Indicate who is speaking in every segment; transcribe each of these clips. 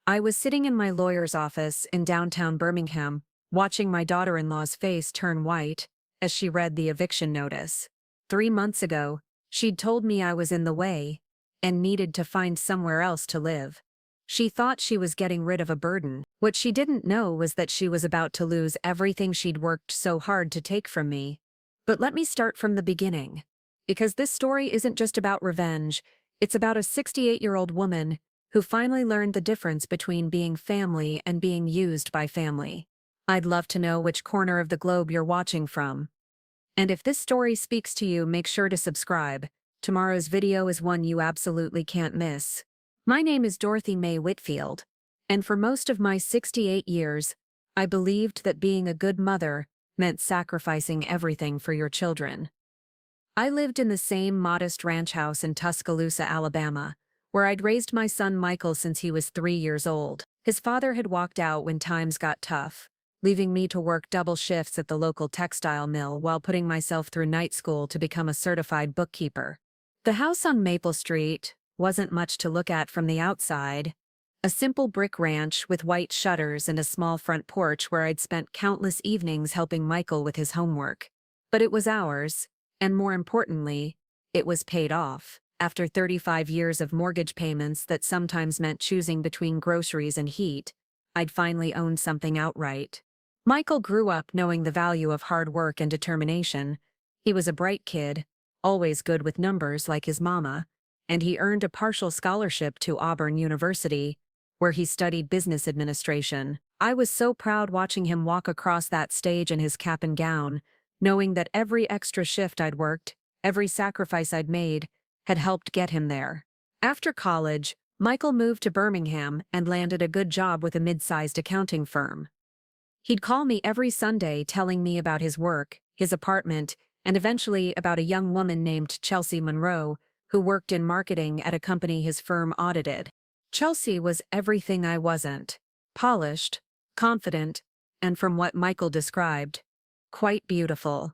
Speaker 1: I was sitting in my lawyer's office in downtown Birmingham, watching my daughter-in-law's face turn white as she read the eviction notice. 3 months ago, she'd told me I was in the way and needed to find somewhere else to live. She thought she was getting rid of a burden. What she didn't know was that she was about to lose everything she'd worked so hard to take from me. But let me start from the beginning. Because this story isn't just about revenge, it's about a 68-year-old woman who finally learned the difference between being family and being used by family. I'd love to know which corner of the globe you're watching from. And if this story speaks to you, make sure to subscribe. Tomorrow's video is one you absolutely can't miss. My name is Dorothy Mae Whitfield, and for most of my 68 years, I believed that being a good mother meant sacrificing everything for your children. I lived in the same modest ranch house in Tuscaloosa, Alabama, where I'd raised my son Michael since he was 3 years old. His father had walked out when times got tough, leaving me to work double shifts at the local textile mill while putting myself through night school to become a certified bookkeeper. The house on Maple Street wasn't much to look at from the outside. A simple brick ranch with white shutters and a small front porch where I'd spent countless evenings helping Michael with his homework. But it was ours, and more importantly, it was paid off. After 35 years of mortgage payments that sometimes meant choosing between groceries and heat, I'd finally owned something outright. Michael grew up knowing the value of hard work and determination. He was a bright kid, always good with numbers like his mama, and he earned a partial scholarship to Auburn University, where he studied business administration. I was so proud watching him walk across that stage in his cap and gown, knowing that every extra shift I'd worked, every sacrifice I'd made, had helped get him there. After college, Michael moved to Birmingham and landed a good job with a mid-sized accounting firm. He'd call me every Sunday telling me about his work, his apartment, and eventually about a young woman named Chelsea Monroe, who worked in marketing at a company his firm audited. Chelsea was everything I wasn't: polished, confident, and from what Michael described, quite beautiful.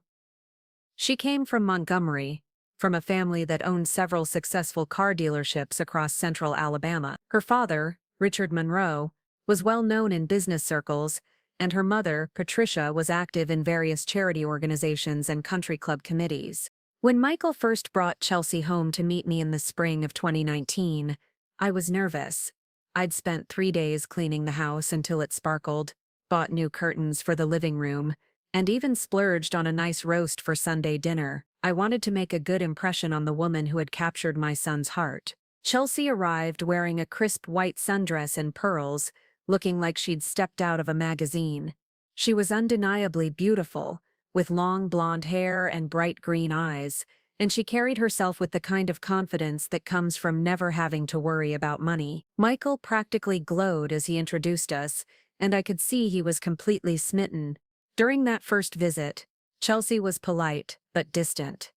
Speaker 1: She came from Montgomery, from a family that owned several successful car dealerships across central Alabama. Her father, Richard Monroe, was well known in business circles, and her mother, Patricia, was active in various charity organizations and country club committees. When Michael first brought Chelsea home to meet me in the spring of 2019, I was nervous. I'd spent 3 days cleaning the house until it sparkled, bought new curtains for the living room, and even splurged on a nice roast for Sunday dinner. I wanted to make a good impression on the woman who had captured my son's heart. Chelsea arrived wearing a crisp white sundress and pearls, looking like she'd stepped out of a magazine. She was undeniably beautiful, with long blonde hair and bright green eyes, and she carried herself with the kind of confidence that comes from never having to worry about money. Michael practically glowed as he introduced us, and I could see he was completely smitten. During that first visit, Chelsea was polite but distant.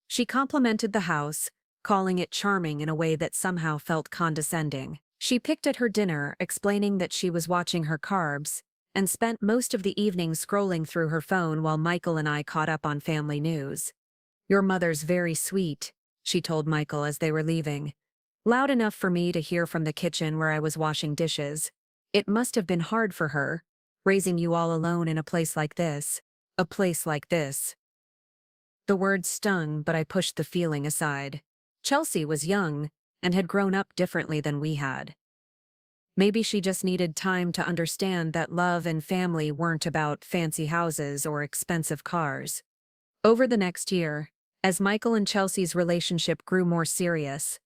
Speaker 1: She complimented the house, calling it charming in a way that somehow felt condescending. She picked at her dinner, explaining that she was watching her carbs, and spent most of the evening scrolling through her phone while Michael and I caught up on family news. "Your mother's very sweet," she told Michael as they were leaving, loud enough for me to hear from the kitchen where I was washing dishes. "It must have been hard for her, raising you all alone in a place like this. A place like this." The words stung, but I pushed the feeling aside. Chelsea was young and had grown up differently than we had. Maybe she just needed time to understand that love and family weren't about fancy houses or expensive cars. Over the next year, as Michael and Chelsea's relationship grew more serious,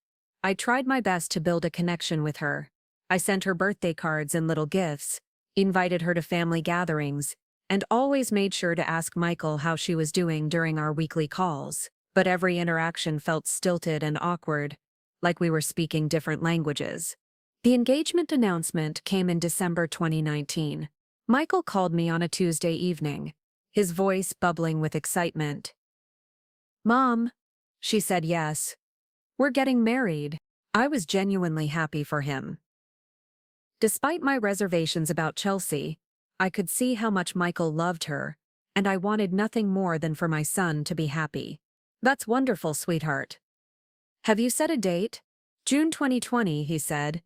Speaker 1: I tried my best to build a connection with her. I sent her birthday cards and little gifts, invited her to family gatherings, and always made sure to ask Michael how she was doing during our weekly calls. But every interaction felt stilted and awkward, like we were speaking different languages. The engagement announcement came in December 2019. Michael called me on a Tuesday evening, his voice bubbling with excitement. "Mom," she said, "yes. We're getting married." I was genuinely happy for him. Despite my reservations about Chelsea, I could see how much Michael loved her, and I wanted nothing more than for my son to be happy. "That's wonderful, sweetheart. Have you set a date?" "June 2020, he said.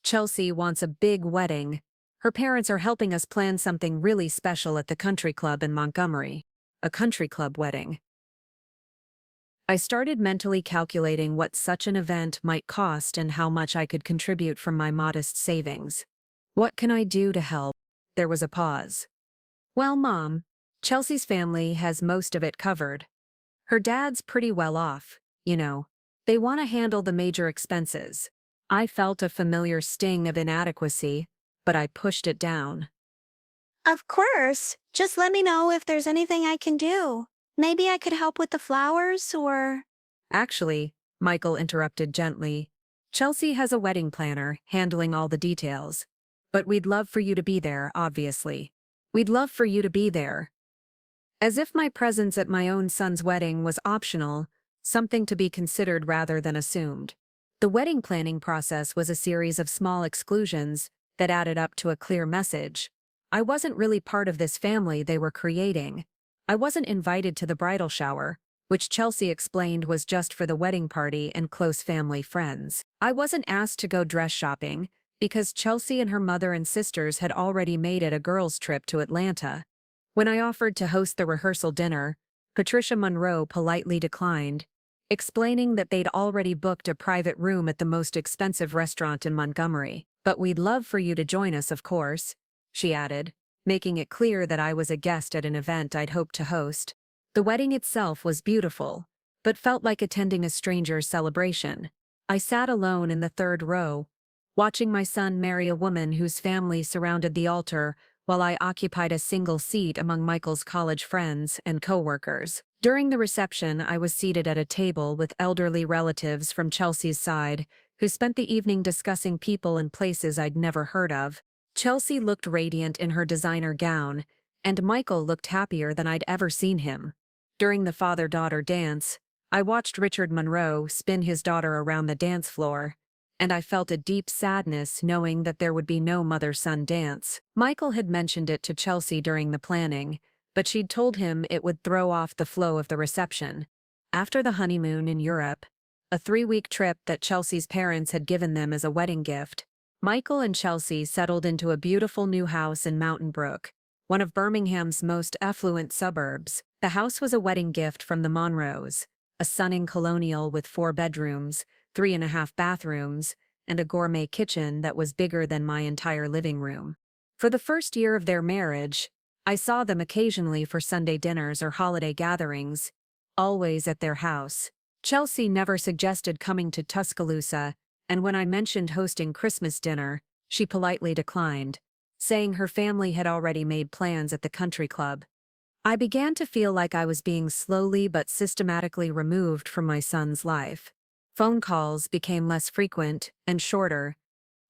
Speaker 1: Chelsea wants a big wedding. Her parents are helping us plan something really special at the country club in Montgomery. A country club wedding. I started mentally calculating what such an event might cost and how much I could contribute from my modest savings. What can I do to help? There was a pause. Well, Mom, Chelsea's family has most of it covered. Her dad's pretty well off, you know. They want to handle the major expenses. I felt a familiar sting of inadequacy, but I pushed it down.
Speaker 2: Of course. Just let me know if there's anything I can do. Maybe I could help with the flowers or...
Speaker 1: Actually, Michael interrupted gently, Chelsea has a wedding planner handling all the details. But we'd love for you to be there, obviously. We'd love for you to be there. As if my presence at my own son's wedding was optional, something to be considered rather than assumed. The wedding planning process was a series of small exclusions that added up to a clear message. I wasn't really part of this family they were creating. I wasn't invited to the bridal shower, which Chelsea explained was just for the wedding party and close family friends. I wasn't asked to go dress shopping, because Chelsea and her mother and sisters had already made it a girls' trip to Atlanta. When I offered to host the rehearsal dinner, Patricia Monroe politely declined, explaining that they'd already booked a private room at the most expensive restaurant in Montgomery. But we'd love for you to join us, of course, she added, making it clear that I was a guest at an event I'd hoped to host. The wedding itself was beautiful, but felt like attending a stranger's celebration. I sat alone in the third row, watching my son marry a woman whose family surrounded the altar while I occupied a single seat among Michael's college friends and co-workers. During the reception, I was seated at a table with elderly relatives from Chelsea's side, who spent the evening discussing people and places I'd never heard of. Chelsea looked radiant in her designer gown, and Michael looked happier than I'd ever seen him. During the father-daughter dance, I watched Richard Monroe spin his daughter around the dance floor, and I felt a deep sadness knowing that there would be no mother-son dance. Michael had mentioned it to Chelsea during the planning, but she'd told him it would throw off the flow of the reception. After the honeymoon in Europe, a 3-week trip that Chelsea's parents had given them as a wedding gift, Michael and Chelsea settled into a beautiful new house in Mountain Brook, one of Birmingham's most affluent suburbs. The house was a wedding gift from the Monroes, a stunning colonial with 4 bedrooms, 3.5 bathrooms, and a gourmet kitchen that was bigger than my entire living room. For the first year of their marriage, I saw them occasionally for Sunday dinners or holiday gatherings, always at their house. Chelsea never suggested coming to Tuscaloosa, and when I mentioned hosting Christmas dinner, she politely declined, saying her family had already made plans at the country club. I began to feel like I was being slowly but systematically removed from my son's life. Phone calls became less frequent and shorter.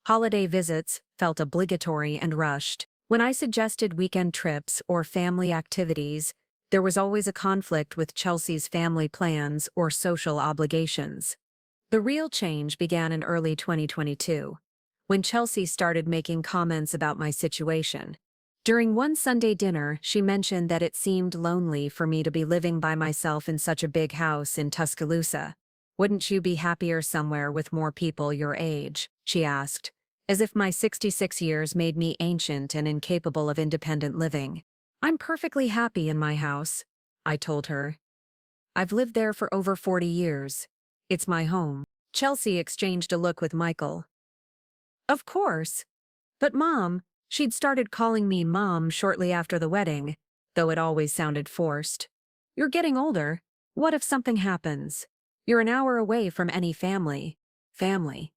Speaker 1: Holiday visits felt obligatory and rushed. When I suggested weekend trips or family activities, there was always a conflict with Chelsea's family plans or social obligations. The real change began in early 2022, when Chelsea started making comments about my situation. During one Sunday dinner, she mentioned that it seemed lonely for me to be living by myself in such a big house in Tuscaloosa. Wouldn't you be happier somewhere with more people your age? She asked, as if my 66 years made me ancient and incapable of independent living. I'm perfectly happy in my house, I told her. I've lived there for over 40 years. It's my home. Chelsea exchanged a look with Michael. Of course. But Mom, she'd started calling me Mom shortly after the wedding, though it always sounded forced. You're getting older. What if something happens? You're an hour away from any family. Family.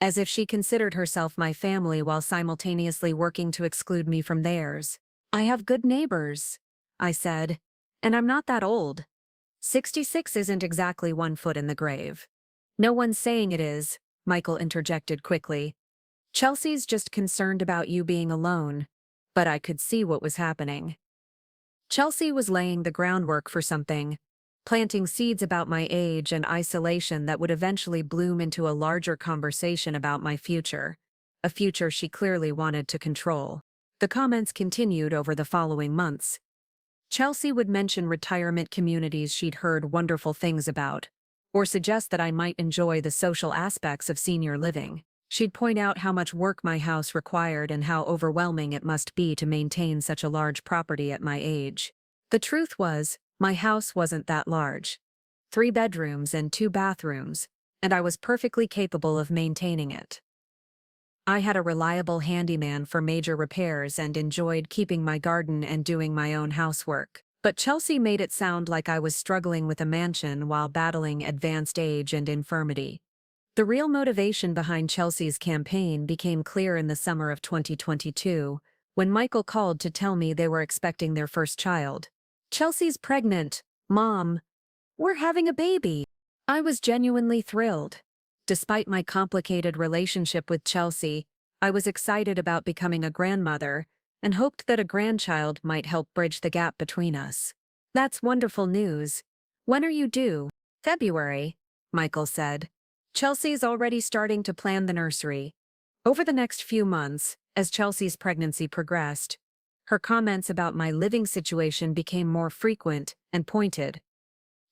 Speaker 1: As if she considered herself my family while simultaneously working to exclude me from theirs. I have good neighbors, I said, and I'm not that old. 66 isn't exactly 1 foot in the grave. No one's saying it is, Michael interjected quickly. Chelsea's just concerned about you being alone, but I could see what was happening. Chelsea was laying the groundwork for something, planting seeds about my age and isolation that would eventually bloom into a larger conversation about my future, a future she clearly wanted to control. The comments continued over the following months. Chelsea would mention retirement communities she'd heard wonderful things about, or suggest that I might enjoy the social aspects of senior living. She'd point out how much work my house required and how overwhelming it must be to maintain such a large property at my age. The truth was, my house wasn't that large. 3 bedrooms and 2 bathrooms, and I was perfectly capable of maintaining it. I had a reliable handyman for major repairs and enjoyed keeping my garden and doing my own housework. But Chelsea made it sound like I was struggling with a mansion while battling advanced age and infirmity. The real motivation behind Chelsea's campaign became clear in the summer of 2022, when Michael called to tell me they were expecting their first child. "Chelsea's pregnant, Mom. We're having a baby." I was genuinely thrilled. Despite my complicated relationship with Chelsea, I was excited about becoming a grandmother and hoped that a grandchild might help bridge the gap between us. "That's wonderful news. When are you due?" "February," Michael said. "Chelsea's already starting to plan the nursery." Over the next few months, as Chelsea's pregnancy progressed, her comments about my living situation became more frequent and pointed.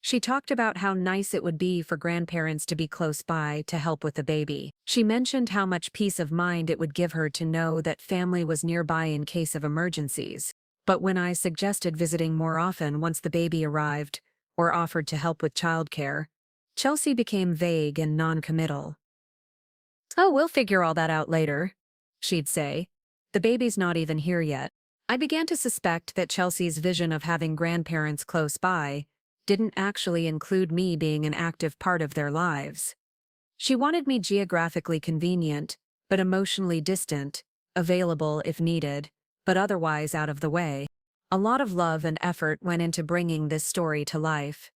Speaker 1: She talked about how nice it would be for grandparents to be close by to help with the baby. She mentioned how much peace of mind it would give her to know that family was nearby in case of emergencies. But when I suggested visiting more often once the baby arrived, or offered to help with childcare, Chelsea became vague and non-committal. "Oh, we'll figure all that out later," she'd say. "The baby's not even here yet." I began to suspect that Chelsea's vision of having grandparents close by didn't actually include me being an active part of their lives. She wanted me geographically convenient, but emotionally distant, available if needed, but otherwise out of the way. A lot of love and effort went into bringing this story to life.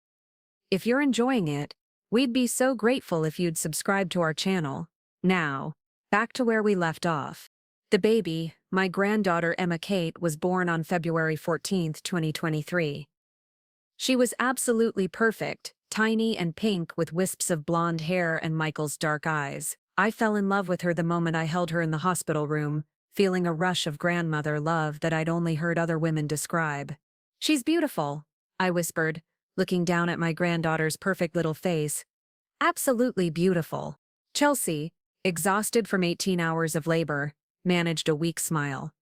Speaker 1: If you're enjoying it, we'd be so grateful if you'd subscribe to our channel. Now, back to where we left off. The baby, my granddaughter Emma Kate, was born on February 14th, 2023. She was absolutely perfect, tiny and pink with wisps of blonde hair and Michael's dark eyes. I fell in love with her the moment I held her in the hospital room, feeling a rush of grandmother love that I'd only heard other women describe. "She's beautiful," I whispered, looking down at my granddaughter's perfect little face. "Absolutely beautiful." Chelsea, exhausted from 18 hours of labor, managed a weak smile.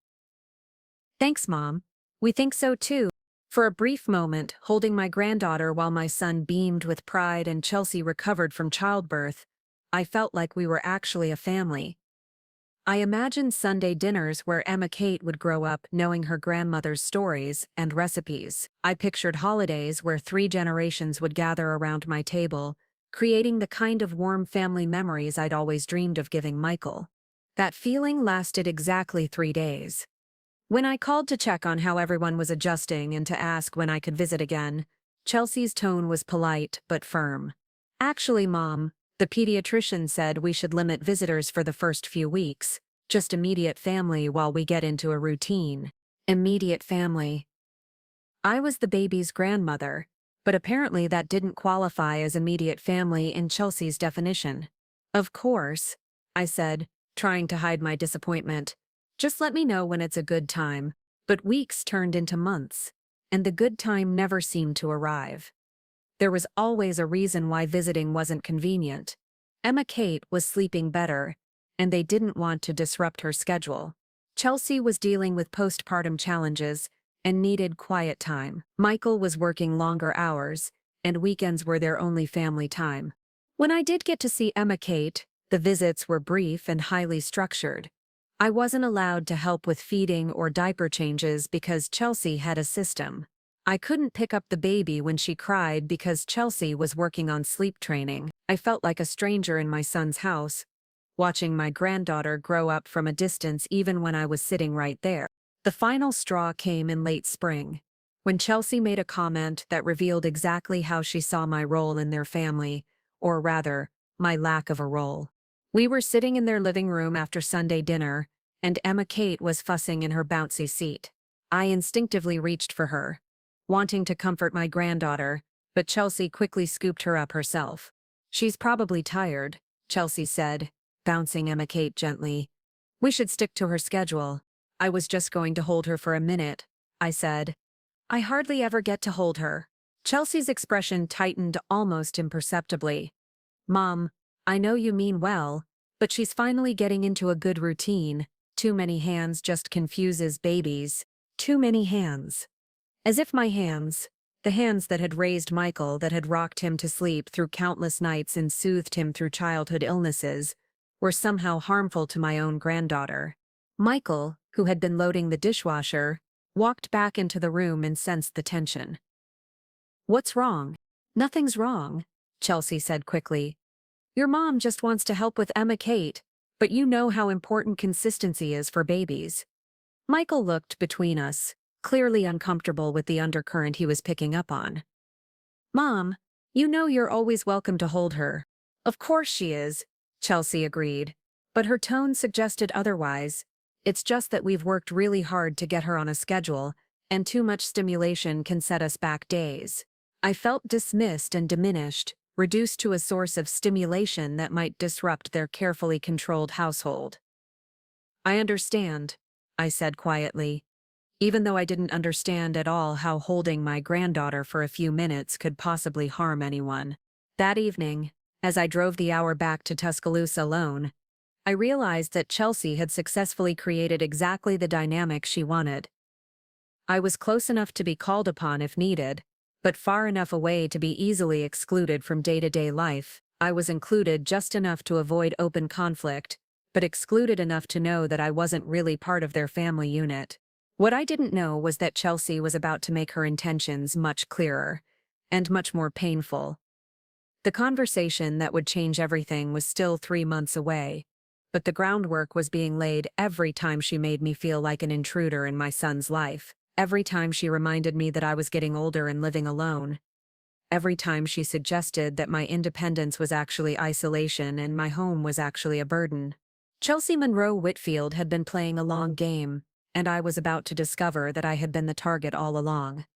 Speaker 1: "Thanks, Mom. We think so too." For a brief moment, holding my granddaughter while my son beamed with pride and Chelsea recovered from childbirth, I felt like we were actually a family. I imagined Sunday dinners where Emma Kate would grow up knowing her grandmother's stories and recipes. I pictured holidays where 3 generations would gather around my table, creating the kind of warm family memories I'd always dreamed of giving Michael. That feeling lasted exactly 3 days. When I called to check on how everyone was adjusting and to ask when I could visit again, Chelsea's tone was polite but firm. "Actually, Mom, the pediatrician said we should limit visitors for the first few weeks, just immediate family while we get into a routine." Immediate family. I was the baby's grandmother, but apparently that didn't qualify as immediate family in Chelsea's definition. "Of course," I said, trying to hide my disappointment. "Just let me know when it's a good time." But weeks turned into months, and the good time never seemed to arrive. There was always a reason why visiting wasn't convenient. Emma Kate was sleeping better, and they didn't want to disrupt her schedule. Chelsea was dealing with postpartum challenges and needed quiet time. Michael was working longer hours, and weekends were their only family time. When I did get to see Emma Kate, the visits were brief and highly structured. I wasn't allowed to help with feeding or diaper changes because Chelsea had a system. I couldn't pick up the baby when she cried because Chelsea was working on sleep training. I felt like a stranger in my son's house, watching my granddaughter grow up from a distance even when I was sitting right there. The final straw came in late spring, when Chelsea made a comment that revealed exactly how she saw my role in their family, or rather, my lack of a role. We were sitting in their living room after Sunday dinner, and Emma Kate was fussing in her bouncy seat. I instinctively reached for her, wanting to comfort my granddaughter, but Chelsea quickly scooped her up herself. "She's probably tired," Chelsea said, bouncing Emma Kate gently. "We should stick to her schedule." "I was just going to hold her for a minute," I said. "I hardly ever get to hold her." Chelsea's expression tightened almost imperceptibly. "Mom, I know you mean well, But she's finally getting into a good routine. Too many hands just confuses babies. Too many hands. As if my hands, the hands that had raised Michael, that had rocked him to sleep through countless nights and soothed him through childhood illnesses, were somehow harmful to my own granddaughter. Michael, who had been loading the dishwasher, walked back into the room and sensed the tension. "What's wrong?" "Nothing's wrong," Chelsea said quickly. "Your mom just wants to help with Emma Kate, but you know how important consistency is for babies." Michael looked between us, clearly uncomfortable with the undercurrent he was picking up on. "Mom, you know you're always welcome to hold her." "Of course she is," Chelsea agreed, but her tone suggested otherwise. "It's just that we've worked really hard to get her on a schedule, and too much stimulation can set us back days." I felt dismissed and diminished, reduced to a source of stimulation that might disrupt their carefully controlled household. "I understand," I said quietly, even though I didn't understand at all how holding my granddaughter for a few minutes could possibly harm anyone. That evening, as I drove the hour back to Tuscaloosa alone, I realized that Chelsea had successfully created exactly the dynamic she wanted. I was close enough to be called upon if needed, but far enough away to be easily excluded from day-to-day life. I was included just enough to avoid open conflict, but excluded enough to know that I wasn't really part of their family unit. What I didn't know was that Chelsea was about to make her intentions much clearer, and much more painful. The conversation that would change everything was still 3 months away, but the groundwork was being laid every time she made me feel like an intruder in my son's life. Every time she reminded me that I was getting older and living alone. Every time she suggested that my independence was actually isolation and my home was actually a burden. Chelsea Monroe Whitfield had been playing a long game, and I was about to discover that I had been the target all along.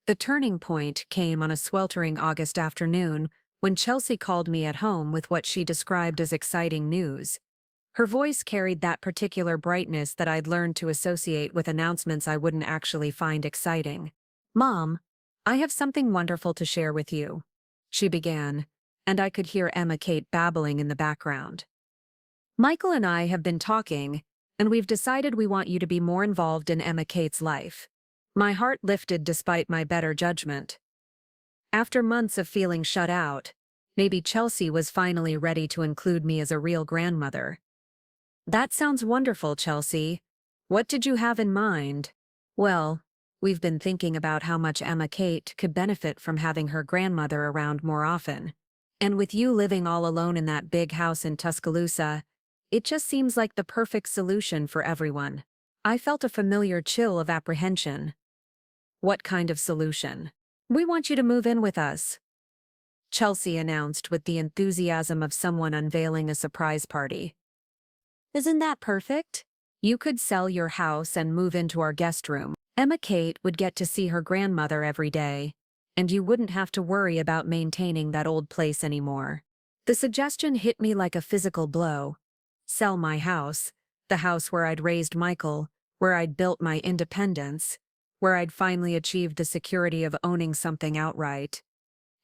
Speaker 1: The turning point came on a sweltering August afternoon when Chelsea called me at home with what she described as exciting news. Her voice carried that particular brightness that I'd learned to associate with announcements I wouldn't actually find exciting. "Mom, I have something wonderful to share with you," she began, and I could hear Emma Kate babbling in the background. "Michael and I have been talking, and we've decided we want you to be more involved in Emma Kate's life." My heart lifted despite my better judgment. After months of feeling shut out, maybe Chelsea was finally ready to include me as a real grandmother. "That sounds wonderful, Chelsea. What did you have in mind?" "Well, we've been thinking about how much Emma Kate could benefit from having her grandmother around more often. And with you living all alone in that big house in Tuscaloosa, it just seems like the perfect solution for everyone." I felt a familiar chill of apprehension. "What kind of solution?" "We want you to move in with us," Chelsea announced with the enthusiasm of someone unveiling a surprise party. "Isn't that perfect? You could sell your house and move into our guest room. Emma Kate would get to see her grandmother every day, and you wouldn't have to worry about maintaining that old place anymore." The suggestion hit me like a physical blow. Sell my house, the house where I'd raised Michael, where I'd built my independence, where I'd finally achieved the security of owning something outright,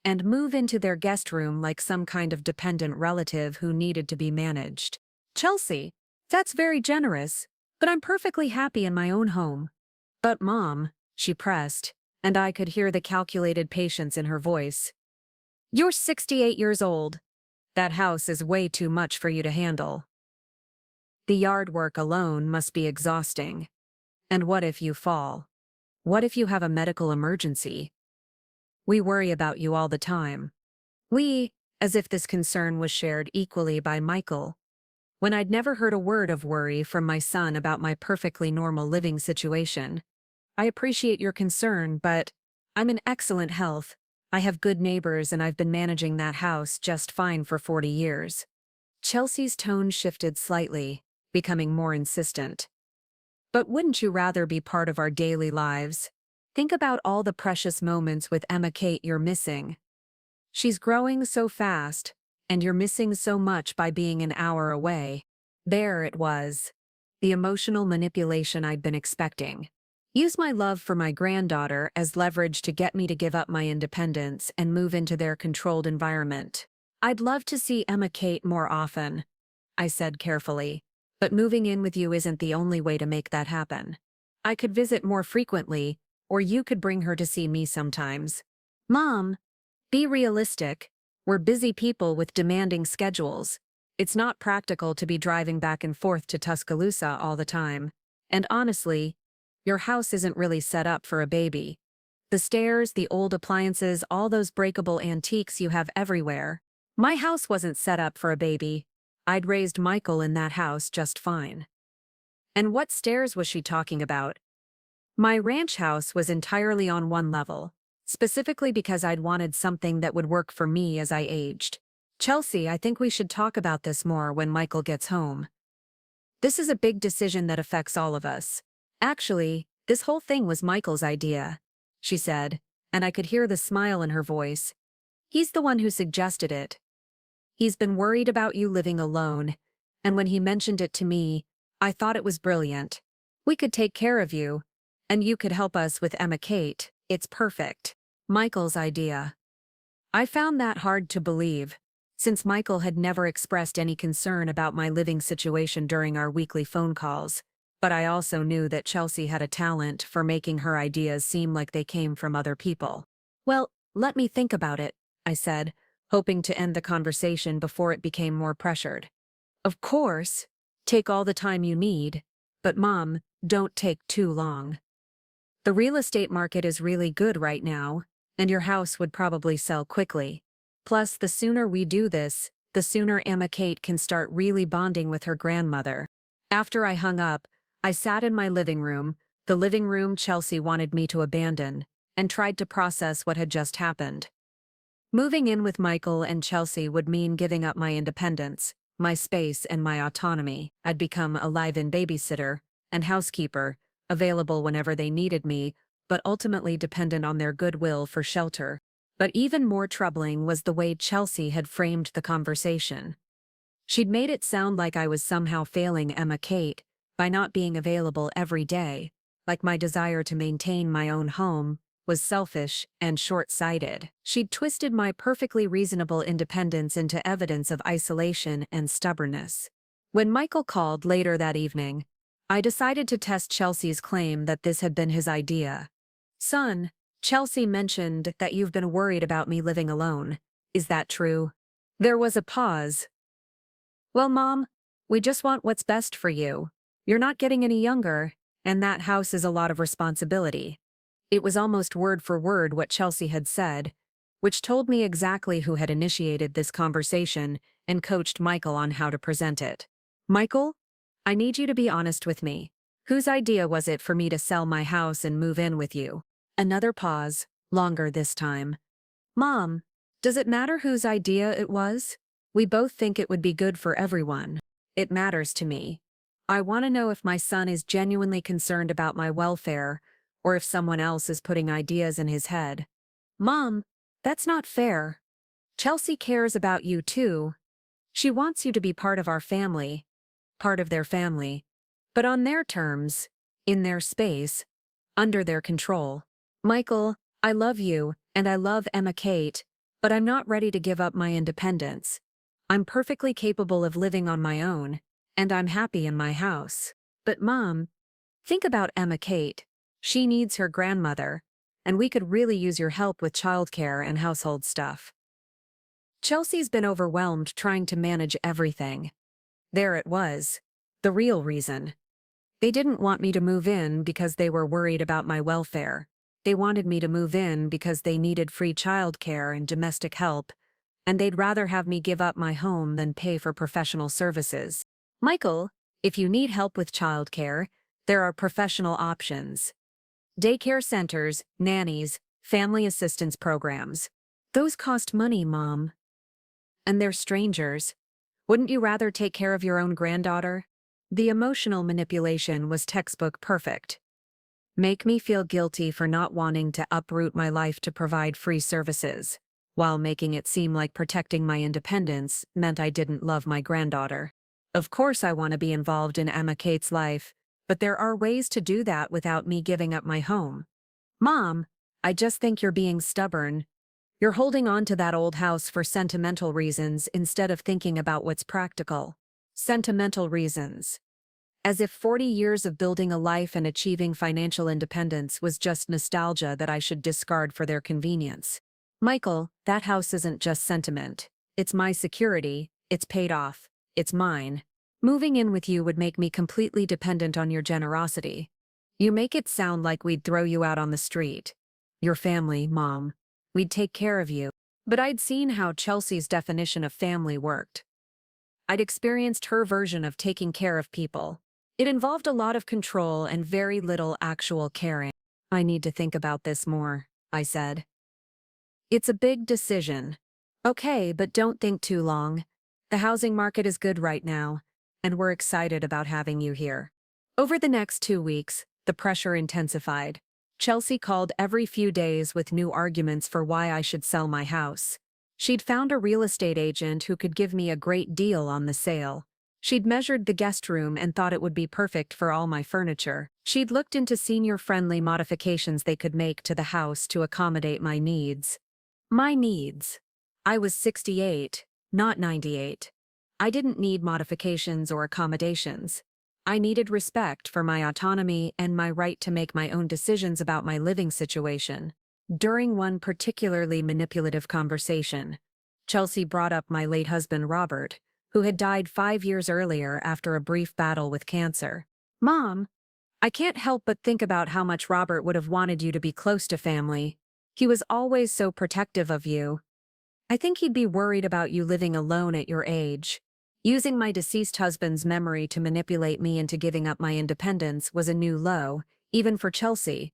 Speaker 1: and move into their guest room like some kind of dependent relative who needed to be managed. "Chelsea, that's very generous, but I'm perfectly happy in my own home." "But Mom," she pressed, and I could hear the calculated patience in her voice. "You're 68 years old. That house is way too much for you to handle. The yard work alone must be exhausting. And what if you fall? What if you have a medical emergency? We worry about you all the time." We, as if this concern was shared equally by Michael, when I'd never heard a word of worry from my son about my perfectly normal living situation. "I appreciate your concern, but I'm in excellent health. I have good neighbors and I've been managing that house just fine for 40 years. Chelsea's tone shifted slightly, becoming more insistent. "But wouldn't you rather be part of our daily lives? Think about all the precious moments with Emma Kate you're missing. She's growing so fast, and you're missing so much by being an hour away." There it was. The emotional manipulation I'd been expecting. Use my love for my granddaughter as leverage to get me to give up my independence and move into their controlled environment. I'd love to see Emma Kate more often. I said carefully. But moving in with you isn't the only way to make that happen. I could visit more frequently, or you could bring her to see me sometimes. Mom, be realistic. We're busy people with demanding schedules. It's not practical to be driving back and forth to Tuscaloosa all the time. And honestly, your house isn't really set up for a baby. The stairs, the old appliances, all those breakable antiques you have everywhere. My house wasn't set up for a baby. I'd raised Michael in that house just fine. And what stairs was she talking about? My ranch house was entirely on one level, specifically because I'd wanted something that would work for me as I aged. Chelsea, I think we should talk about this more when Michael gets home. This is a big decision that affects all of us. Actually, this whole thing was Michael's idea, she said, and I could hear the smile in her voice. He's the one who suggested it. He's been worried about you living alone, and when he mentioned it to me, I thought it was brilliant. We could take care of you, and you could help us with Emma Kate. It's perfect. Michael's idea. I found that hard to believe, since Michael had never expressed any concern about my living situation during our weekly phone calls, but I also knew that Chelsea had a talent for making her ideas seem like they came from other people. Well, let me think about it, I said, hoping to end the conversation before it became more pressured. Of course, take all the time you need, but Mom, don't take too long. The real estate market is really good right now, and your house would probably sell quickly. Plus, the sooner we do this, the sooner Emma Kate can start really bonding with her grandmother. After I hung up, I sat in my living room, the living room Chelsea wanted me to abandon, and tried to process what had just happened. Moving in with Michael and Chelsea would mean giving up my independence, my space and my autonomy. I'd become a live-in babysitter and housekeeper, available whenever they needed me, but ultimately dependent on their goodwill for shelter. But even more troubling was the way Chelsea had framed the conversation. She'd made it sound like I was somehow failing Emma Kate by not being available every day, like my desire to maintain my own home was selfish and short-sighted. She'd twisted my perfectly reasonable independence into evidence of isolation and stubbornness. When Michael called later that evening, I decided to test Chelsea's claim that this had been his idea. Son, Chelsea mentioned that you've been worried about me living alone. Is that true? There was a pause. Well, Mom, we just want what's best for you. You're not getting any younger, and that house is a lot of responsibility. It was almost word for word what Chelsea had said, which told me exactly who had initiated this conversation and coached Michael on how to present it. Michael, I need you to be honest with me. Whose idea was it for me to sell my house and move in with you? Another pause, longer this time. Mom, does it matter whose idea it was? We both think it would be good for everyone. It matters to me. I want to know if my son is genuinely concerned about my welfare, or if someone else is putting ideas in his head. Mom, that's not fair. Chelsea cares about you too. She wants you to be part of our family, part of their family, but on their terms, in their space, under their control. Michael, I love you, and I love Emma Kate, but I'm not ready to give up my independence. I'm perfectly capable of living on my own, and I'm happy in my house. But Mom, think about Emma Kate. She needs her grandmother, and we could really use your help with childcare and household stuff. Chelsea's been overwhelmed trying to manage everything. There it was, the real reason. They didn't want me to move in because they were worried about my welfare. They wanted me to move in because they needed free childcare and domestic help, and they'd rather have me give up my home than pay for professional services. Michael, if you need help with childcare, there are professional options. Daycare centers, nannies, family assistance programs. Those cost money, Mom. And they're strangers. Wouldn't you rather take care of your own granddaughter? The emotional manipulation was textbook perfect. Make me feel guilty for not wanting to uproot my life to provide free services, while making it seem like protecting my independence meant I didn't love my granddaughter. Of course I want to be involved in Emma Kate's life, but there are ways to do that without me giving up my home. Mom, I just think you're being stubborn. You're holding on to that old house for sentimental reasons instead of thinking about what's practical. Sentimental reasons. As if 40 years of building a life and achieving financial independence was just nostalgia that I should discard for their convenience. Michael, that house isn't just sentiment. It's my security, it's paid off, it's mine. Moving in with you would make me completely dependent on your generosity. You make it sound like we'd throw you out on the street. Your family, Mom. We'd take care of you. But I'd seen how Chelsea's definition of family worked. I'd experienced her version of taking care of people. It involved a lot of control and very little actual caring. I need to think about this more, I said. It's a big decision. Okay, but don't think too long. The housing market is good right now, and we're excited about having you here. Over the next 2 weeks, the pressure intensified. Chelsea called every few days with new arguments for why I should sell my house. She'd found a real estate agent who could give me a great deal on the sale. She'd measured the guest room and thought it would be perfect for all my furniture. She'd looked into senior-friendly modifications they could make to the house to accommodate my needs. My needs. I was 68, not 98. I didn't need modifications or accommodations. I needed respect for my autonomy and my right to make my own decisions about my living situation. During one particularly manipulative conversation, Chelsea brought up my late husband Robert, who had died 5 years earlier after a brief battle with cancer. Mom, I can't help but think about how much Robert would have wanted you to be close to family. He was always so protective of you. I think he'd be worried about you living alone at your age. Using my deceased husband's memory to manipulate me into giving up my independence was a new low, even for Chelsea.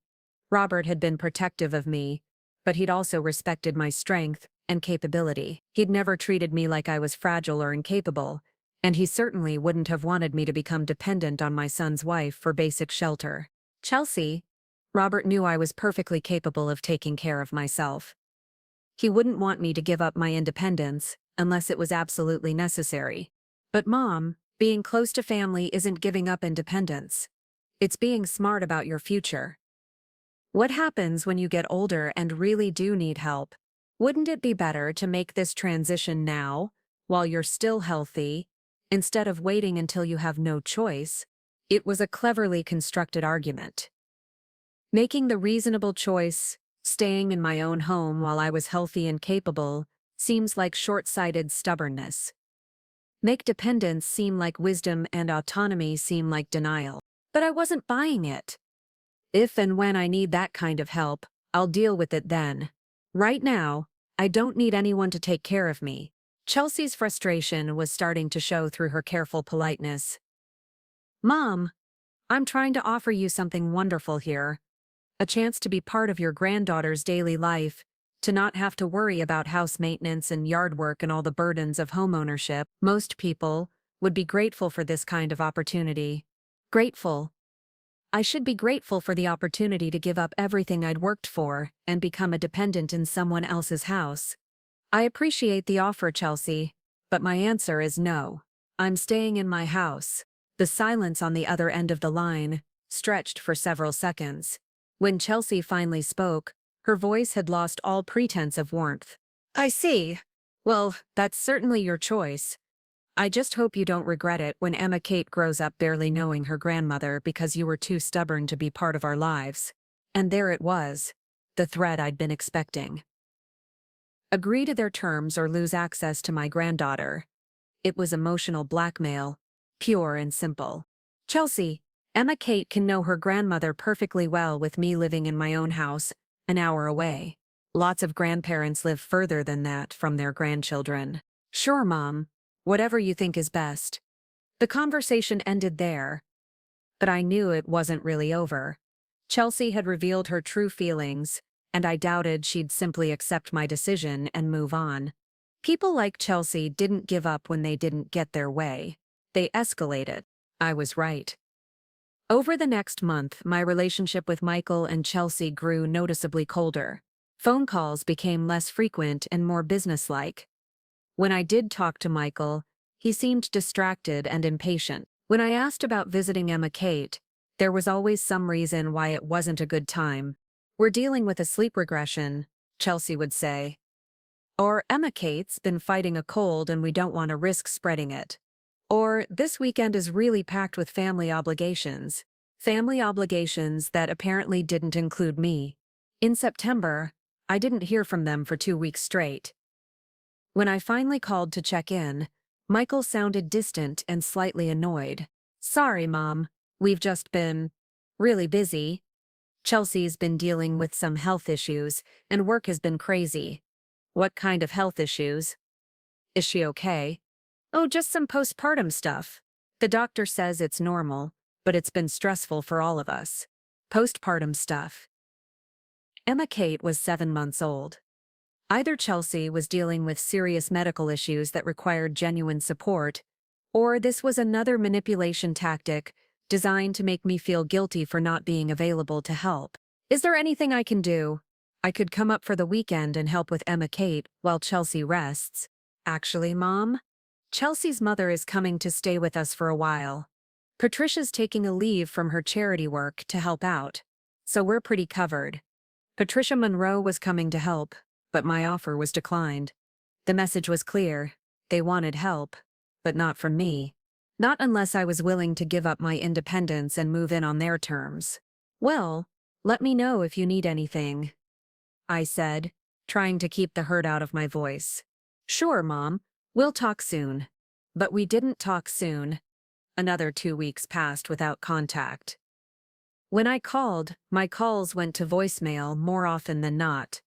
Speaker 1: Robert had been protective of me, but he'd also respected my strength and capability. He'd never treated me like I was fragile or incapable, and he certainly wouldn't have wanted me to become dependent on my son's wife for basic shelter. Chelsea, Robert knew I was perfectly capable of taking care of myself. He wouldn't want me to give up my independence unless it was absolutely necessary. But Mom, being close to family isn't giving up independence. It's being smart about your future. What happens when you get older and really do need help? Wouldn't it be better to make this transition now, while you're still healthy, instead of waiting until you have no choice? It was a cleverly constructed argument. Making the reasonable choice, staying in my own home while I was healthy and capable, seems like short-sighted stubbornness. Make dependence seem like wisdom and autonomy seem like denial. But I wasn't buying it. If and when I need that kind of help, I'll deal with it then. Right now, I don't need anyone to take care of me. Chelsea's frustration was starting to show through her careful politeness. Mom, I'm trying to offer you something wonderful here. A chance to be part of your granddaughter's daily life, to not have to worry about house maintenance and yard work and all the burdens of homeownership. Most people would be grateful for this kind of opportunity. Grateful. I should be grateful for the opportunity to give up everything I'd worked for and become a dependent in someone else's house. I appreciate the offer, Chelsea, but my answer is no. I'm staying in my house. The silence on the other end of the line stretched for several seconds. When Chelsea finally spoke, her voice had lost all pretense of warmth. I see. Well, that's certainly your choice. I just hope you don't regret it when Emma Kate grows up barely knowing her grandmother because you were too stubborn to be part of our lives. And there it was, the threat I'd been expecting. Agree to their terms or lose access to my granddaughter. It was emotional blackmail, pure and simple. Chelsea, Emma Kate can know her grandmother perfectly well with me living in my own house, an hour away. Lots of grandparents live further than that from their grandchildren. Sure, Mom. Whatever you think is best. The conversation ended there. But I knew it wasn't really over. Chelsea had revealed her true feelings, and I doubted she'd simply accept my decision and move on. People like Chelsea didn't give up when they didn't get their way. They escalated. I was right. Over the next month, my relationship with Michael and Chelsea grew noticeably colder. Phone calls became less frequent and more businesslike. When I did talk to Michael, he seemed distracted and impatient. When I asked about visiting Emma Kate, there was always some reason why it wasn't a good time. We're dealing with a sleep regression, Chelsea would say. Or Emma Kate's been fighting a cold and we don't want to risk spreading it. Or, this weekend is really packed with family obligations. Family obligations that apparently didn't include me. In September, I didn't hear from them for 2 weeks straight. When I finally called to check in, Michael sounded distant and slightly annoyed. Sorry, Mom. We've just been really busy. Chelsea's been dealing with some health issues, and work has been crazy. What kind of health issues? Is she okay? Oh, just some postpartum stuff. The doctor says it's normal, but it's been stressful for all of us. Postpartum stuff. Emma Kate was 7 months old. Either Chelsea was dealing with serious medical issues that required genuine support, or this was another manipulation tactic designed to make me feel guilty for not being available to help. Is there anything I can do? I could come up for the weekend and help with Emma Kate while Chelsea rests. Actually, Mom, Chelsea's mother is coming to stay with us for a while. Patricia's taking a leave from her charity work to help out, so we're pretty covered. Patricia Monroe was coming to help, but my offer was declined. The message was clear. They wanted help, but not from me. Not unless I was willing to give up my independence and move in on their terms. Well, let me know if you need anything, I said, trying to keep the hurt out of my voice. Sure, Mom. We'll talk soon. But we didn't talk soon. Another 2 weeks passed without contact. When I called, my calls went to voicemail more often than not.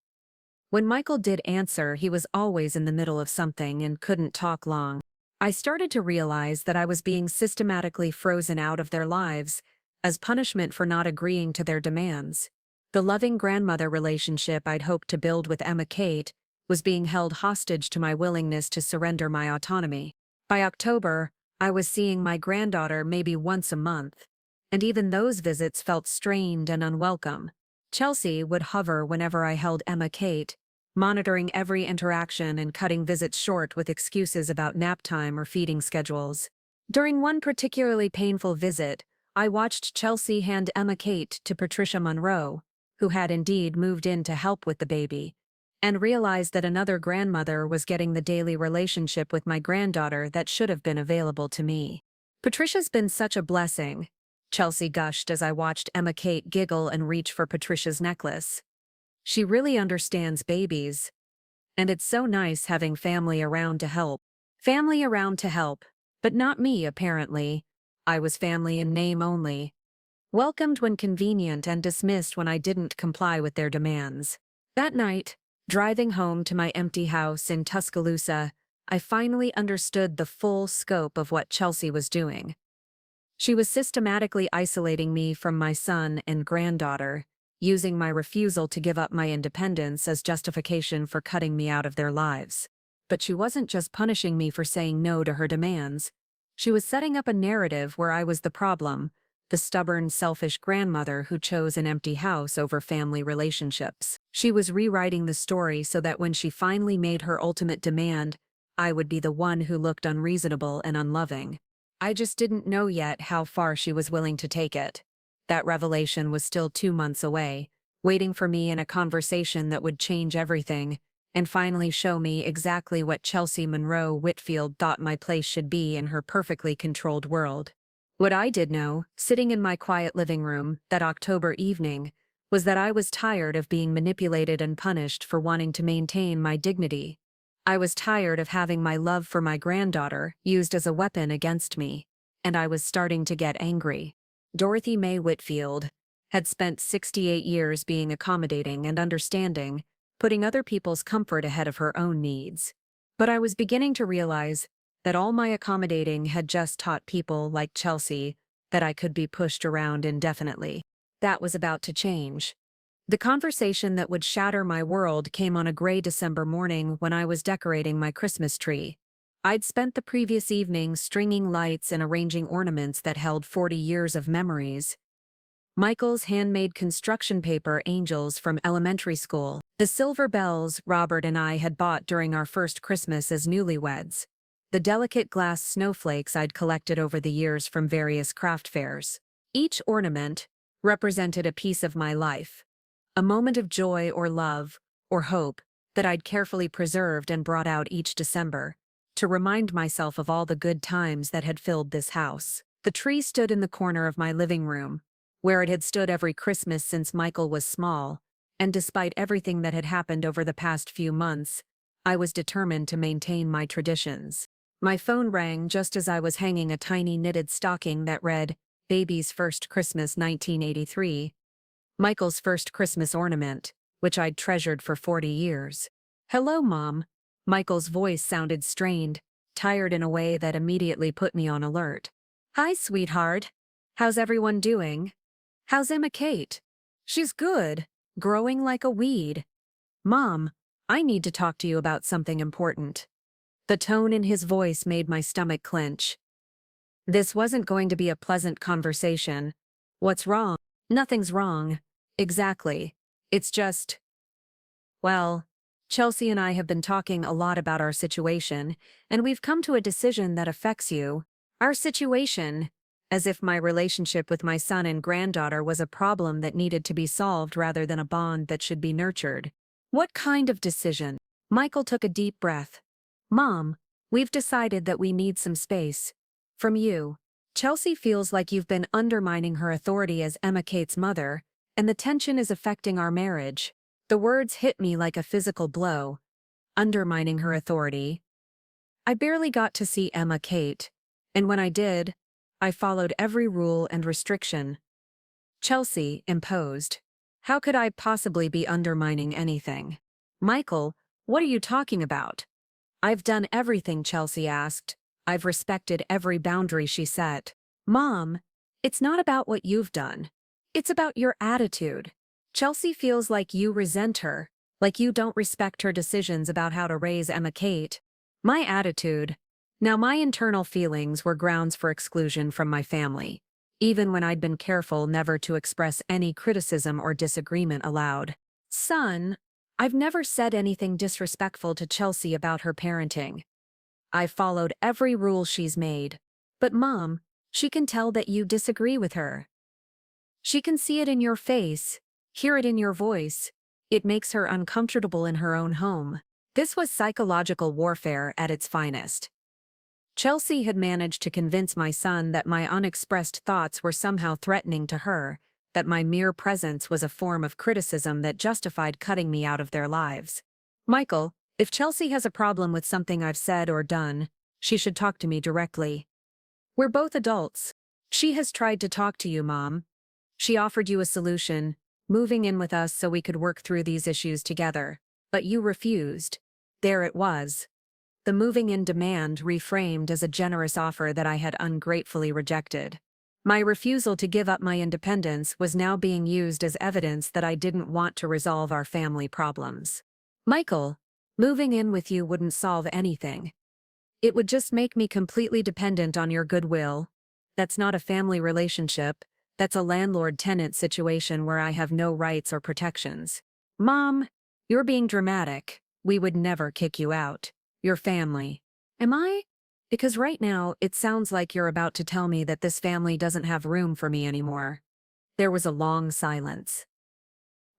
Speaker 1: When Michael did answer, he was always in the middle of something and couldn't talk long. I started to realize that I was being systematically frozen out of their lives as punishment for not agreeing to their demands. The loving grandmother relationship I'd hoped to build with Emma Kate was being held hostage to my willingness to surrender my autonomy. By October, I was seeing my granddaughter maybe once a month, and even those visits felt strained and unwelcome. Chelsea would hover whenever I held Emma Kate, monitoring every interaction and cutting visits short with excuses about nap time or feeding schedules. During one particularly painful visit, I watched Chelsea hand Emma Kate to Patricia Monroe, who had indeed moved in to help with the baby, and realized that another grandmother was getting the daily relationship with my granddaughter that should have been available to me. Patricia's been such a blessing, Chelsea gushed as I watched Emma Kate giggle and reach for Patricia's necklace. She really understands babies. And it's so nice having family around to help. Family around to help, but not me, apparently. I was family in name only. Welcomed when convenient and dismissed when I didn't comply with their demands. That night, driving home to my empty house in Tuscaloosa, I finally understood the full scope of what Chelsea was doing. She was systematically isolating me from my son and granddaughter, using my refusal to give up my independence as justification for cutting me out of their lives. But she wasn't just punishing me for saying no to her demands. She was setting up a narrative where I was the problem, the stubborn, selfish grandmother who chose an empty house over family relationships. She was rewriting the story so that when she finally made her ultimate demand, I would be the one who looked unreasonable and unloving. I just didn't know yet how far she was willing to take it. That revelation was still 2 months away, waiting for me in a conversation that would change everything, and finally show me exactly what Chelsea Monroe Whitfield thought my place should be in her perfectly controlled world. What I did know, sitting in my quiet living room that October evening, was that I was tired of being manipulated and punished for wanting to maintain my dignity. I was tired of having my love for my granddaughter used as a weapon against me, and I was starting to get angry. Dorothy Mae Whitfield had spent 68 years being accommodating and understanding, putting other people's comfort ahead of her own needs. But I was beginning to realize that all my accommodating had just taught people like Chelsea that I could be pushed around indefinitely. That was about to change. The conversation that would shatter my world came on a gray December morning when I was decorating my Christmas tree. I'd spent the previous evening stringing lights and arranging ornaments that held 40 years of memories. Michael's handmade construction paper angels from elementary school, the silver bells Robert and I had bought during our first Christmas as newlyweds, the delicate glass snowflakes I'd collected over the years from various craft fairs. Each ornament represented a piece of my life, a moment of joy or love or hope that I'd carefully preserved and brought out each December. to remind myself of all the good times that had filled this house. The tree stood in the corner of my living room, where it had stood every Christmas since Michael was small, and despite everything that had happened over the past few months, I was determined to maintain my traditions. My phone rang just as I was hanging a tiny knitted stocking that read, "Baby's First Christmas 1983, Michael's first Christmas ornament, which I'd treasured for 40 years. "Hello, Mom." Michael's voice sounded strained, tired in a way that immediately put me on alert. "Hi, sweetheart. How's everyone doing? How's Emma Kate?" "She's good, growing like a weed." "Mom, I need to talk to you about something important." The tone in his voice made my stomach clench. This wasn't going to be a pleasant conversation. "What's wrong?" "Nothing's wrong. Exactly. It's just, well, Chelsea and I have been talking a lot about our situation, and we've come to a decision that affects you." "Our situation?" As if my relationship with my son and granddaughter was a problem that needed to be solved rather than a bond that should be nurtured. "What kind of decision?" Michael took a deep breath. "Mom, we've decided that we need some space. From you. Chelsea feels like you've been undermining her authority as Emma Kate's mother, and the tension is affecting our marriage." The words hit me like a physical blow. Undermining her authority. I barely got to see Emma Kate, and when I did, I followed every rule and restriction Chelsea imposed. How could I possibly be undermining anything? "Michael, what are you talking about?" "I've done everything Chelsea asked. I've respected every boundary she set." "Mom, it's not about what you've done. It's about your attitude. Chelsea feels like you resent her, like you don't respect her decisions about how to raise Emma Kate." My attitude. Now, my internal feelings were grounds for exclusion from my family, even when I'd been careful never to express any criticism or disagreement aloud. "Son, I've never said anything disrespectful to Chelsea about her parenting. I've followed every rule she's made. But Mom, she can tell that you disagree with her. She can see it in your face, hear it in your voice. It makes her uncomfortable in her own home." This was psychological warfare at its finest. Chelsea had managed to convince my son that my unexpressed thoughts were somehow threatening to her, that my mere presence was a form of criticism that justified cutting me out of their lives. "Michael, if Chelsea has a problem with something I've said or done, she should talk to me directly. We're both adults. She has tried to talk to you, Mom. She offered you a solution, moving in with us so we could work through these issues together. But you refused. There it was. The moving in demand reframed as a generous offer that I had ungratefully rejected. My refusal to give up my independence was now being used as evidence that I didn't want to resolve our family problems. "Michael, moving in with you wouldn't solve anything. It would just make me completely dependent on your goodwill. That's not a family relationship. That's a landlord-tenant situation where I have no rights or protections." "Mom, you're being dramatic. We would never kick you out. Your family." "Am I? Because right now, it sounds like you're about to tell me that this family doesn't have room for me anymore." There was a long silence.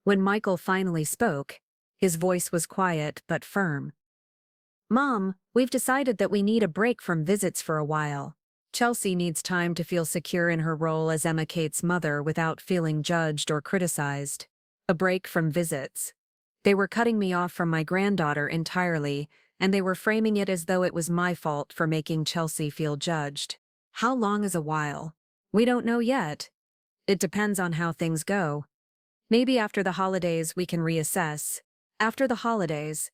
Speaker 1: When Michael finally spoke, his voice was quiet but firm. "Mom, we've decided that we need a break from visits for a while. Chelsea needs time to feel secure in her role as Emma Kate's mother without feeling judged or criticized. A break from visits. They were cutting me off from my granddaughter entirely, and they were framing it as though it was my fault for making Chelsea feel judged. How long is a while? We don't know yet. It depends on how things go. Maybe after the holidays we can reassess." After the holidays.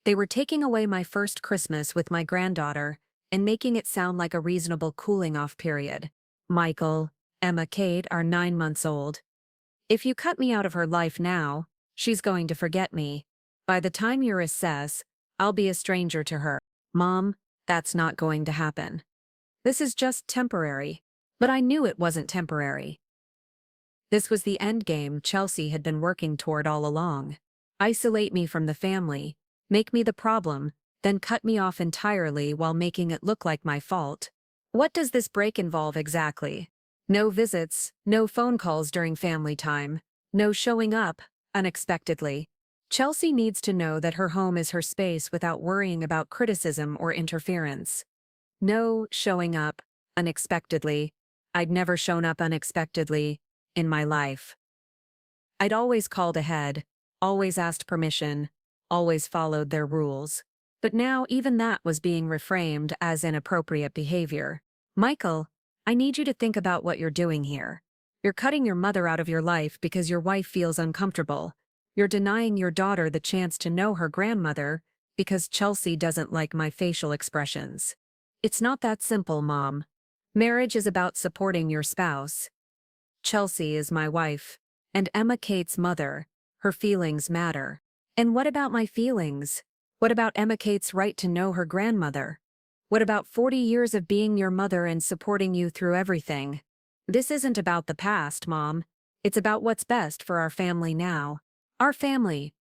Speaker 1: They were taking away my first Christmas with my granddaughter and making it sound like a reasonable cooling-off period. "Michael, Emma Kate are 9 months old. If you cut me out of her life now, she's going to forget me. By the time you assess, I'll be a stranger to her." "Mom, that's not going to happen. This is just temporary." But I knew it wasn't temporary. This was the endgame Chelsea had been working toward all along. Isolate me from the family, make me the problem, then cut me off entirely while making it look like my fault. What does this break involve exactly? No visits, no phone calls during family time, no showing up unexpectedly. Chelsea needs to know that her home is her space without worrying about criticism or interference. No showing up unexpectedly. I'd never shown up unexpectedly in my life. I'd always called ahead, always asked permission, always followed their rules. But now even that was being reframed as inappropriate behavior. Michael, I need you to think about what you're doing here. You're cutting your mother out of your life because your wife feels uncomfortable. You're denying your daughter the chance to know her grandmother because Chelsea doesn't like my facial expressions. It's not that simple, Mom. Marriage is about supporting your spouse. Chelsea is my wife, and Emma Kate's mother. Her feelings matter. And what about my feelings? What about Emma Kate's right to know her grandmother? What about 40 years of being your mother and supporting you through everything? This isn't about the past, Mom. It's about what's best for our family now. Our family.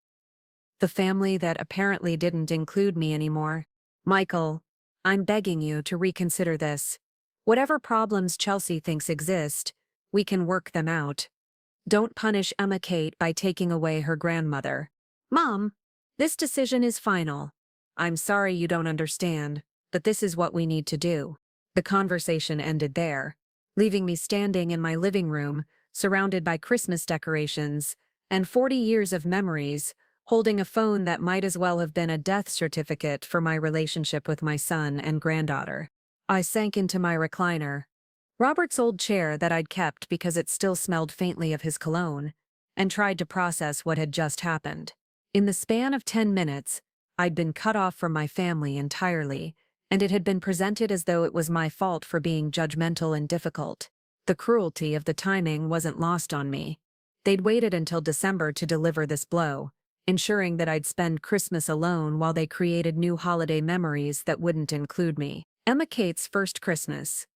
Speaker 1: The family that apparently didn't include me anymore. Michael, I'm begging you to reconsider this. Whatever problems Chelsea thinks exist, we can work them out. Don't punish Emma Kate by taking away her grandmother. Mom, this decision is final. I'm sorry you don't understand, but this is what we need to do. The conversation ended there, leaving me standing in my living room, surrounded by Christmas decorations and 40 years of memories, holding a phone that might as well have been a death certificate for my relationship with my son and granddaughter. I sank into my recliner, Robert's old chair that I'd kept because it still smelled faintly of his cologne, and tried to process what had just happened. In the span of 10 minutes, I'd been cut off from my family entirely, and it had been presented as though it was my fault for being judgmental and difficult. The cruelty of the timing wasn't lost on me. They'd waited until December to deliver this blow, ensuring that I'd spend Christmas alone while they created new holiday memories that wouldn't include me. Emma Kate's first Christmas,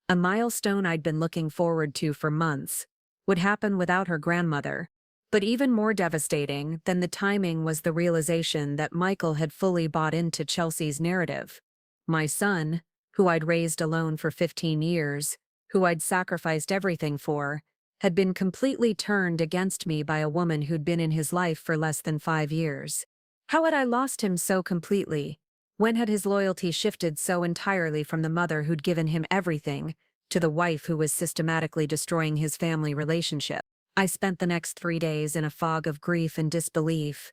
Speaker 1: a milestone I'd been looking forward to for months, would happen without her grandmother. But even more devastating than the timing was the realization that Michael had fully bought into Chelsea's narrative. My son, who I'd raised alone for 15 years, who I'd sacrificed everything for, had been completely turned against me by a woman who'd been in his life for less than 5 years. How had I lost him so completely? When had his loyalty shifted so entirely from the mother who'd given him everything to the wife who was systematically destroying his family relationship? I spent the next 3 days in a fog of grief and disbelief.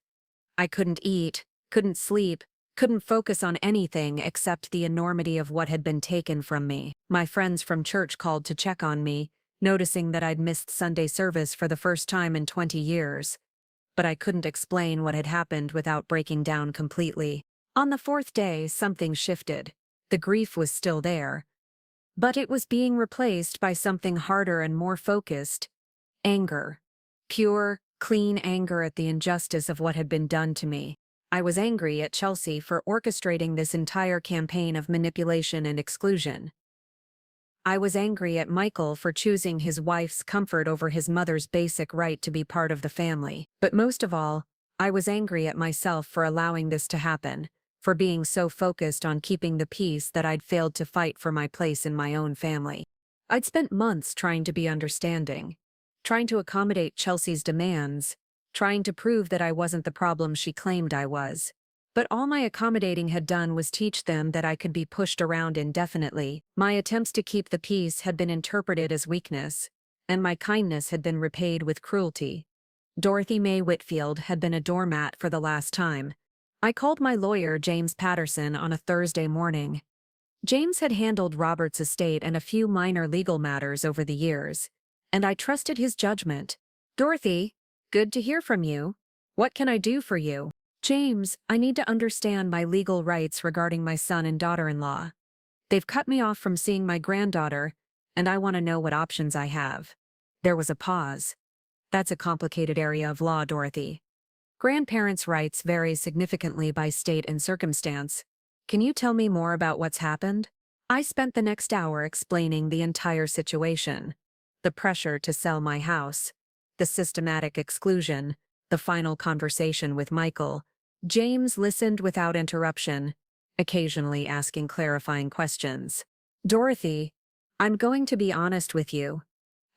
Speaker 1: I couldn't eat, couldn't sleep, couldn't focus on anything except the enormity of what had been taken from me. My friends from church called to check on me, noticing that I'd missed Sunday service for the first time in 20 years. But I couldn't explain what had happened without breaking down completely. On the 4th day, something shifted. The grief was still there, but it was being replaced by something harder and more focused. Anger. Pure, clean anger at the injustice of what had been done to me. I was angry at Chelsea for orchestrating this entire campaign of manipulation and exclusion. I was angry at Michael for choosing his wife's comfort over his mother's basic right to be part of the family. But most of all, I was angry at myself for allowing this to happen, for being so focused on keeping the peace that I'd failed to fight for my place in my own family. I'd spent months trying to be understanding, trying to accommodate Chelsea's demands, trying to prove that I wasn't the problem she claimed I was. But all my accommodating had done was teach them that I could be pushed around indefinitely. My attempts to keep the peace had been interpreted as weakness, and my kindness had been repaid with cruelty. Dorothy Mae Whitfield had been a doormat for the last time. I called my lawyer, James Patterson, on a Thursday morning. James had handled Robert's estate and a few minor legal matters over the years, and I trusted his judgment. "Dorothy, good to hear from you. What can I do for you?" "James, I need to understand my legal rights regarding my son and daughter-in-law. They've cut me off from seeing my granddaughter, and I want to know what options I have." There was a pause. "That's a complicated area of law, Dorothy. Grandparents' rights vary significantly by state and circumstance. Can you tell me more about what's happened?" I spent the next hour explaining the entire situation. The pressure to sell my house, the systematic exclusion, the final conversation with Michael. James listened without interruption, occasionally asking clarifying questions. "Dorothy, I'm going to be honest with you.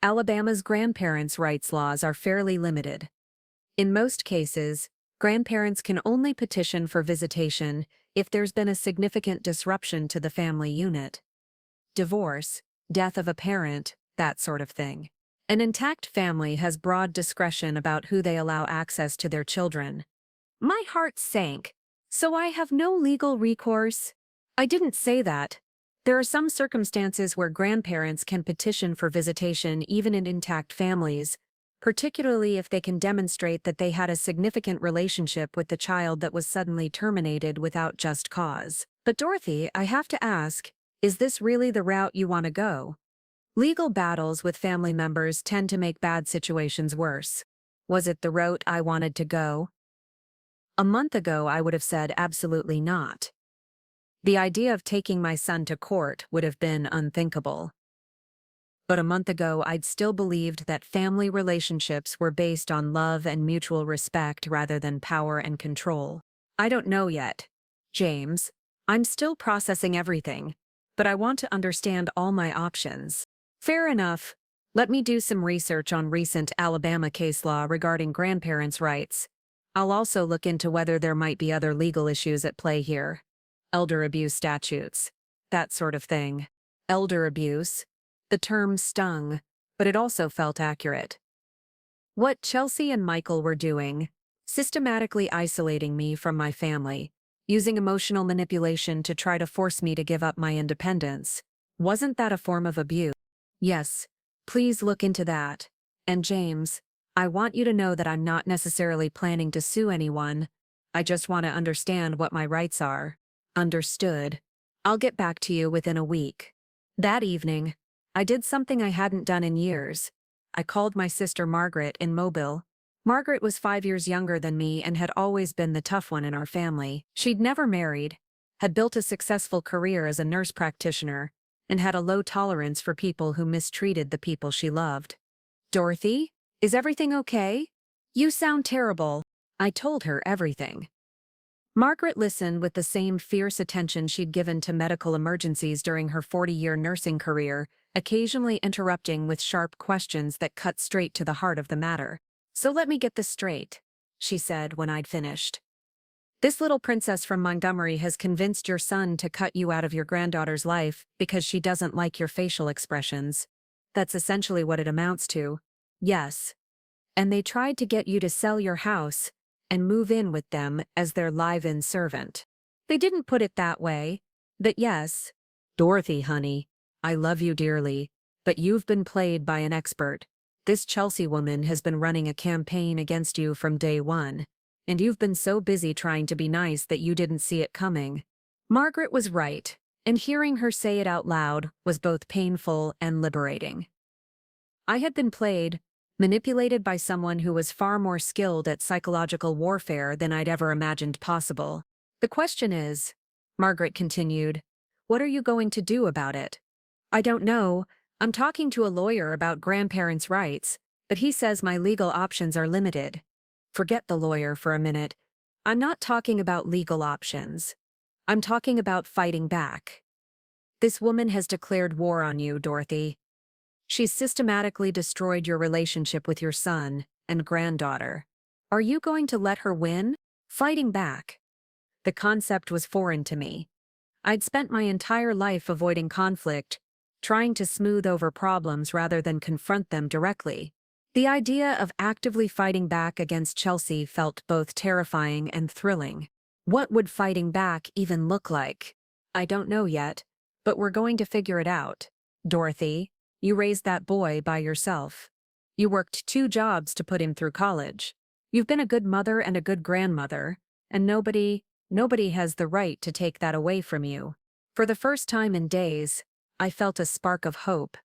Speaker 1: Alabama's grandparents' rights laws are fairly limited. In most cases, Grandparents can only petition for visitation if there's been a significant disruption to the family unit. Divorce, death of a parent, that sort of thing. An intact family has broad discretion about who they allow access to their children. My heart sank. So I have no legal recourse? I didn't say that. There are some circumstances where grandparents can petition for visitation even in intact families, particularly if they can demonstrate that they had a significant relationship with the child that was suddenly terminated without just cause. But Dorothy, I have to ask, is this really the route you want to go? Legal battles with family members tend to make bad situations worse. Was it the route I wanted to go? A month ago, I would have said absolutely not. The idea of taking my son to court would have been unthinkable. But a month ago, I'd still believed that family relationships were based on love and mutual respect rather than power and control. I don't know yet, James. I'm still processing everything, but I want to understand all my options. Fair enough. Let me do some research on recent Alabama case law regarding grandparents' rights. I'll also look into whether there might be other legal issues at play here. Elder abuse statutes. That sort of thing. Elder abuse. The term stung, but it also felt accurate. What Chelsea and Michael were doing, systematically isolating me from my family, using emotional manipulation to try to force me to give up my independence, wasn't that a form of abuse? Yes, please look into that. And James, I want you to know that I'm not necessarily planning to sue anyone. I just want to understand what my rights are. Understood. I'll get back to you within a week. That evening, I did something I hadn't done in years. I called my sister Margaret in Mobile. Margaret was 5 years younger than me and had always been the tough one in our family. She'd never married, had built a successful career as a nurse practitioner, and had a low tolerance for people who mistreated the people she loved. Dorothy, is everything okay? You sound terrible. I told her everything. Margaret listened with the same fierce attention she'd given to medical emergencies during her 40-year nursing career, occasionally interrupting with sharp questions that cut straight to the heart of the matter. So let me get this straight, she said when I'd finished. This little princess from Montgomery has convinced your son to cut you out of your granddaughter's life because she doesn't like your facial expressions. That's essentially what it amounts to. Yes. And they tried to get you to sell your house and move in with them as their live-in servant. They didn't put it that way, but yes. Dorothy, honey, I love you dearly, but you've been played by an expert. This Chelsea woman has been running a campaign against you from day one, and you've been so busy trying to be nice that you didn't see it coming. Margaret was right, and hearing her say it out loud was both painful and liberating. I had been played, manipulated by someone who was far more skilled at psychological warfare than I'd ever imagined possible. The question is, Margaret continued, what are you going to do about it? I don't know. I'm talking to a lawyer about grandparents' rights, but he says my legal options are limited. Forget the lawyer for a minute. I'm not talking about legal options. I'm talking about fighting back. This woman has declared war on you, Dorothy. She's systematically destroyed your relationship with your son and granddaughter. Are you going to let her win? Fighting back. The concept was foreign to me. I'd spent my entire life avoiding conflict, trying to smooth over problems rather than confront them directly. The idea of actively fighting back against Chelsea felt both terrifying and thrilling. What would fighting back even look like? I don't know yet, but we're going to figure it out. Dorothy, you raised that boy by yourself. You worked 2 jobs to put him through college. You've been a good mother and a good grandmother, and nobody has the right to take that away from you. For the first time in days, I felt a spark of hope.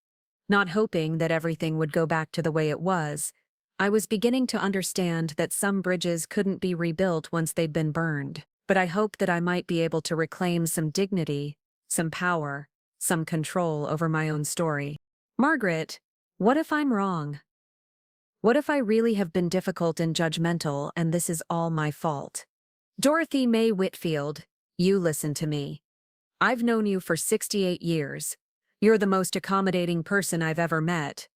Speaker 1: Not hoping that everything would go back to the way it was, I was beginning to understand that some bridges couldn't be rebuilt once they'd been burned, but I hoped that I might be able to reclaim some dignity, some power, some control over my own story. Margaret, what if I'm wrong? What if I really have been difficult and judgmental and this is all my fault? Dorothy May Whitfield, you listen to me. I've known you for 68 years. You're the most accommodating person I've ever met.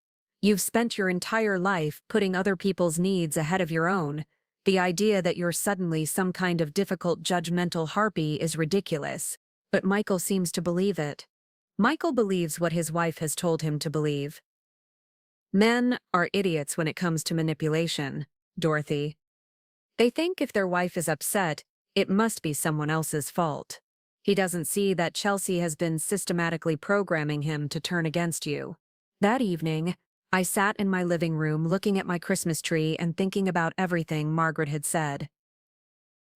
Speaker 1: You've spent your entire life putting other people's needs ahead of your own, The idea that you're suddenly some kind of difficult judgmental harpy is ridiculous. But Michael seems to believe it. Michael believes what his wife has told him to believe. Men are idiots when it comes to manipulation, Dorothy. They think if their wife is upset, it must be someone else's fault. He doesn't see that Chelsea has been systematically programming him to turn against you. That evening, I sat in my living room looking at my Christmas tree and thinking about everything Margaret had said.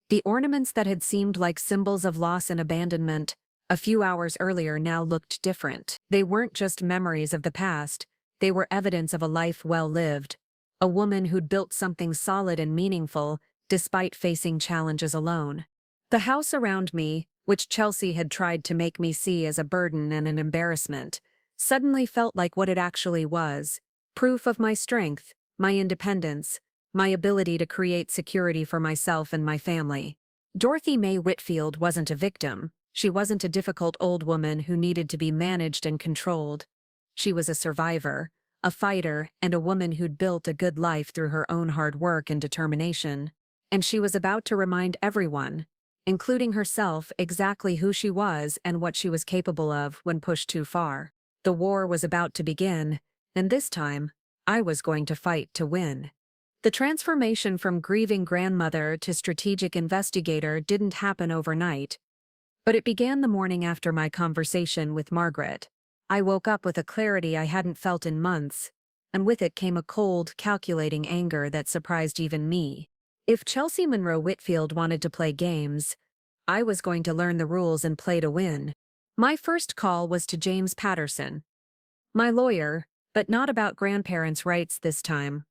Speaker 1: The ornaments that had seemed like symbols of loss and abandonment a few hours earlier now looked different. They weren't just memories of the past, they were evidence of a life well lived, a woman who'd built something solid and meaningful despite facing challenges alone. The house around me, which Chelsea had tried to make me see as a burden and an embarrassment, suddenly felt like what it actually was: proof of my strength, my independence, my ability to create security for myself and my family. Dorothy Mae Whitfield wasn't a victim. She wasn't a difficult old woman who needed to be managed and controlled. She was a survivor, a fighter, and a woman who'd built a good life through her own hard work and determination. And she was about to remind everyone, including herself, exactly who she was and what she was capable of when pushed too far. The war was about to begin, and this time, I was going to fight to win. The transformation from grieving grandmother to strategic investigator didn't happen overnight, but it began the morning after my conversation with Margaret. I woke up with a clarity I hadn't felt in months, and with it came a cold, calculating anger that surprised even me. If Chelsea Monroe Whitfield wanted to play games, I was going to learn the rules and play to win. My first call was to James Patterson, my lawyer, but not about grandparents' rights this time.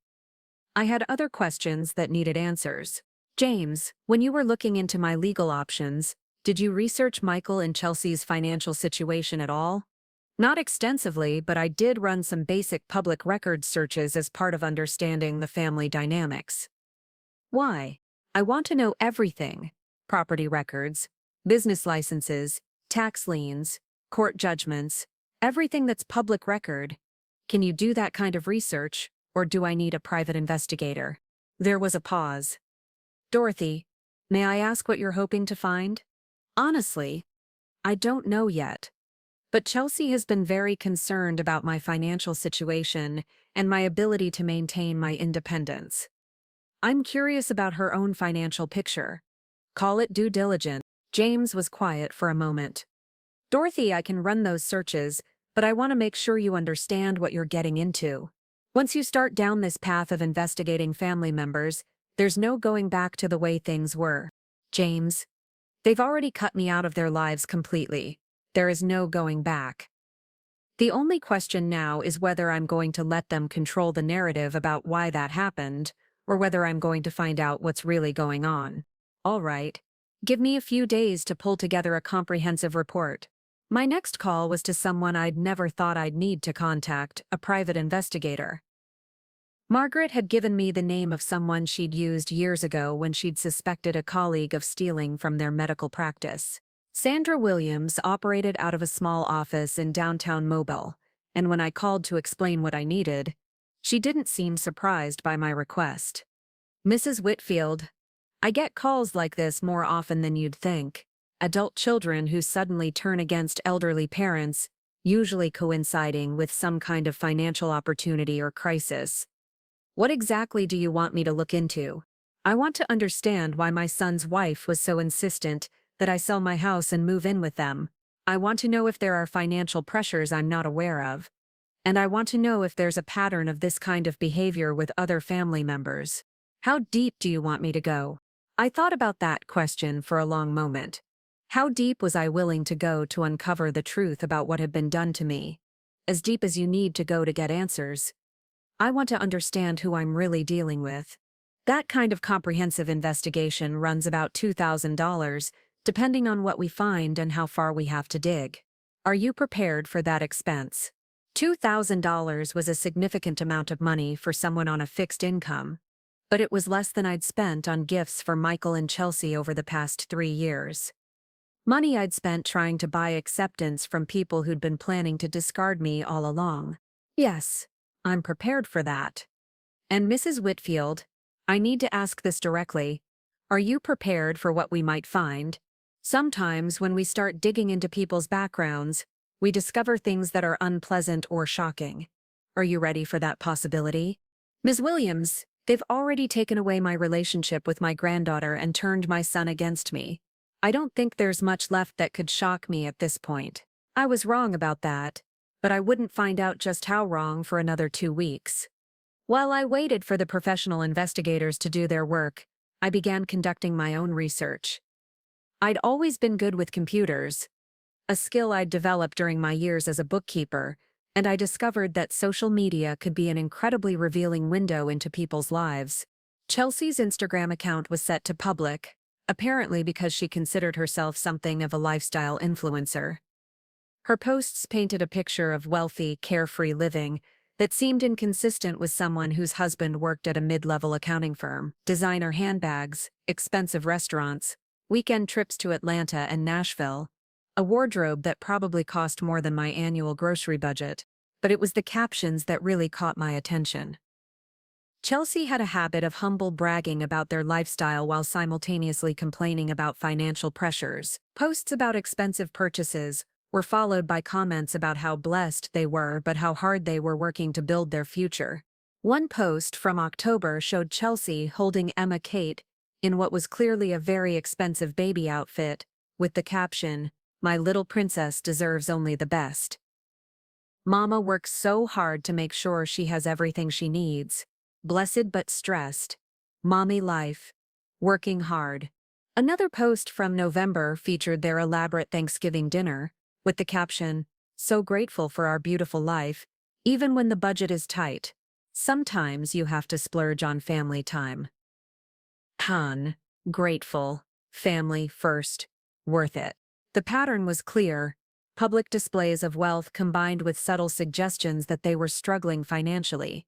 Speaker 1: I had other questions that needed answers. James, when you were looking into my legal options, did you research Michael and Chelsea's financial situation at all? Not extensively, but I did run some basic public records searches as part of understanding the family dynamics. Why? I want to know everything: property records, business licenses, tax liens, court judgments, everything that's public record. Can you do that kind of research, or do I need a private investigator? There was a pause. Dorothy, may I ask what you're hoping to find? Honestly, I don't know yet. But Chelsea has been very concerned about my financial situation and my ability to maintain my independence. I'm curious about her own financial picture. Call it due diligence. James was quiet for a moment. Dorothy, I can run those searches, but I want to make sure you understand what you're getting into. Once you start down this path of investigating family members, there's no going back to the way things were. James, they've already cut me out of their lives completely. There is no going back. The only question now is whether I'm going to let them control the narrative about why that happened, or whether I'm going to find out what's really going on. All right. Give me a few days to pull together a comprehensive report. My next call was to someone I'd never thought I'd need to contact, a private investigator. Margaret had given me the name of someone she'd used years ago when she'd suspected a colleague of stealing from their medical practice. Sandra Williams operated out of a small office in downtown Mobile, and when I called to explain what I needed, she didn't seem surprised by my request. Mrs. Whitfield, I get calls like this more often than you'd think. Adult children who suddenly turn against elderly parents, usually coinciding with some kind of financial opportunity or crisis. What exactly do you want me to look into? I want to understand why my son's wife was so insistent that I sell my house and move in with them. I want to know if there are financial pressures I'm not aware of. And I want to know if there's a pattern of this kind of behavior with other family members. How deep do you want me to go? I thought about that question for a long moment. How deep was I willing to go to uncover the truth about what had been done to me? As deep as you need to go to get answers. I want to understand who I'm really dealing with. That kind of comprehensive investigation runs about $2,000, depending on what we find and how far we have to dig. Are you prepared for that expense? $2,000 was a significant amount of money for someone on a fixed income, but it was less than I'd spent on gifts for Michael and Chelsea over the past 3 years. Money I'd spent trying to buy acceptance from people who'd been planning to discard me all along. Yes, I'm prepared for that. And Mrs. Whitfield, I need to ask this directly. Are you prepared for what we might find? Sometimes, when we start digging into people's backgrounds, we discover things that are unpleasant or shocking. Are you ready for that possibility? Ms. Williams, they've already taken away my relationship with my granddaughter and turned my son against me. I don't think there's much left that could shock me at this point. I was wrong about that, but I wouldn't find out just how wrong for another 2 weeks. While I waited for the professional investigators to do their work, I began conducting my own research. I'd always been good with computers, a skill I'd developed during my years as a bookkeeper, and I discovered that social media could be an incredibly revealing window into people's lives. Chelsea's Instagram account was set to public, apparently because she considered herself something of a lifestyle influencer. Her posts painted a picture of wealthy, carefree living that seemed inconsistent with someone whose husband worked at a mid-level accounting firm. Designer handbags, expensive restaurants, weekend trips to Atlanta and Nashville, a wardrobe that probably cost more than my annual grocery budget. But it was the captions that really caught my attention. Chelsea had a habit of humble bragging about their lifestyle while simultaneously complaining about financial pressures. Posts about expensive purchases were followed by comments about how blessed they were but how hard they were working to build their future. One post from October showed Chelsea holding Emma Kate in what was clearly a very expensive baby outfit, with the caption, "My little princess deserves only the best. Mama works so hard to make sure she has everything she needs. Blessed but stressed. Mommy life. Working hard." Another post from November featured their elaborate Thanksgiving dinner, with the caption, "So grateful for our beautiful life, even when the budget is tight. Sometimes you have to splurge on family time." Grateful. Family first. Worth it. The pattern was clear: public displays of wealth combined with subtle suggestions that they were struggling financially.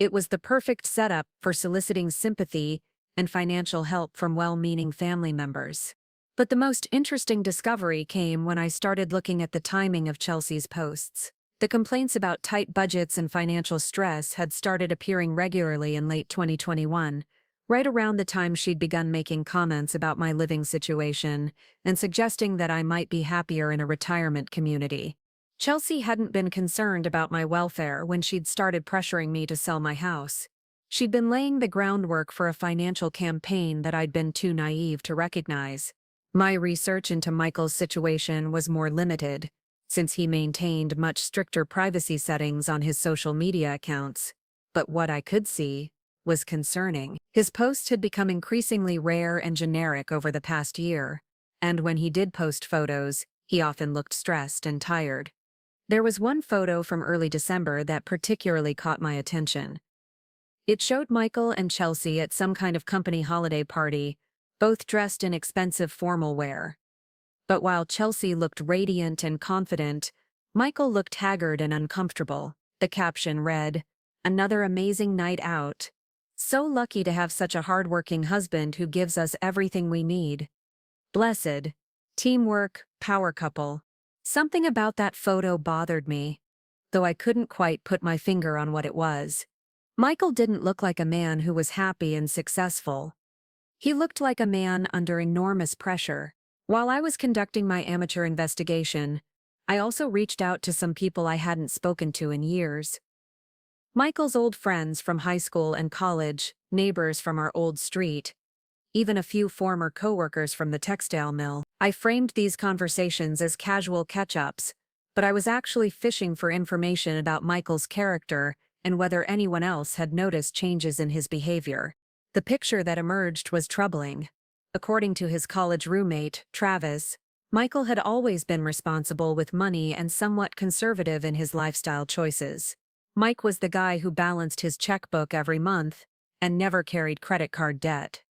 Speaker 1: It was the perfect setup for soliciting sympathy and financial help from well-meaning family members. But the most interesting discovery came when I started looking at the timing of Chelsea's posts. The complaints about tight budgets and financial stress had started appearing regularly in late 2021, right around the time she'd begun making comments about my living situation and suggesting that I might be happier in a retirement community. Chelsea hadn't been concerned about my welfare when she'd started pressuring me to sell my house. She'd been laying the groundwork for a financial campaign that I'd been too naive to recognize. My research into Michael's situation was more limited, since he maintained much stricter privacy settings on his social media accounts. But what I could see was concerning. His posts had become increasingly rare and generic over the past year, and when he did post photos, he often looked stressed and tired. There was one photo from early December that particularly caught my attention. It showed Michael and Chelsea at some kind of company holiday party, both dressed in expensive formal wear. But while Chelsea looked radiant and confident, Michael looked haggard and uncomfortable. The caption read, "Another amazing night out. So lucky to have such a hardworking husband who gives us everything we need. Blessed. Teamwork, power couple." Something about that photo bothered me, though I couldn't quite put my finger on what it was. Michael didn't look like a man who was happy and successful. He looked like a man under enormous pressure. While I was conducting my amateur investigation, I also reached out to some people I hadn't spoken to in years. Michael's old friends from high school and college, neighbors from our old street, even a few former coworkers from the textile mill. I framed these conversations as casual catch-ups, but I was actually fishing for information about Michael's character and whether anyone else had noticed changes in his behavior. The picture that emerged was troubling. According to his college roommate, Travis, Michael had always been responsible with money and somewhat conservative in his lifestyle choices. Mike was the guy who balanced his checkbook every month and never carried credit card debt.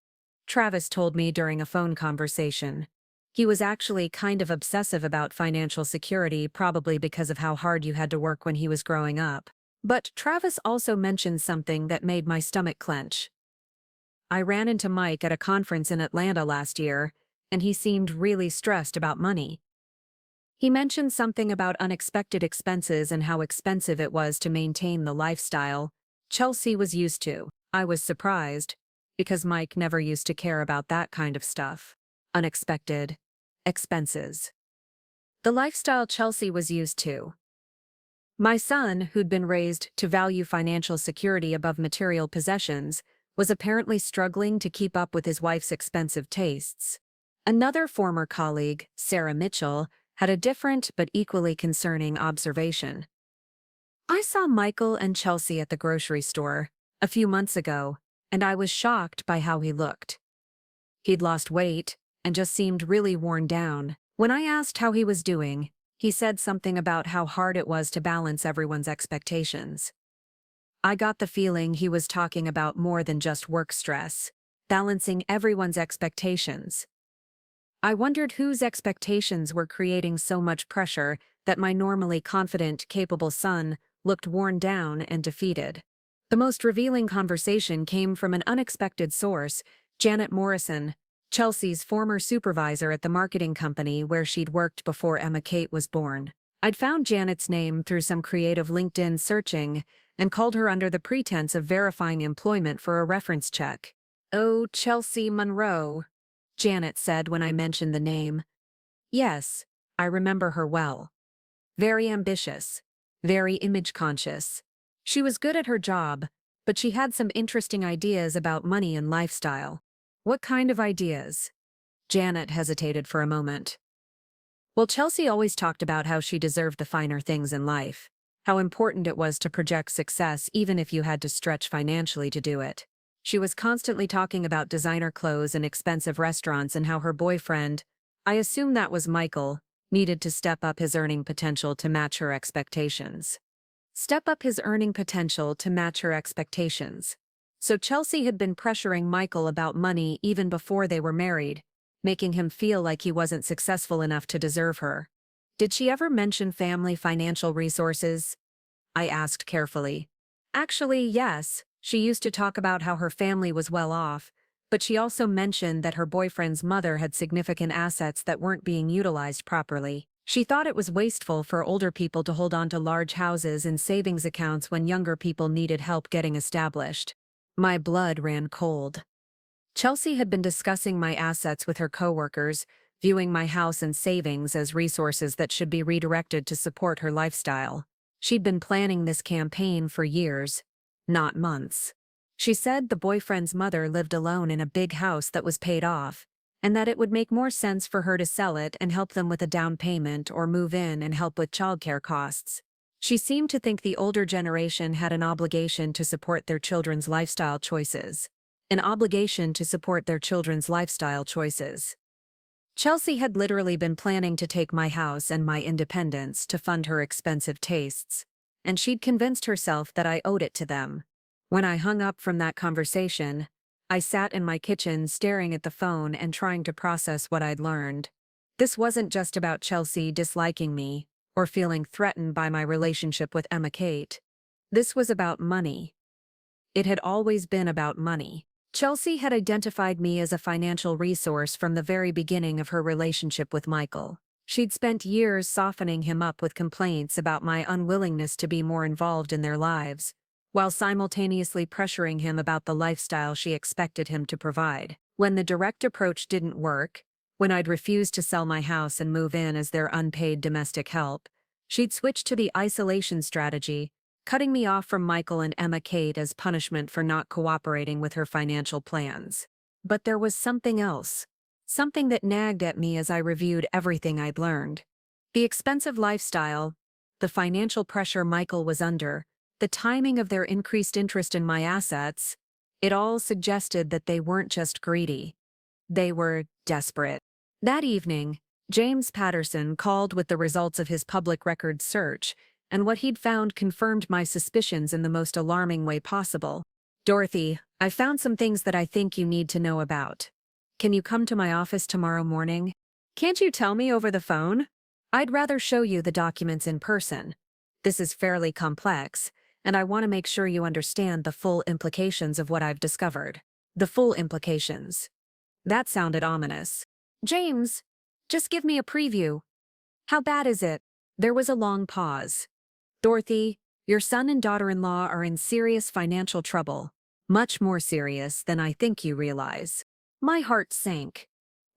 Speaker 1: Travis told me during a phone conversation. He was actually kind of obsessive about financial security, probably because of how hard you had to work when he was growing up. But Travis also mentioned something that made my stomach clench. I ran into Mike at a conference in Atlanta last year, and he seemed really stressed about money. He mentioned something about unexpected expenses and how expensive it was to maintain the lifestyle Chelsea was used to. I was surprised, because Mike never used to care about that kind of stuff. Unexpected expenses. The lifestyle Chelsea was used to. My son, who'd been raised to value financial security above material possessions, was apparently struggling to keep up with his wife's expensive tastes. Another former colleague, Sarah Mitchell, had a different but equally concerning observation. I saw Michael and Chelsea at the grocery store a few months ago, and I was shocked by how he looked. He'd lost weight and just seemed really worn down. When I asked how he was doing, he said something about how hard it was to balance everyone's expectations. I got the feeling he was talking about more than just work stress, balancing everyone's expectations. I wondered whose expectations were creating so much pressure that my normally confident, capable son looked worn down and defeated. The most revealing conversation came from an unexpected source, Janet Morrison, Chelsea's former supervisor at the marketing company where she'd worked before Emma Kate was born. I'd found Janet's name through some creative LinkedIn searching and called her under the pretense of verifying employment for a reference check. "Oh, Chelsea Monroe," Janet said when I mentioned the name. "Yes, I remember her well. Very ambitious, very image-conscious. She was good at her job, but she had some interesting ideas about money and lifestyle." "What kind of ideas?" Janet hesitated for a moment. "Well, Chelsea always talked about how she deserved the finer things in life, how important it was to project success even if you had to stretch financially to do it. She was constantly talking about designer clothes and expensive restaurants and how her boyfriend, I assume that was Michael, needed to step up his earning potential to match her expectations." Step up his earning potential to match her expectations. So Chelsea had been pressuring Michael about money even before they were married, making him feel like he wasn't successful enough to deserve her. "Did she ever mention family financial resources?" I asked carefully. "Actually, yes. She used to talk about how her family was well off, but she also mentioned that her boyfriend's mother had significant assets that weren't being utilized properly. She thought it was wasteful for older people to hold on to large houses and savings accounts when younger people needed help getting established." My blood ran cold. Chelsea had been discussing my assets with her coworkers, viewing my house and savings as resources that should be redirected to support her lifestyle. She'd been planning this campaign for years, not months. She said the boyfriend's mother lived alone in a big house that was paid off, and that it would make more sense for her to sell it and help them with a down payment or move in and help with childcare costs. She seemed to think the older generation had an obligation to support their children's lifestyle choices. An obligation to support their children's lifestyle choices. Chelsea had literally been planning to take my house and my independence to fund her expensive tastes, and she'd convinced herself that I owed it to them. When I hung up from that conversation, I sat in my kitchen staring at the phone and trying to process what I'd learned. This wasn't just about Chelsea disliking me or feeling threatened by my relationship with Emma Kate. This was about money. It had always been about money. Chelsea had identified me as a financial resource from the very beginning of her relationship with Michael. She'd spent years softening him up with complaints about my unwillingness to be more involved in their lives, while simultaneously pressuring him about the lifestyle she expected him to provide. When the direct approach didn't work, when I'd refused to sell my house and move in as their unpaid domestic help, she'd switched to the isolation strategy, cutting me off from Michael and Emma Kate as punishment for not cooperating with her financial plans. But there was something else. Something that nagged at me as I reviewed everything I'd learned. The expensive lifestyle, the financial pressure Michael was under, the timing of their increased interest in my assets, it all suggested that they weren't just greedy. They were desperate. That evening, James Patterson called with the results of his public records search, and what he'd found confirmed my suspicions in the most alarming way possible. "Dorothy, I found some things that I think you need to know about. Can you come to my office tomorrow morning?" "Can't you tell me over the phone?" "I'd rather show you the documents in person. This is fairly complex, and I want to make sure you understand the full implications of what I've discovered." The full implications. That sounded ominous. "James, just give me a preview. How bad is it?" There was a long pause. "Dorothy, your son and daughter-in-law are in serious financial trouble. Much more serious than I think you realize. My heart sank.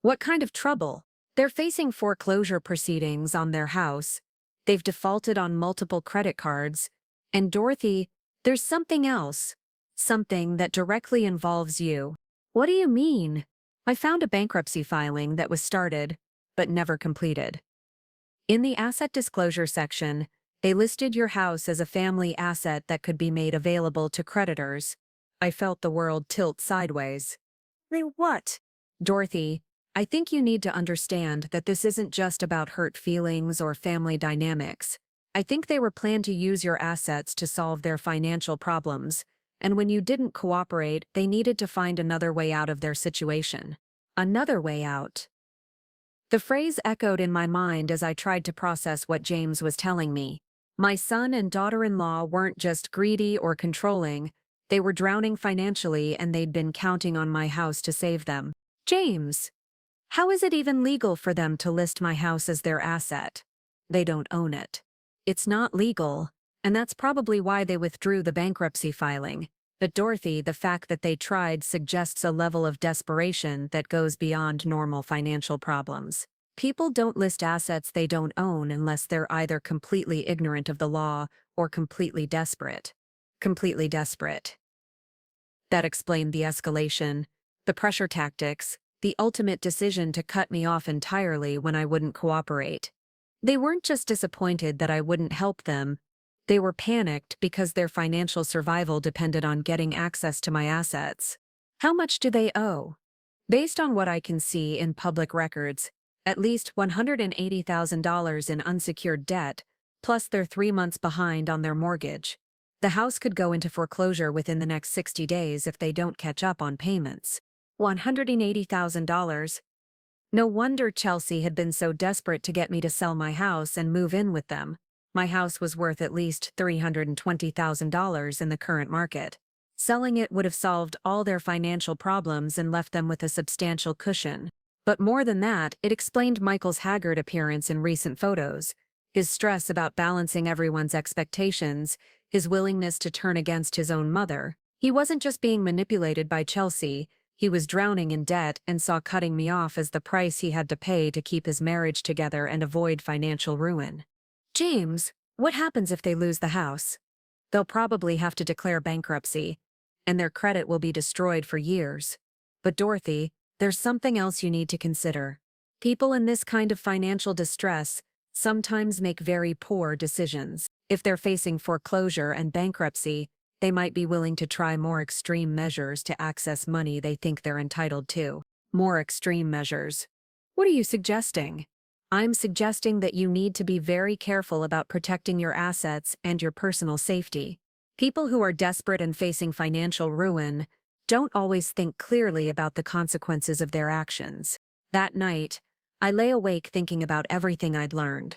Speaker 1: What kind of trouble? They're facing foreclosure proceedings on their house. They've defaulted on multiple credit cards. And Dorothy, there's something else. Something that directly involves you. What do you mean? I found a bankruptcy filing that was started, but never completed. In the asset disclosure section, they listed your house as a family asset that could be made available to creditors. I felt the world tilt sideways. They what? Dorothy, I think you need to understand that this isn't just about hurt feelings or family dynamics. I think they were planned to use your assets to solve their financial problems, and when you didn't cooperate, they needed to find another way out of their situation. Another way out. The phrase echoed in my mind as I tried to process what James was telling me. My son and daughter-in-law weren't just greedy or controlling, they were drowning financially and they'd been counting on my house to save them. James! How is it even legal for them to list my house as their asset? They don't own it. It's not legal, and that's probably why they withdrew the bankruptcy filing. But Dorothy, the fact that they tried suggests a level of desperation that goes beyond normal financial problems. People don't list assets they don't own unless they're either completely ignorant of the law or completely desperate. Completely desperate. That explained the escalation, the pressure tactics, the ultimate decision to cut me off entirely when I wouldn't cooperate. They weren't just disappointed that I wouldn't help them, they were panicked because their financial survival depended on getting access to my assets. How much do they owe? Based on what I can see in public records, at least $180,000 in unsecured debt, plus they're 3 months behind on their mortgage. The house could go into foreclosure within the next 60 days if they don't catch up on payments. $180,000. No wonder Chelsea had been so desperate to get me to sell my house and move in with them. My house was worth at least $320,000 in the current market. Selling it would have solved all their financial problems and left them with a substantial cushion. But more than that, it explained Michael's haggard appearance in recent photos, his stress about balancing everyone's expectations, his willingness to turn against his own mother. He wasn't just being manipulated by Chelsea, he was drowning in debt and saw cutting me off as the price he had to pay to keep his marriage together and avoid financial ruin. James, what happens if they lose the house? They'll probably have to declare bankruptcy, and their credit will be destroyed for years. But Dorothy, there's something else you need to consider. People in this kind of financial distress sometimes make very poor decisions. If they're facing foreclosure and bankruptcy, they might be willing to try more extreme measures to access money they think they're entitled to. More extreme measures. What are you suggesting? I'm suggesting that you need to be very careful about protecting your assets and your personal safety. People who are desperate and facing financial ruin don't always think clearly about the consequences of their actions. That night, I lay awake thinking about everything I'd learned.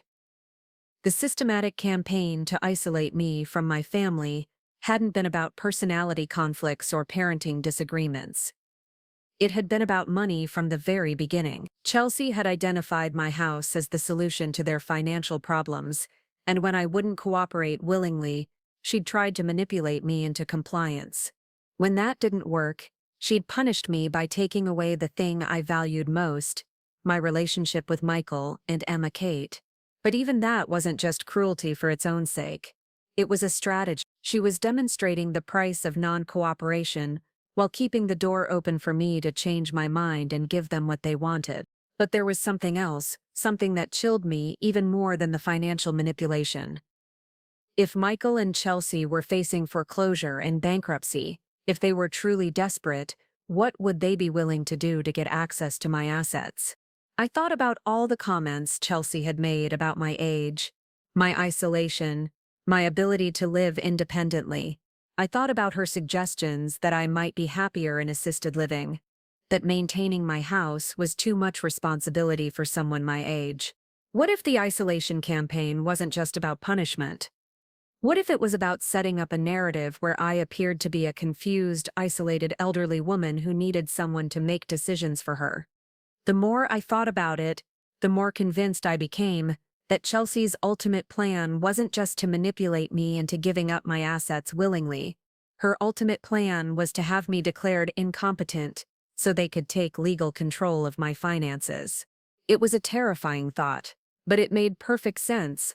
Speaker 1: The systematic campaign to isolate me from my family hadn't been about personality conflicts or parenting disagreements. It had been about money from the very beginning. Chelsea had identified my house as the solution to their financial problems, and when I wouldn't cooperate willingly, she'd tried to manipulate me into compliance. When that didn't work, she'd punished me by taking away the thing I valued most, my relationship with Michael and Emma Kate. But even that wasn't just cruelty for its own sake. It was a strategy. She was demonstrating the price of non-cooperation, while keeping the door open for me to change my mind and give them what they wanted. But there was something else, something that chilled me even more than the financial manipulation. If Michael and Chelsea were facing foreclosure and bankruptcy, if they were truly desperate, what would they be willing to do to get access to my assets? I thought about all the comments Chelsea had made about my age, my isolation, my ability to live independently. I thought about her suggestions that I might be happier in assisted living, that maintaining my house was too much responsibility for someone my age. What if the isolation campaign wasn't just about punishment? What if it was about setting up a narrative where I appeared to be a confused, isolated elderly woman who needed someone to make decisions for her? The more I thought about it, the more convinced I became that Chelsea's ultimate plan wasn't just to manipulate me into giving up my assets willingly, Her ultimate plan was to have me declared incompetent so they could take legal control of my finances. It was a terrifying thought, but it made perfect sense.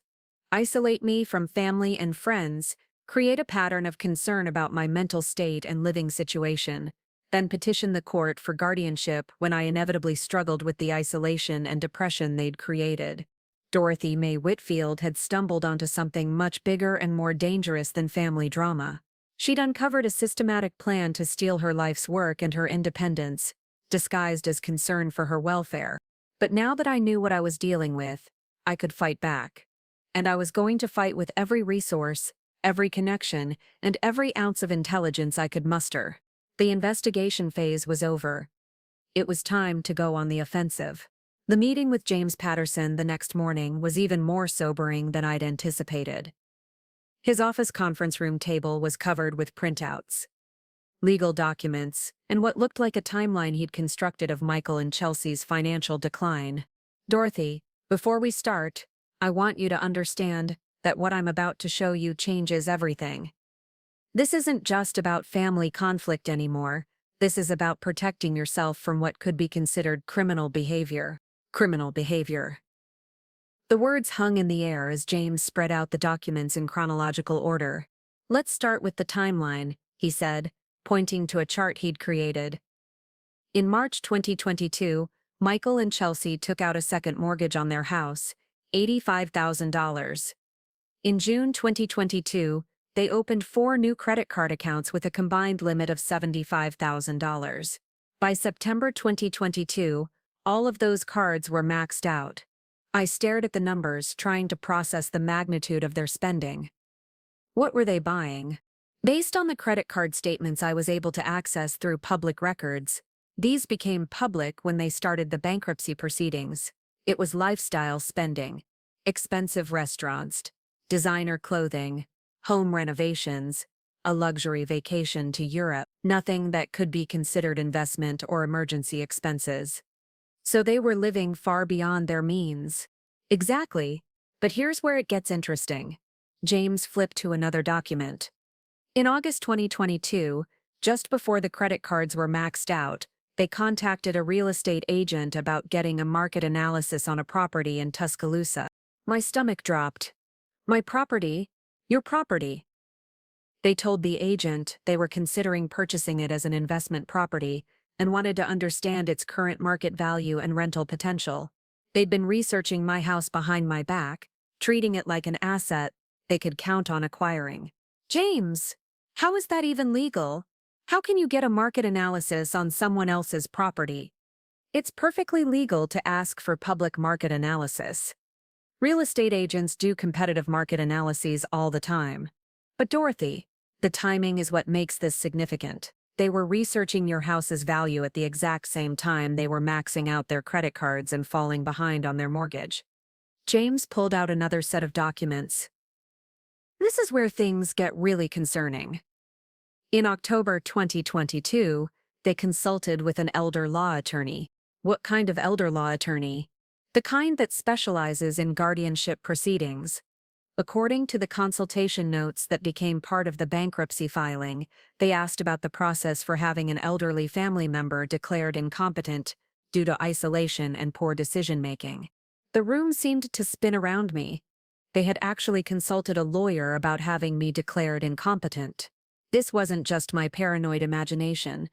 Speaker 1: Isolate me from family and friends, create a pattern of concern about my mental state and living situation, then petition the court for guardianship when I inevitably struggled with the isolation and depression they'd created. Dorothy Mae Whitfield had stumbled onto something much bigger and more dangerous than family drama. She'd uncovered a systematic plan to steal her life's work and her independence, disguised as concern for her welfare. But now that I knew what I was dealing with, I could fight back. And I was going to fight with every resource, every connection, and every ounce of intelligence I could muster. The investigation phase was over. It was time to go on the offensive. The meeting with James Patterson the next morning was even more sobering than I'd anticipated. His office conference room table was covered with printouts, legal documents, and what looked like a timeline he'd constructed of Michael and Chelsea's financial decline. "Dorothy, before we start, I want you to understand that what I'm about to show you changes everything. This isn't just about family conflict anymore. This is about protecting yourself from what could be considered criminal behavior." Criminal behavior. The words hung in the air as James spread out the documents in chronological order. "Let's start with the timeline," he said, pointing to a chart he'd created. In March 2022, Michael and Chelsea took out a second mortgage on their house, $85,000. In June 2022, they opened 4 new credit card accounts with a combined limit of $75,000. By September 2022, all of those cards were maxed out. I stared at the numbers, trying to process the magnitude of their spending. What were they buying? Based on the credit card statements I was able to access through public records, these became public when they started the bankruptcy proceedings. It was lifestyle spending, expensive restaurants, designer clothing, home renovations, a luxury vacation to Europe, nothing that could be considered investment or emergency expenses. So they were living far beyond their means. Exactly. But here's where it gets interesting. James flipped to another document. In August 2022, just before the credit cards were maxed out, they contacted a real estate agent about getting a market analysis on a property in Tuscaloosa. My stomach dropped. "My property? Your property?" They told the agent they were considering purchasing it as an investment property and wanted to understand its current market value and rental potential. They'd been researching my house behind my back, treating it like an asset they could count on acquiring. "James, how is that even legal? How can you get a market analysis on someone else's property?" "It's perfectly legal to ask for public market analysis. Real estate agents do competitive market analyses all the time. But Dorothy, the timing is what makes this significant. They were researching your house's value at the exact same time they were maxing out their credit cards and falling behind on their mortgage." James pulled out another set of documents. This is where things get really concerning. In October 2022, they consulted with an elder law attorney. What kind of elder law attorney? The kind that specializes in guardianship proceedings. According to the consultation notes that became part of the bankruptcy filing, they asked about the process for having an elderly family member declared incompetent due to isolation and poor decision-making. The room seemed to spin around me. They had actually consulted a lawyer about having me declared incompetent. This wasn't just my paranoid imagination.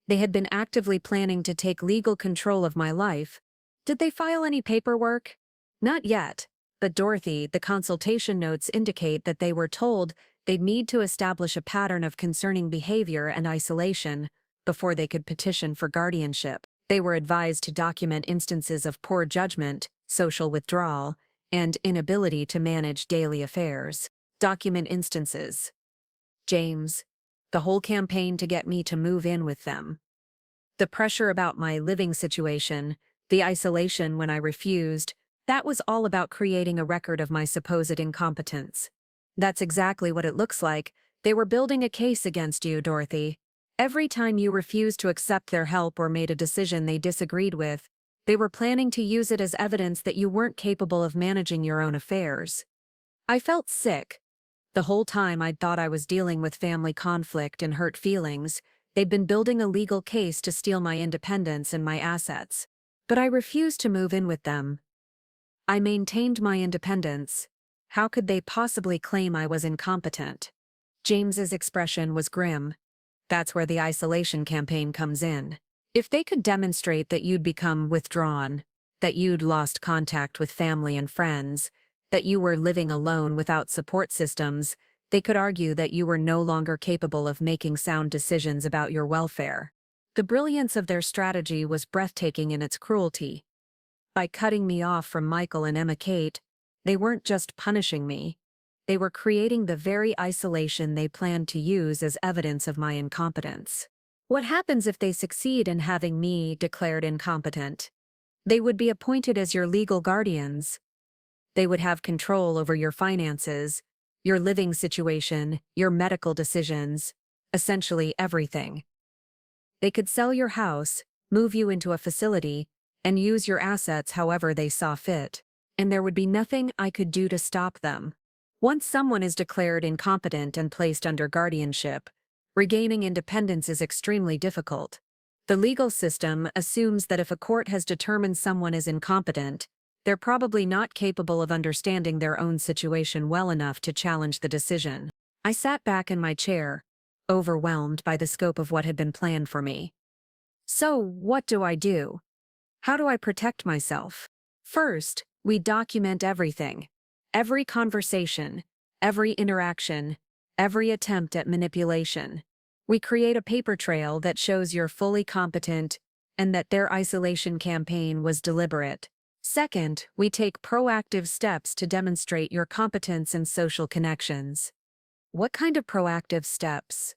Speaker 1: They had been actively planning to take legal control of my life. Did they file any paperwork? Not yet. But Dorothy, the consultation notes indicate that they were told they'd need to establish a pattern of concerning behavior and isolation before they could petition for guardianship. They were advised to document instances of poor judgment, social withdrawal, and inability to manage daily affairs. Document instances. James, the whole campaign to get me to move in with them. The pressure about my living situation, the isolation when I refused, that was all about creating a record of my supposed incompetence. That's exactly what it looks like. They were building a case against you, Dorothy. Every time you refused to accept their help or made a decision they disagreed with, they were planning to use it as evidence that you weren't capable of managing your own affairs. I felt sick. The whole time I'd thought I was dealing with family conflict and hurt feelings, they'd been building a legal case to steal my independence and my assets. But I refused to move in with them. I maintained my independence. How could they possibly claim I was incompetent? James's expression was grim. That's where the isolation campaign comes in. If they could demonstrate that you'd become withdrawn, that you'd lost contact with family and friends, that you were living alone without support systems, they could argue that you were no longer capable of making sound decisions about your welfare. The brilliance of their strategy was breathtaking in its cruelty. By cutting me off from Michael and Emma Kate, they weren't just punishing me. They were creating the very isolation they planned to use as evidence of my incompetence. What happens if they succeed in having me declared incompetent? They would be appointed as your legal guardians. They would have control over your finances, your living situation, your medical decisions, essentially everything. They could sell your house, move you into a facility, and use your assets however they saw fit. And there would be nothing I could do to stop them. Once someone is declared incompetent and placed under guardianship, regaining independence is extremely difficult. The legal system assumes that if a court has determined someone is incompetent, they're probably not capable of understanding their own situation well enough to challenge the decision. I sat back in my chair, overwhelmed by the scope of what had been planned for me. So, what do I do? How do I protect myself? First, we document everything. Every conversation, every interaction, every attempt at manipulation. We create a paper trail that shows you're fully competent and that their isolation campaign was deliberate. Second, we take proactive steps to demonstrate your competence and social connections. What kind of proactive steps?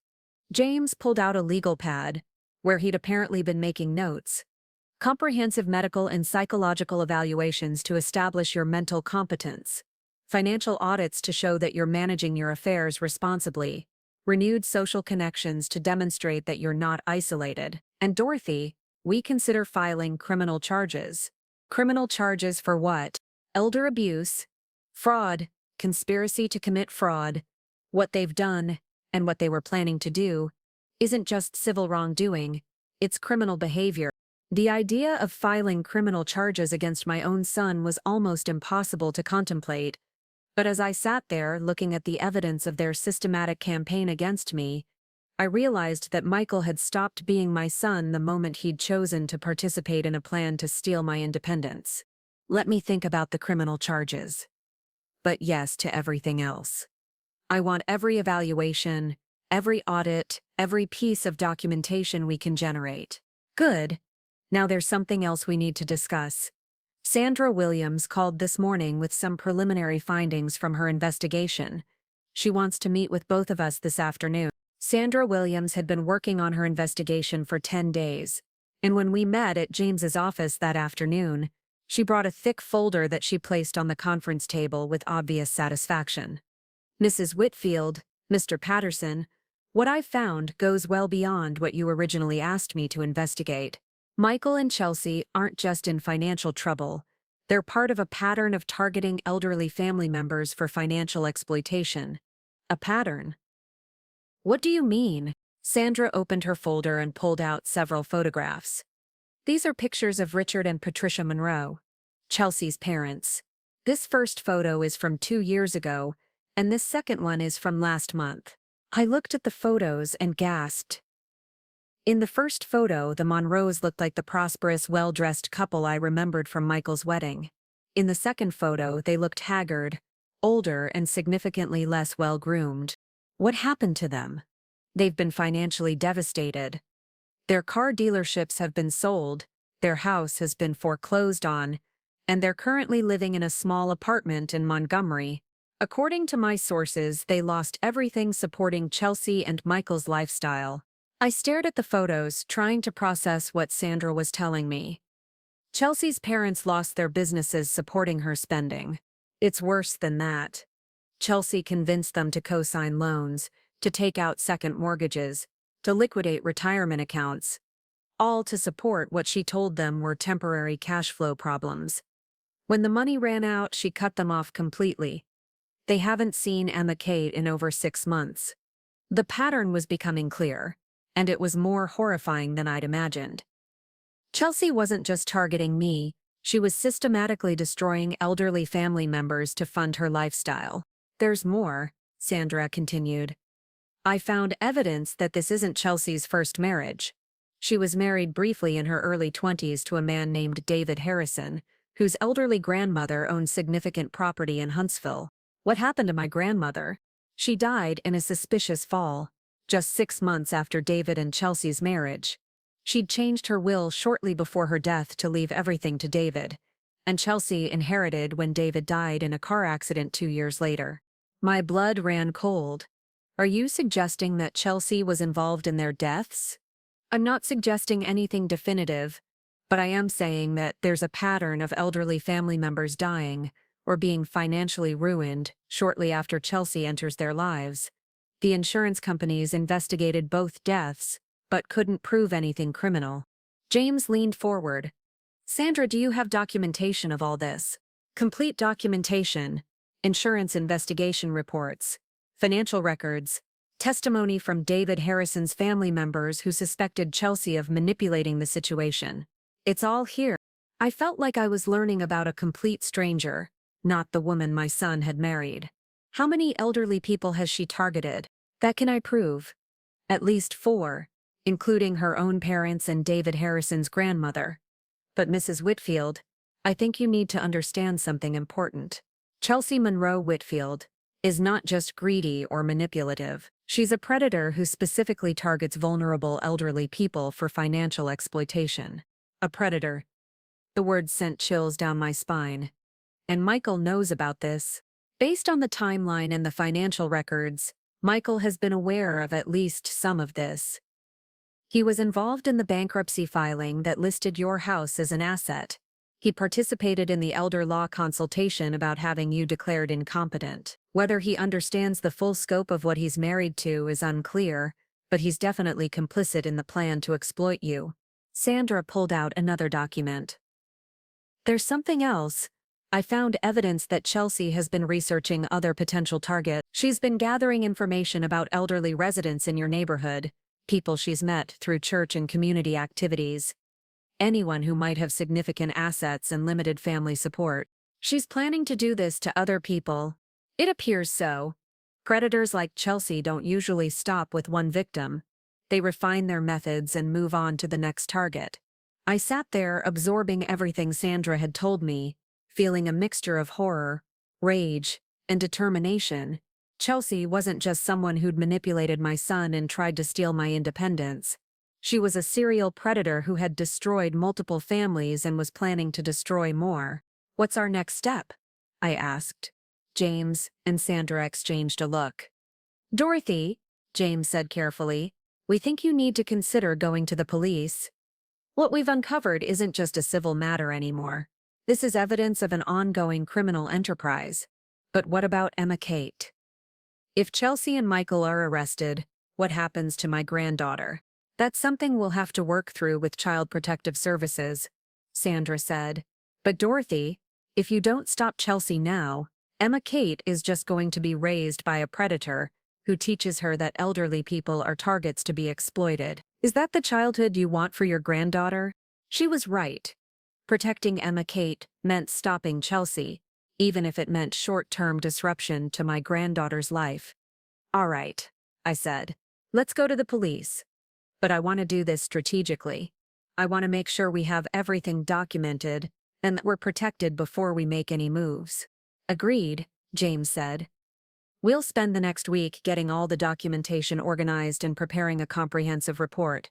Speaker 1: James pulled out a legal pad, where he'd apparently been making notes. Comprehensive medical and psychological evaluations to establish your mental competence. Financial audits to show that you're managing your affairs responsibly. Renewed social connections to demonstrate that you're not isolated. And Dorothy, we consider filing criminal charges. Criminal charges for what? Elder abuse, fraud, conspiracy to commit fraud. What they've done, and what they were planning to do, isn't just civil wrongdoing, it's criminal behavior. The idea of filing criminal charges against my own son was almost impossible to contemplate. But as I sat there looking at the evidence of their systematic campaign against me, I realized that Michael had stopped being my son the moment he'd chosen to participate in a plan to steal my independence. Let me think about the criminal charges. But yes to everything else. I want every evaluation, every audit, every piece of documentation we can generate. Good. Now there's something else we need to discuss. Sandra Williams called this morning with some preliminary findings from her investigation. She wants to meet with both of us this afternoon. Sandra Williams had been working on her investigation for 10 days, and when we met at James's office that afternoon, she brought a thick folder that she placed on the conference table with obvious satisfaction. Mrs. Whitfield, Mr. Patterson, what I've found goes well beyond what you originally asked me to investigate. Michael and Chelsea aren't just in financial trouble, they're part of a pattern of targeting elderly family members for financial exploitation. A pattern. What do you mean? Sandra opened her folder and pulled out several photographs. These are pictures of Richard and Patricia Monroe, Chelsea's parents. This first photo is from 2 years ago, and this second one is from last month. I looked at the photos and gasped. In the first photo, the Monroes looked like the prosperous, well-dressed couple I remembered from Michael's wedding. In the second photo, they looked haggard, older, and significantly less well-groomed. What happened to them? They've been financially devastated. Their car dealerships have been sold, their house has been foreclosed on, and they're currently living in a small apartment in Montgomery. According to my sources, they lost everything supporting Chelsea and Michael's lifestyle. I stared at the photos, trying to process what Sandra was telling me. Chelsea's parents lost their businesses supporting her spending. It's worse than that. Chelsea convinced them to co-sign loans, to take out second mortgages, to liquidate retirement accounts, all to support what she told them were temporary cash flow problems. When the money ran out, she cut them off completely. They haven't seen Emma Kate in over 6 months. The pattern was becoming clear, and it was more horrifying than I'd imagined. Chelsea wasn't just targeting me, she was systematically destroying elderly family members to fund her lifestyle. There's more, Sandra continued. I found evidence that this isn't Chelsea's first marriage. She was married briefly in her early 20s to a man named David Harrison, whose elderly grandmother owned significant property in Huntsville. What happened to my grandmother? She died in a suspicious fall, just 6 months after David and Chelsea's marriage. She'd changed her will shortly before her death to leave everything to David, and Chelsea inherited when David died in a car accident 2 years later. My blood ran cold. Are you suggesting that Chelsea was involved in their deaths? I'm not suggesting anything definitive, but I am saying that there's a pattern of elderly family members dying or being financially ruined shortly after Chelsea enters their lives. The insurance companies investigated both deaths, but couldn't prove anything criminal. James leaned forward. Sandra, do you have documentation of all this? Complete documentation, insurance investigation reports, financial records, testimony from David Harrison's family members who suspected Chelsea of manipulating the situation. It's all here. I felt like I was learning about a complete stranger, not the woman my son had married. How many elderly people has she targeted? That can I prove? At least 4, including her own parents and David Harrison's grandmother. But Mrs. Whitfield, I think you need to understand something important. Chelsea Monroe Whitfield is not just greedy or manipulative. She's a predator who specifically targets vulnerable elderly people for financial exploitation. A predator. The word sent chills down my spine. And Michael knows about this. Based on the timeline and the financial records, Michael has been aware of at least some of this. He was involved in the bankruptcy filing that listed your house as an asset. He participated in the elder law consultation about having you declared incompetent. Whether he understands the full scope of what he's married to is unclear, but he's definitely complicit in the plan to exploit you. Sandra pulled out another document. There's something else. I found evidence that Chelsea has been researching other potential targets. She's been gathering information about elderly residents in your neighborhood, people she's met through church and community activities, anyone who might have significant assets and limited family support. She's planning to do this to other people. It appears so. Predators like Chelsea don't usually stop with one victim. They refine their methods and move on to the next target. I sat there absorbing everything Sandra had told me, feeling a mixture of horror, rage, and determination. Chelsea wasn't just someone who'd manipulated my son and tried to steal my independence. She was a serial predator who had destroyed multiple families and was planning to destroy more. What's our next step? I asked. James and Sandra exchanged a look. Dorothy, James said carefully, we think you need to consider going to the police. What we've uncovered isn't just a civil matter anymore. This is evidence of an ongoing criminal enterprise. But what about Emma Kate? If Chelsea and Michael are arrested, what happens to my granddaughter? That's something we'll have to work through with Child Protective Services, Sandra said. But Dorothy, if you don't stop Chelsea now, Emma Kate is just going to be raised by a predator who teaches her that elderly people are targets to be exploited. Is that the childhood you want for your granddaughter? She was right. Protecting Emma Kate meant stopping Chelsea, even if it meant short-term disruption to my granddaughter's life. All right, I said. Let's go to the police. But I want to do this strategically. I want to make sure we have everything documented and that we're protected before we make any moves. Agreed, James said. We'll spend the next week getting all the documentation organized and preparing a comprehensive report.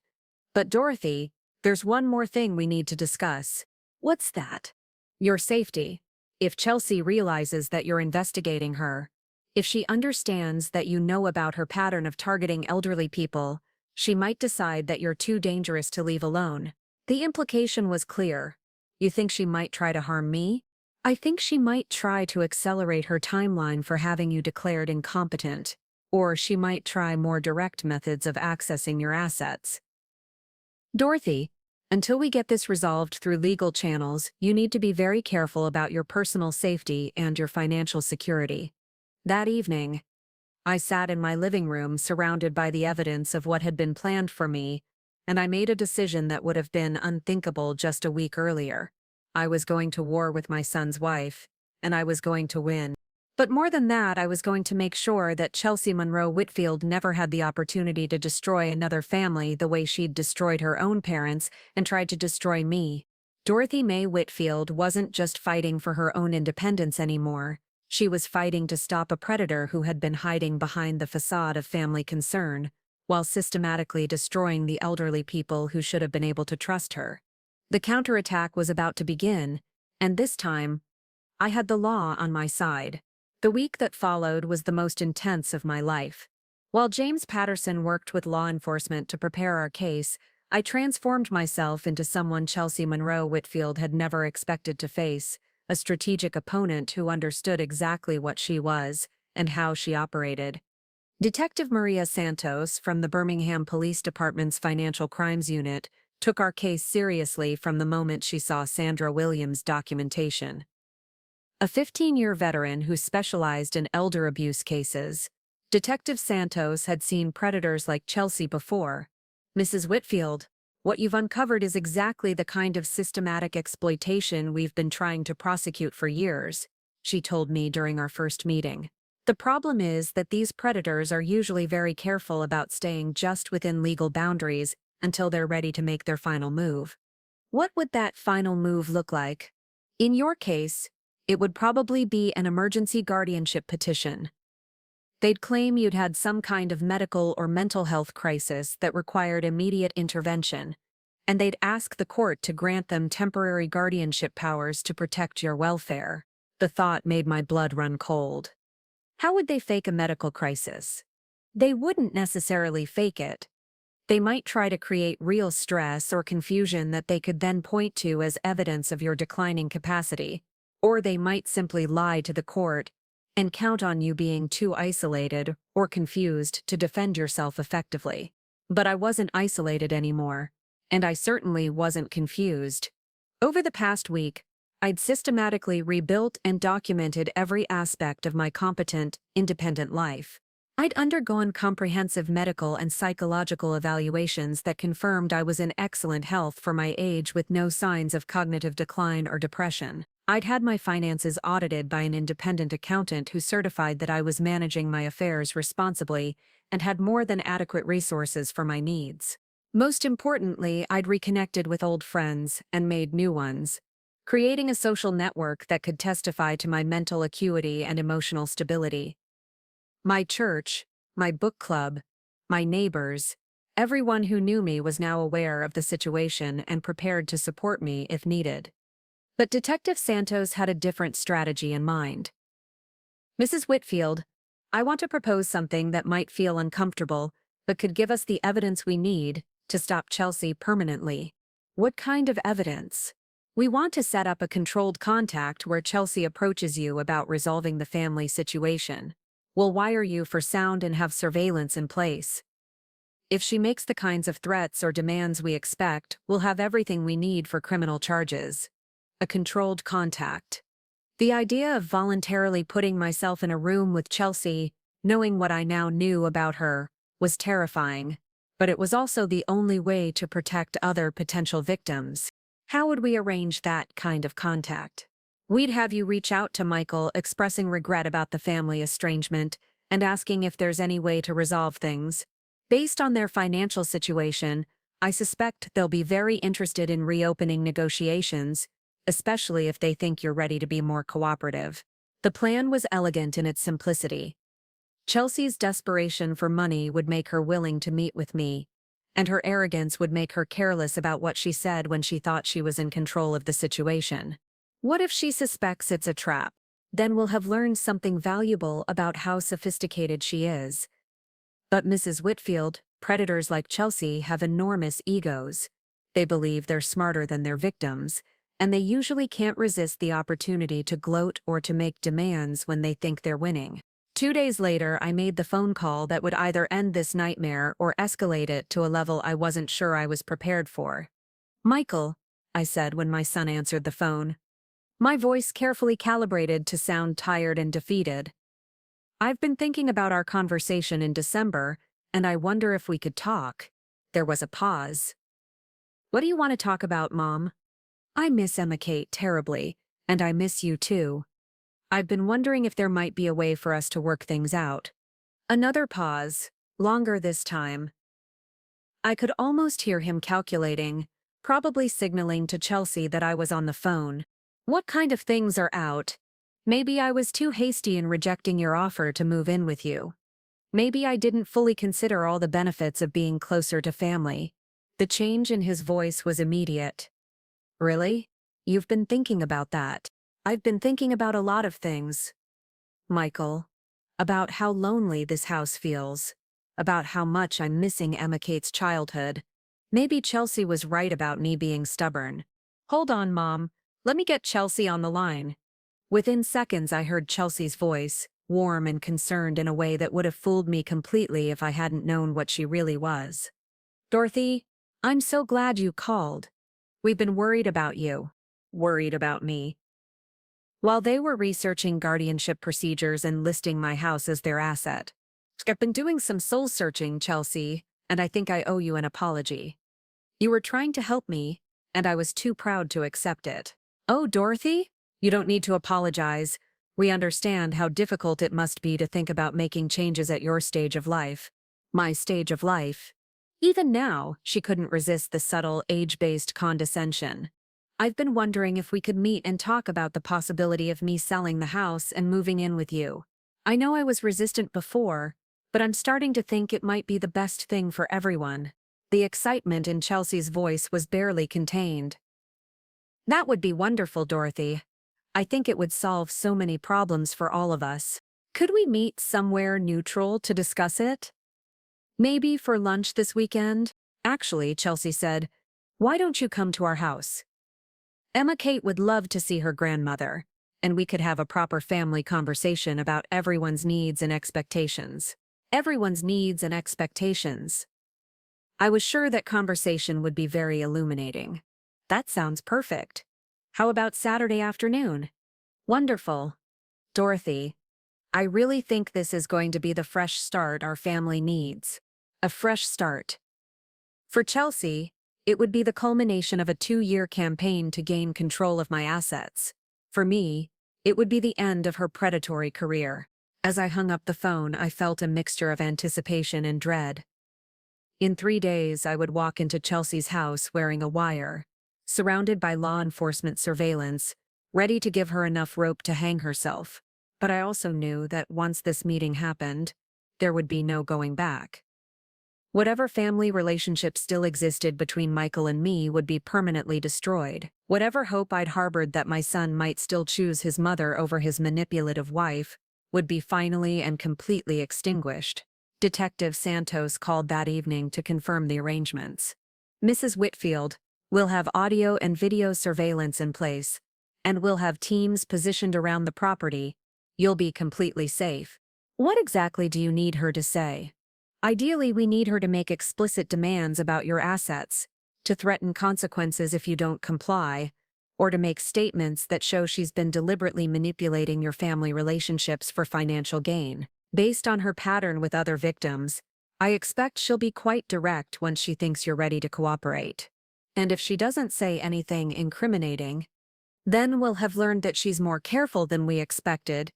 Speaker 1: But Dorothy, there's one more thing we need to discuss. What's that? Your safety. If Chelsea realizes that you're investigating her, if she understands that you know about her pattern of targeting elderly people, she might decide that you're too dangerous to leave alone. The implication was clear. You think she might try to harm me? I think she might try to accelerate her timeline for having you declared incompetent, or she might try more direct methods of accessing your assets. Dorothy, until we get this resolved through legal channels, you need to be very careful about your personal safety and your financial security. That evening, I sat in my living room surrounded by the evidence of what had been planned for me, and I made a decision that would have been unthinkable just a week earlier. I was going to war with my son's wife, and I was going to win. But more than that, I was going to make sure that Chelsea Monroe Whitfield never had the opportunity to destroy another family the way she'd destroyed her own parents and tried to destroy me. Dorothy Mae Whitfield wasn't just fighting for her own independence anymore. She was fighting to stop a predator who had been hiding behind the facade of family concern, while systematically destroying the elderly people who should have been able to trust her. The counterattack was about to begin, and this time, I had the law on my side. The week that followed was the most intense of my life. While James Patterson worked with law enforcement to prepare our case, I transformed myself into someone Chelsea Monroe Whitfield had never expected to face, a strategic opponent who understood exactly what she was and how she operated. Detective Maria Santos from the Birmingham Police Department's Financial Crimes Unit took our case seriously from the moment she saw Sandra Williams' documentation. A 15-year veteran who specialized in elder abuse cases, Detective Santos had seen predators like Chelsea before. Mrs. Whitfield, what you've uncovered is exactly the kind of systematic exploitation we've been trying to prosecute for years, she told me during our first meeting. The problem is that these predators are usually very careful about staying just within legal boundaries until they're ready to make their final move. What would that final move look like? In your case, it would probably be an emergency guardianship petition. They'd claim you'd had some kind of medical or mental health crisis that required immediate intervention, and they'd ask the court to grant them temporary guardianship powers to protect your welfare. The thought made my blood run cold. How would they fake a medical crisis? They wouldn't necessarily fake it. They might try to create real stress or confusion that they could then point to as evidence of your declining capacity. Or they might simply lie to the court and count on you being too isolated or confused to defend yourself effectively. But I wasn't isolated anymore, and I certainly wasn't confused. Over the past week, I'd systematically rebuilt and documented every aspect of my competent, independent life. I'd undergone comprehensive medical and psychological evaluations that confirmed I was in excellent health for my age with no signs of cognitive decline or depression. I'd had my finances audited by an independent accountant who certified that I was managing my affairs responsibly and had more than adequate resources for my needs. Most importantly, I'd reconnected with old friends and made new ones, creating a social network that could testify to my mental acuity and emotional stability. My church, my book club, my neighbors, everyone who knew me was now aware of the situation and prepared to support me if needed. But Detective Santos had a different strategy in mind. Mrs. Whitfield, I want to propose something that might feel uncomfortable, but could give us the evidence we need to stop Chelsea permanently. What kind of evidence? We want to set up a controlled contact where Chelsea approaches you about resolving the family situation. We'll wire you for sound and have surveillance in place. If she makes the kinds of threats or demands we expect, we'll have everything we need for criminal charges. A controlled contact. The idea of voluntarily putting myself in a room with Chelsea, knowing what I now knew about her, was terrifying, but it was also the only way to protect other potential victims. How would we arrange that kind of contact? We'd have you reach out to Michael expressing regret about the family estrangement and asking if there's any way to resolve things. Based on their financial situation, I suspect they'll be very interested in reopening negotiations, especially if they think you're ready to be more cooperative. The plan was elegant in its simplicity. Chelsea's desperation for money would make her willing to meet with me, and her arrogance would make her careless about what she said when she thought she was in control of the situation. What if she suspects it's a trap? Then we'll have learned something valuable about how sophisticated she is. But Mrs. Whitfield, predators like Chelsea have enormous egos. They believe they're smarter than their victims, and they usually can't resist the opportunity to gloat or to make demands when they think they're winning. 2 days later, I made the phone call that would either end this nightmare or escalate it to a level I wasn't sure I was prepared for. "Michael," I said when my son answered the phone, my voice carefully calibrated to sound tired and defeated. I've been thinking about our conversation in December, and I wonder if we could talk. There was a pause. What do you want to talk about, Mom? I miss Emma Kate terribly, and I miss you too. I've been wondering if there might be a way for us to work things out. Another pause, longer this time. I could almost hear him calculating, probably signaling to Chelsea that I was on the phone. What kind of things are out? Maybe I was too hasty in rejecting your offer to move in with you. Maybe I didn't fully consider all the benefits of being closer to family. The change in his voice was immediate. Really? You've been thinking about that. I've been thinking about a lot of things, Michael. About how lonely this house feels. About how much I'm missing Emma Kate's childhood. Maybe Chelsea was right about me being stubborn. Hold on, Mom. Let me get Chelsea on the line. Within seconds I heard Chelsea's voice, warm and concerned in a way that would have fooled me completely if I hadn't known what she really was. Dorothy, I'm so glad you called. We've been worried about you. Worried about me. While they were researching guardianship procedures and listing my house as their asset. I've been doing some soul-searching, Chelsea, and I think I owe you an apology. You were trying to help me, and I was too proud to accept it. Oh, Dorothy? You don't need to apologize. We understand how difficult it must be to think about making changes at your stage of life. My stage of life. Even now, she couldn't resist the subtle, age-based condescension. I've been wondering if we could meet and talk about the possibility of me selling the house and moving in with you. I know I was resistant before, but I'm starting to think it might be the best thing for everyone. The excitement in Chelsea's voice was barely contained. That would be wonderful, Dorothy. I think it would solve so many problems for all of us. Could we meet somewhere neutral to discuss it? Maybe for lunch this weekend? Actually, Chelsea said, why don't you come to our house? Emma Kate would love to see her grandmother, and we could have a proper family conversation about everyone's needs and expectations. Everyone's needs and expectations. I was sure that conversation would be very illuminating. That sounds perfect. How about Saturday afternoon? Wonderful. Dorothy, I really think this is going to be the fresh start our family needs. A fresh start. For Chelsea, it would be the culmination of a 2-year campaign to gain control of my assets. For me, it would be the end of her predatory career. As I hung up the phone, I felt a mixture of anticipation and dread. In 3 days, I would walk into Chelsea's house wearing a wire, surrounded by law enforcement surveillance, ready to give her enough rope to hang herself. But I also knew that once this meeting happened, there would be no going back. Whatever family relationship still existed between Michael and me would be permanently destroyed. Whatever hope I'd harbored that my son might still choose his mother over his manipulative wife would be finally and completely extinguished. Detective Santos called that evening to confirm the arrangements. Mrs. Whitfield, we'll have audio and video surveillance in place, and we'll have teams positioned around the property. You'll be completely safe. What exactly do you need her to say? Ideally, we need her to make explicit demands about your assets, to threaten consequences if you don't comply, or to make statements that show she's been deliberately manipulating your family relationships for financial gain. Based on her pattern with other victims, I expect she'll be quite direct once she thinks you're ready to cooperate. And if she doesn't say anything incriminating, then we'll have learned that she's more careful than we expected,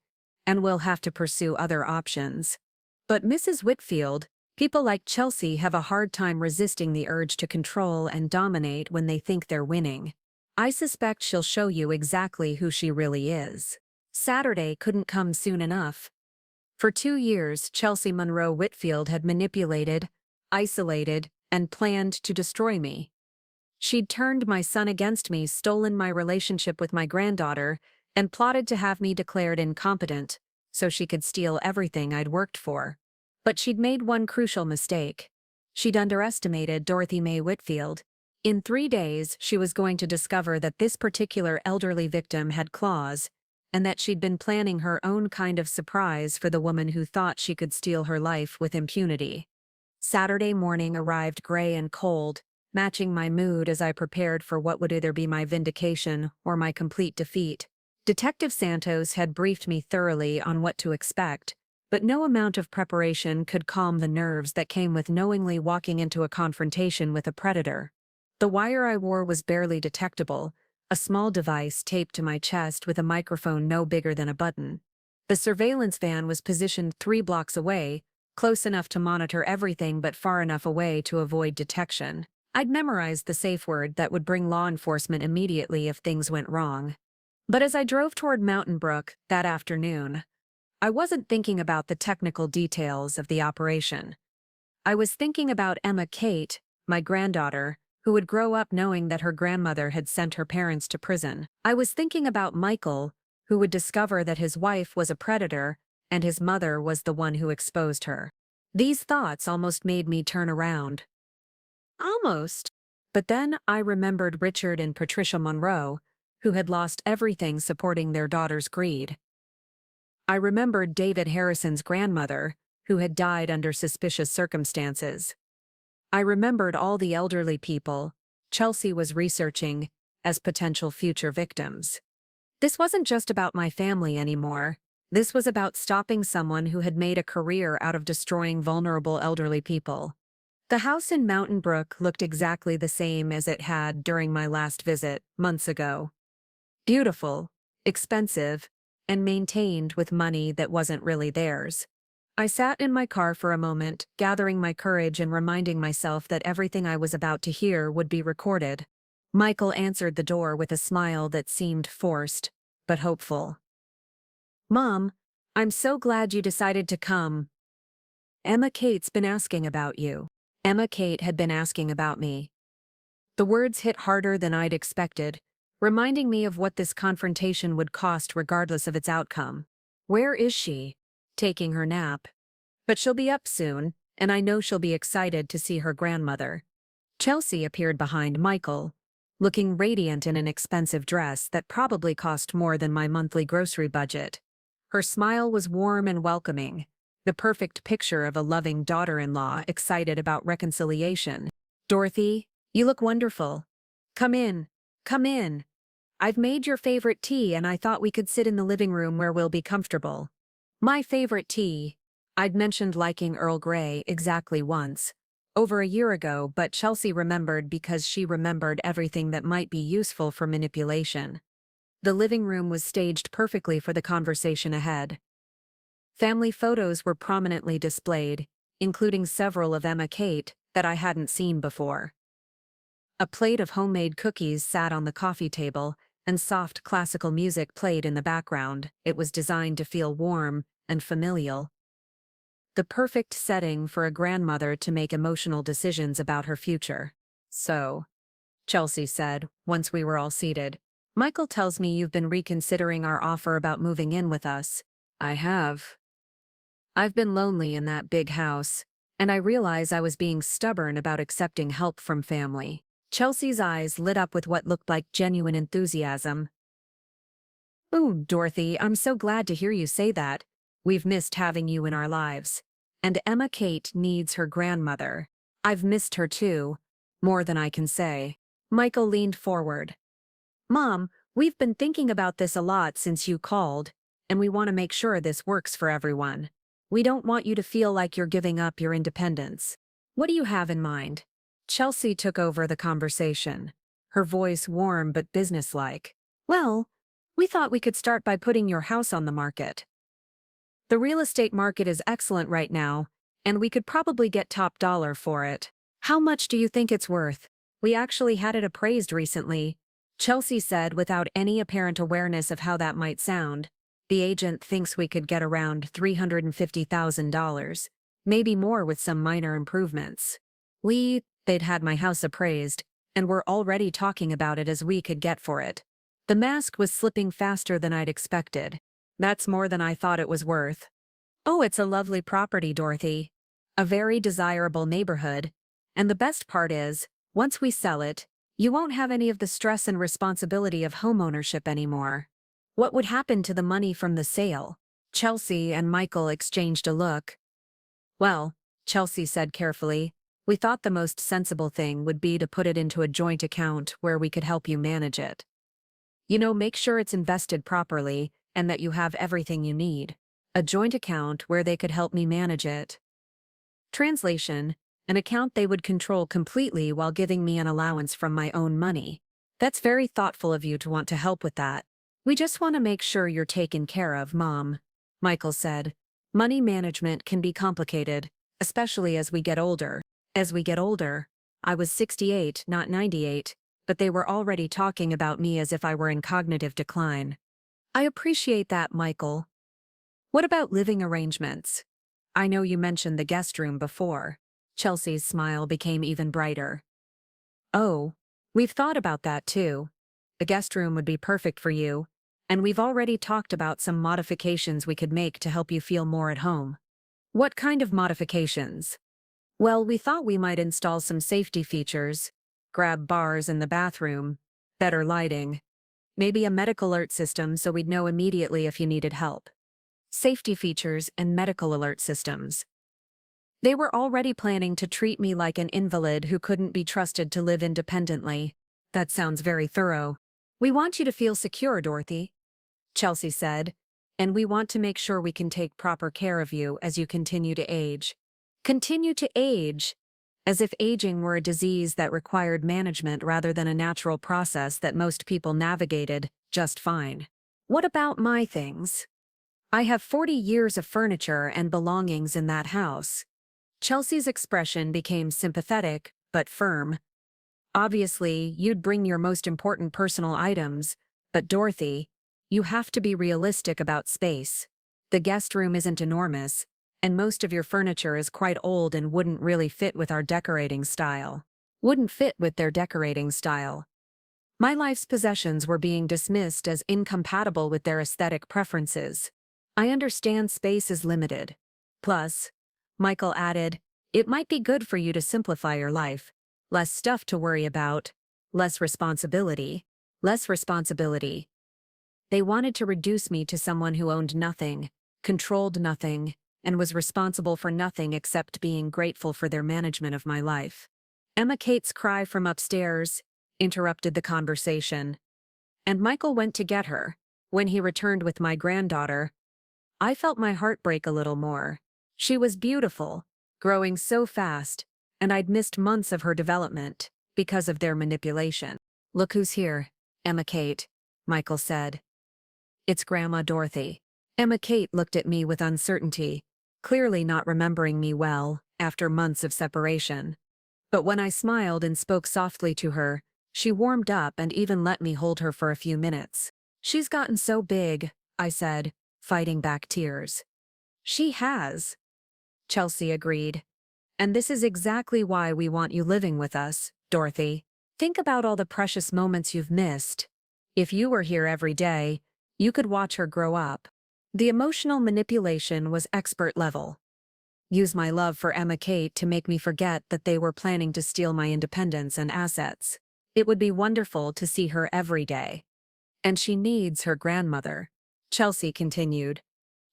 Speaker 1: and we'll have to pursue other options. But Mrs. Whitfield, people like Chelsea have a hard time resisting the urge to control and dominate when they think they're winning. I suspect she'll show you exactly who she really is. Saturday couldn't come soon enough. For 2 years, Chelsea Monroe Whitfield had manipulated, isolated, and planned to destroy me. She'd turned my son against me, stolen my relationship with my granddaughter, and plotted to have me declared incompetent, so she could steal everything I'd worked for. But she'd made one crucial mistake. She'd underestimated Dorothy Mae Whitfield. In 3 days, she was going to discover that this particular elderly victim had claws, and that she'd been planning her own kind of surprise for the woman who thought she could steal her life with impunity. Saturday morning arrived gray and cold, matching my mood as I prepared for what would either be my vindication or my complete defeat. Detective Santos had briefed me thoroughly on what to expect, but no amount of preparation could calm the nerves that came with knowingly walking into a confrontation with a predator. The wire I wore was barely detectable, a small device taped to my chest with a microphone no bigger than a button. The surveillance van was positioned 3 blocks away, close enough to monitor everything but far enough away to avoid detection. I'd memorized the safe word that would bring law enforcement immediately if things went wrong. But as I drove toward Mountain Brook that afternoon, I wasn't thinking about the technical details of the operation. I was thinking about Emma Kate, my granddaughter, who would grow up knowing that her grandmother had sent her parents to prison. I was thinking about Michael, who would discover that his wife was a predator and his mother was the one who exposed her. These thoughts almost made me turn around. Almost. But then I remembered Richard and Patricia Monroe, who had lost everything supporting their daughter's greed. I remembered David Harrison's grandmother, who had died under suspicious circumstances. I remembered all the elderly people Chelsea was researching as potential future victims. This wasn't just about my family anymore. This was about stopping someone who had made a career out of destroying vulnerable elderly people. The house in Mountain Brook looked exactly the same as it had during my last visit, months ago. Beautiful, expensive, and maintained with money that wasn't really theirs. I sat in my car for a moment, gathering my courage and reminding myself that everything I was about to hear would be recorded. Michael answered the door with a smile that seemed forced, but hopeful. "Mom, I'm so glad you decided to come. Emma Kate's been asking about you." Emma Kate had been asking about me. The words hit harder than I'd expected, reminding me of what this confrontation would cost regardless of its outcome. Where is she? Taking her nap. But she'll be up soon, and I know she'll be excited to see her grandmother. Chelsea appeared behind Michael, looking radiant in an expensive dress that probably cost more than my monthly grocery budget. Her smile was warm and welcoming, the perfect picture of a loving daughter-in-law excited about reconciliation. "Dorothy, you look wonderful. Come in, come in. I've made your favorite tea and I thought we could sit in the living room where we'll be comfortable." My favorite tea. I'd mentioned liking Earl Grey exactly once, over a year ago, but Chelsea remembered because she remembered everything that might be useful for manipulation. The living room was staged perfectly for the conversation ahead. Family photos were prominently displayed, including several of Emma Kate that I hadn't seen before. A plate of homemade cookies sat on the coffee table, and soft classical music played in the background. It was designed to feel warm and familial. The perfect setting for a grandmother to make emotional decisions about her future. "So," Chelsea said, once we were all seated, "Michael tells me you've been reconsidering our offer about moving in with us." "I have. I've been lonely in that big house, and I realize I was being stubborn about accepting help from family." Chelsea's eyes lit up with what looked like genuine enthusiasm. "Ooh, Dorothy, I'm so glad to hear you say that. We've missed having you in our lives. And Emma Kate needs her grandmother. I've missed her too, more than I can say." Michael leaned forward. "Mom, we've been thinking about this a lot since you called, and we want to make sure this works for everyone. We don't want you to feel like you're giving up your independence. What do you have in mind?" Chelsea took over the conversation, her voice warm but businesslike. "Well, we thought we could start by putting your house on the market. The real estate market is excellent right now, and we could probably get top dollar for it. How much do you think it's worth?" "We actually had it appraised recently," Chelsea said without any apparent awareness of how that might sound. "The agent thinks we could get around $350,000, maybe more with some minor improvements. They'd had my house appraised, and were already talking about it as we could get for it." The mask was slipping faster than I'd expected. "That's more than I thought it was worth." "Oh, it's a lovely property, Dorothy. A very desirable neighborhood. And the best part is, once we sell it, you won't have any of the stress and responsibility of homeownership anymore." "What would happen to the money from the sale?" Chelsea and Michael exchanged a look. "Well," Chelsea said carefully, "we thought the most sensible thing would be to put it into a joint account where we could help you manage it. Make sure it's invested properly and that you have everything you need. A joint account where they could help me manage it. Translation: an account they would control completely while giving me an allowance from my own money. That's very thoughtful of you to want to help with that. We just want to make sure you're taken care of, Mom, Michael said. Money management can be complicated, especially as we get older. As we get older, I was 68, not 98, but they were already talking about me as if I were in cognitive decline. I appreciate that, Michael. What about living arrangements? I know you mentioned the guest room before. Chelsea's smile became even brighter. Oh, we've thought about that too. The guest room would be perfect for you, and we've already talked about some modifications we could make to help you feel more at home. What kind of modifications? Well, we thought we might install some safety features, grab bars in the bathroom, better lighting, maybe a medical alert system so we'd know immediately if you needed help. Safety features and medical alert systems. They were already planning to treat me like an invalid who couldn't be trusted to live independently. That sounds very thorough. We want you to feel secure, Dorothy, Chelsea said, and we want to make sure we can take proper care of you as you continue to age. Continue to age, as if aging were a disease that required management rather than a natural process that most people navigated just fine. What about my things? I have 40 years of furniture and belongings in that house. Chelsea's expression became sympathetic, but firm. Obviously, you'd bring your most important personal items, but Dorothy, you have to be realistic about space. The guest room isn't enormous, and most of your furniture is quite old and wouldn't really fit with our decorating style. Wouldn't fit with their decorating style. My life's possessions were being dismissed as incompatible with their aesthetic preferences. I understand space is limited. Plus, Michael added, it might be good for you to simplify your life. Less stuff to worry about, less responsibility. Less responsibility. They wanted to reduce me to someone who owned nothing, controlled nothing, and was responsible for nothing except being grateful for their management of my life. Emma Kate's cry from upstairs interrupted the conversation, and Michael went to get her. When he returned with my granddaughter, I felt my heart break a little more. She was beautiful, growing so fast, and I'd missed months of her development because of their manipulation. Look who's here, Emma Kate, Michael said. It's Grandma Dorothy. Emma Kate looked at me with uncertainty, clearly not remembering me well after months of separation. But when I smiled and spoke softly to her, she warmed up and even let me hold her for a few minutes. She's gotten so big, I said, fighting back tears. She has, Chelsea agreed. And this is exactly why we want you living with us, Dorothy. Think about all the precious moments you've missed. If you were here every day, you could watch her grow up. The emotional manipulation was expert level. Use my love for Emma Kate to make me forget that they were planning to steal my independence and assets. It would be wonderful to see her every day. And she needs her grandmother, Chelsea continued.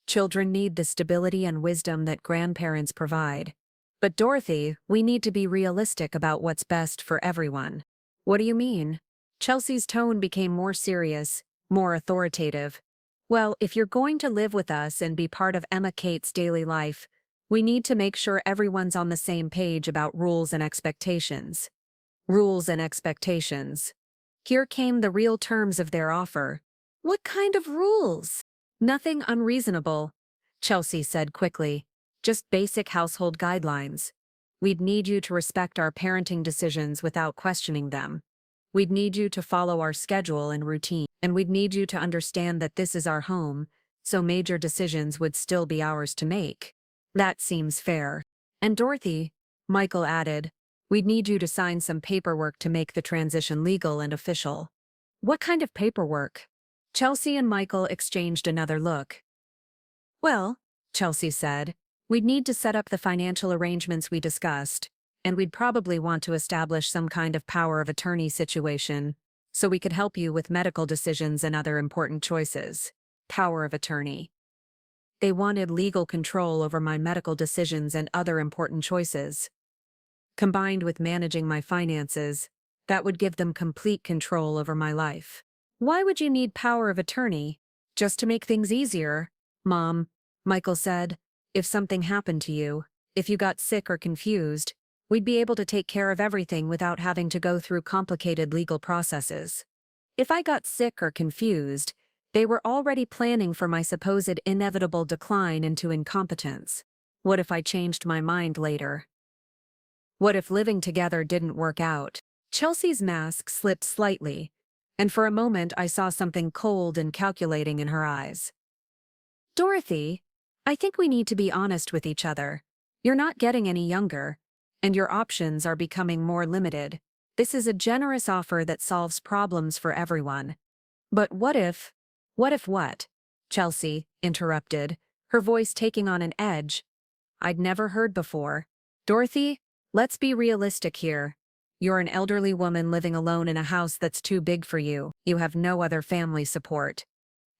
Speaker 1: Children need the stability and wisdom that grandparents provide. But Dorothy, we need to be realistic about what's best for everyone. What do you mean? Chelsea's tone became more serious, more authoritative. Well, if you're going to live with us and be part of Emma Kate's daily life, we need to make sure everyone's on the same page about rules and expectations. Rules and expectations. Here came the real terms of their offer. What kind of rules? Nothing unreasonable, Chelsea said quickly. Just basic household guidelines. We'd need you to respect our parenting decisions without questioning them. We'd need you to follow our schedule and routine, and we'd need you to understand that this is our home, so major decisions would still be ours to make. That seems fair. And Dorothy, Michael added, we'd need you to sign some paperwork to make the transition legal and official. What kind of paperwork? Chelsea and Michael exchanged another look. Well, Chelsea said, we'd need to set up the financial arrangements we discussed, and we'd probably want to establish some kind of power of attorney situation, so we could help you with medical decisions and other important choices. Power of attorney. They wanted legal control over my medical decisions and other important choices. Combined with managing my finances, that would give them complete control over my life. Why would you need power of attorney? Just to make things easier, Mom, Michael said. If something happened to you, if you got sick or confused, we'd be able to take care of everything without having to go through complicated legal processes. If I got sick or confused, they were already planning for my supposed inevitable decline into incompetence. What if I changed my mind later? What if living together didn't work out? Chelsea's mask slipped slightly, and for a moment I saw something cold and calculating in her eyes. Dorothy, I think we need to be honest with each other. You're not getting any younger, and your options are becoming more limited. This is a generous offer that solves problems for everyone. But what if what? Chelsea interrupted, her voice taking on an edge I'd never heard before. Dorothy, let's be realistic here. You're an elderly woman living alone in a house that's too big for you. You have no other family support.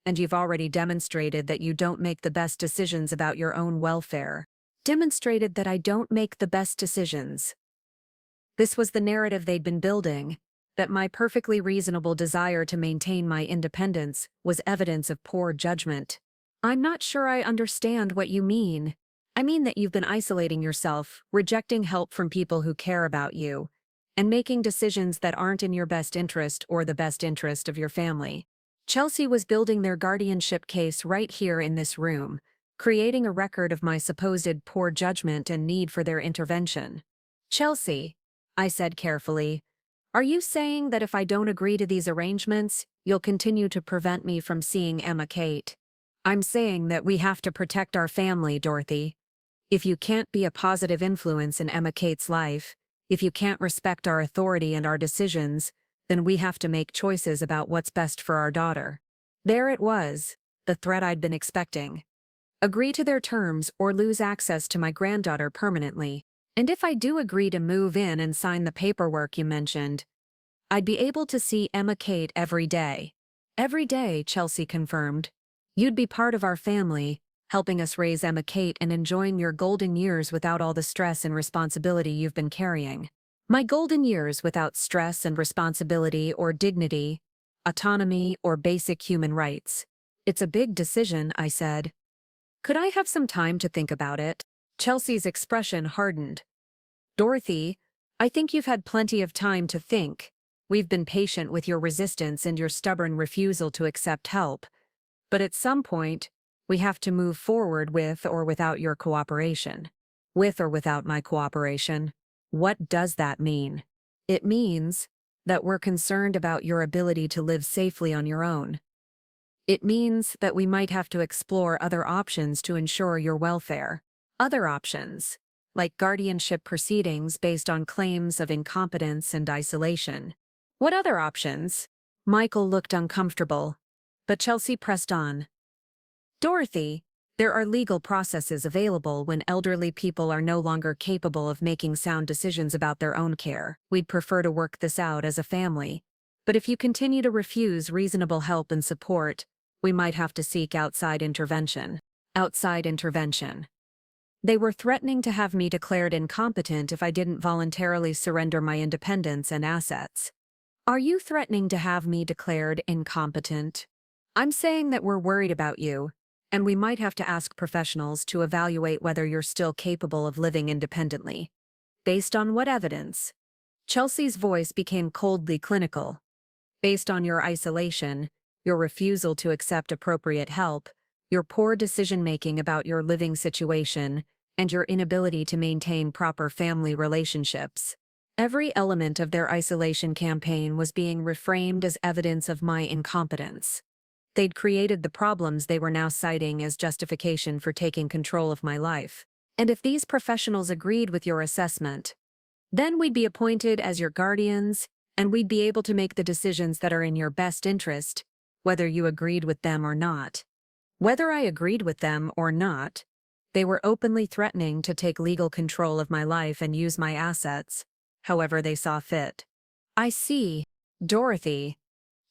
Speaker 1: And you've already demonstrated that you don't make the best decisions about your own welfare. Demonstrated that I don't make the best decisions. This was the narrative they'd been building, that my perfectly reasonable desire to maintain my independence was evidence of poor judgment. I'm not sure I understand what you mean. I mean that you've been isolating yourself, rejecting help from people who care about you, and making decisions that aren't in your best interest or the best interest of your family. Chelsea was building their guardianship case right here in this room, creating a record of my supposed poor judgment and need for their intervention. Chelsea, I said carefully, are you saying that if I don't agree to these arrangements, you'll continue to prevent me from seeing Emma Kate? I'm saying that we have to protect our family, Dorothy. If you can't be a positive influence in Emma Kate's life, if you can't respect our authority and our decisions, then we have to make choices about what's best for our daughter. There it was, the threat I'd been expecting. Agree to their terms or lose access to my granddaughter permanently. And if I do agree to move in and sign the paperwork you mentioned, I'd be able to see Emma Kate every day. Every day, Chelsea confirmed. You'd be part of our family, helping us raise Emma Kate and enjoying your golden years without all the stress and responsibility you've been carrying. My golden years without stress and responsibility or dignity, autonomy or basic human rights. It's a big decision, I said. Could I have some time to think about it? Chelsea's expression hardened. Dorothy, I think you've had plenty of time to think. We've been patient with your resistance and your stubborn refusal to accept help. But at some point, we have to move forward with or without your cooperation. With or without my cooperation. What does that mean? It means that we're concerned about your ability to live safely on your own. It means that we might have to explore other options to ensure your welfare. Other options, like guardianship proceedings based on claims of incompetence and isolation. What other options? Michael looked uncomfortable, but Chelsea pressed on. Dorothy, there are legal processes available when elderly people are no longer capable of making sound decisions about their own care. We'd prefer to work this out as a family. But if you continue to refuse reasonable help and support, we might have to seek outside intervention. Outside intervention. They were threatening to have me declared incompetent if I didn't voluntarily surrender my independence and assets. Are you threatening to have me declared incompetent? I'm saying that we're worried about you, and we might have to ask professionals to evaluate whether you're still capable of living independently. Based on what evidence? Chelsea's voice became coldly clinical. Based on your isolation, your refusal to accept appropriate help, your poor decision-making about your living situation, and your inability to maintain proper family relationships. Every element of their isolation campaign was being reframed as evidence of my incompetence. They'd created the problems they were now citing as justification for taking control of my life. And if these professionals agreed with your assessment, then we'd be appointed as your guardians, and we'd be able to make the decisions that are in your best interest, whether you agreed with them or not. Whether I agreed with them or not, they were openly threatening to take legal control of my life and use my assets, however they saw fit. I see, Dorothy,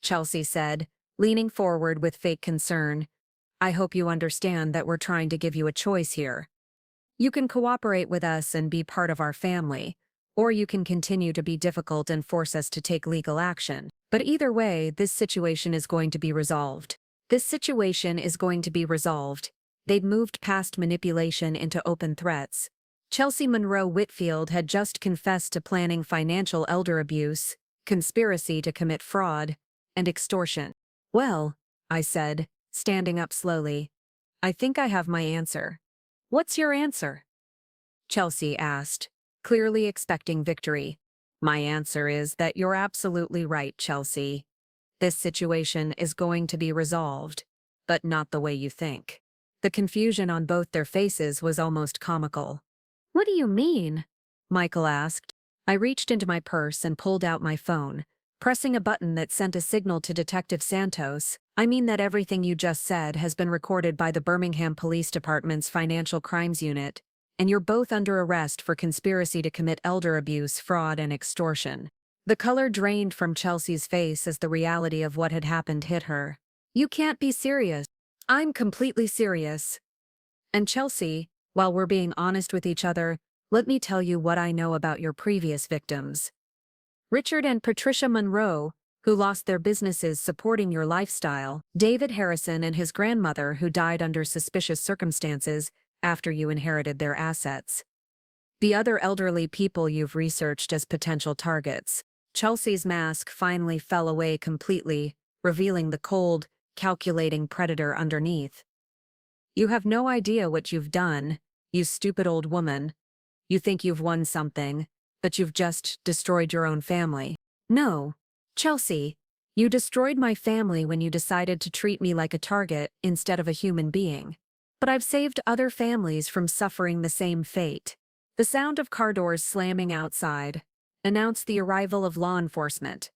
Speaker 1: Chelsea said, leaning forward with fake concern. I hope you understand that we're trying to give you a choice here. You can cooperate with us and be part of our family, or you can continue to be difficult and force us to take legal action. But either way, this situation is going to be resolved. This situation is going to be resolved. They'd moved past manipulation into open threats. Chelsea Monroe Whitfield had just confessed to planning financial elder abuse, conspiracy to commit fraud, and extortion. "Well," I said, standing up slowly, "I think I have my answer." "What's your answer?" Chelsea asked, clearly expecting victory. "My answer is that you're absolutely right, Chelsea. This situation is going to be resolved, but not the way you think." The confusion on both their faces was almost comical. "What do you mean?" Michael asked. I reached into my purse and pulled out my phone, pressing a button that sent a signal to Detective Santos. "I mean that everything you just said has been recorded by the Birmingham Police Department's Financial Crimes Unit, and you're both under arrest for conspiracy to commit elder abuse, fraud, and extortion." The color drained from Chelsea's face as the reality of what had happened hit her. "You can't be serious." "I'm completely serious. And Chelsea, while we're being honest with each other, let me tell you what I know about your previous victims. Richard and Patricia Monroe, who lost their businesses supporting your lifestyle, David Harrison and his grandmother who died under suspicious circumstances after you inherited their assets. The other elderly people you've researched as potential targets." Chelsea's mask finally fell away completely, revealing the cold, calculating predator underneath. "You have no idea what you've done, you stupid old woman. You think you've won something, but you've just destroyed your own family." "No, Chelsea, you destroyed my family when you decided to treat me like a target instead of a human being. But I've saved other families from suffering the same fate." The sound of car doors slamming outside announced the arrival of law enforcement.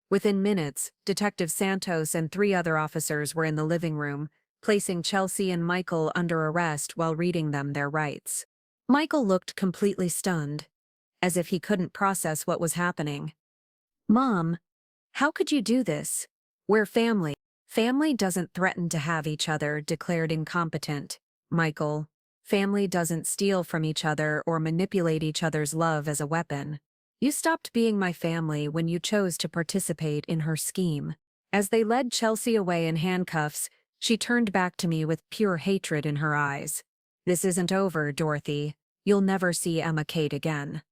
Speaker 1: Within minutes, Detective Santos and 3 other officers were in the living room, placing Chelsea and Michael under arrest while reading them their rights. Michael looked completely stunned, as if he couldn't process what was happening. "Mom, how could you do this? We're family." "Family doesn't threaten to have each other," declared incompetent Michael. "Family doesn't steal from each other or manipulate each other's love as a weapon. You stopped being my family when you chose to participate in her scheme." As they led Chelsea away in handcuffs, she turned back to me with pure hatred in her eyes. "This isn't over, Dorothy. You'll never see Emma Kate again."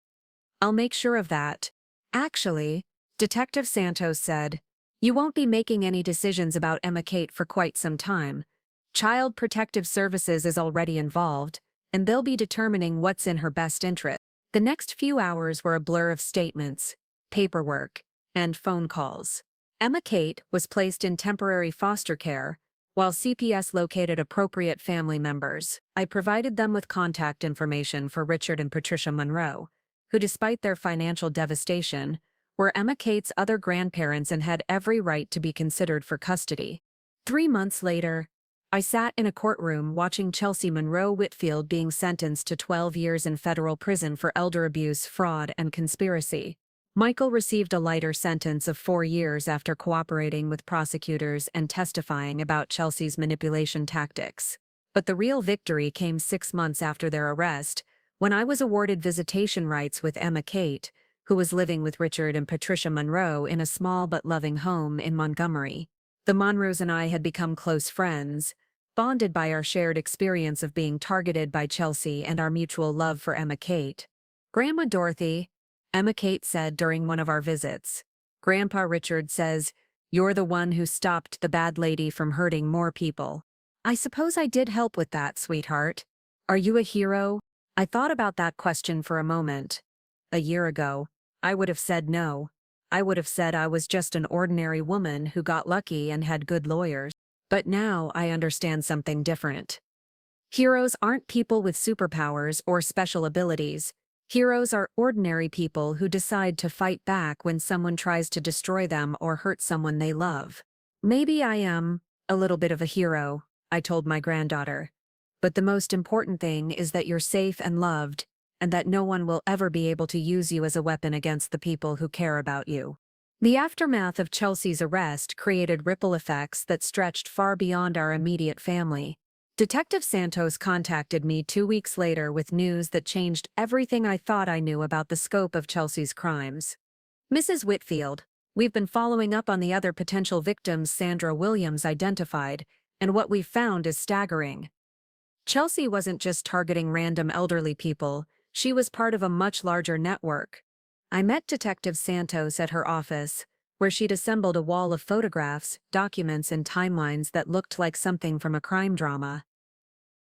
Speaker 1: "I'll make sure of that." "Actually," Detective Santos said, "you won't be making any decisions about Emma Kate for quite some time. Child Protective Services is already involved, and they'll be determining what's in her best interest." The next few hours were a blur of statements, paperwork, and phone calls. Emma Kate was placed in temporary foster care, while CPS located appropriate family members. I provided them with contact information for Richard and Patricia Monroe, who, despite their financial devastation, were Emma Kate's other grandparents and had every right to be considered for custody. 3 months later, I sat in a courtroom watching Chelsea Monroe Whitfield being sentenced to 12 years in federal prison for elder abuse, fraud, and conspiracy. Michael received a lighter sentence of 4 years after cooperating with prosecutors and testifying about Chelsea's manipulation tactics. But the real victory came 6 months after their arrest, when I was awarded visitation rights with Emma Kate, who was living with Richard and Patricia Monroe in a small but loving home in Montgomery. The Monroes and I had become close friends, bonded by our shared experience of being targeted by Chelsea and our mutual love for Emma Kate. "Grandma Dorothy," Emma Kate said during one of our visits, "Grandpa Richard says, you're the one who stopped the bad lady from hurting more people." "I suppose I did help with that, sweetheart. Are you a hero?" I thought about that question for a moment. A year ago, I would have said no. I would have said I was just an ordinary woman who got lucky and had good lawyers. But now I understand something different. Heroes aren't people with superpowers or special abilities. Heroes are ordinary people who decide to fight back when someone tries to destroy them or hurt someone they love. "Maybe I am a little bit of a hero," I told my granddaughter. "But the most important thing is that you're safe and loved, and that no one will ever be able to use you as a weapon against the people who care about you." The aftermath of Chelsea's arrest created ripple effects that stretched far beyond our immediate family. Detective Santos contacted me 2 weeks later with news that changed everything I thought I knew about the scope of Chelsea's crimes. "Mrs. Whitfield, we've been following up on the other potential victims Sandra Williams identified, and what we've found is staggering. Chelsea wasn't just targeting random elderly people, she was part of a much larger network. I met Detective Santos at her office, where she'd assembled a wall of photographs, documents, and timelines that looked like something from a crime drama.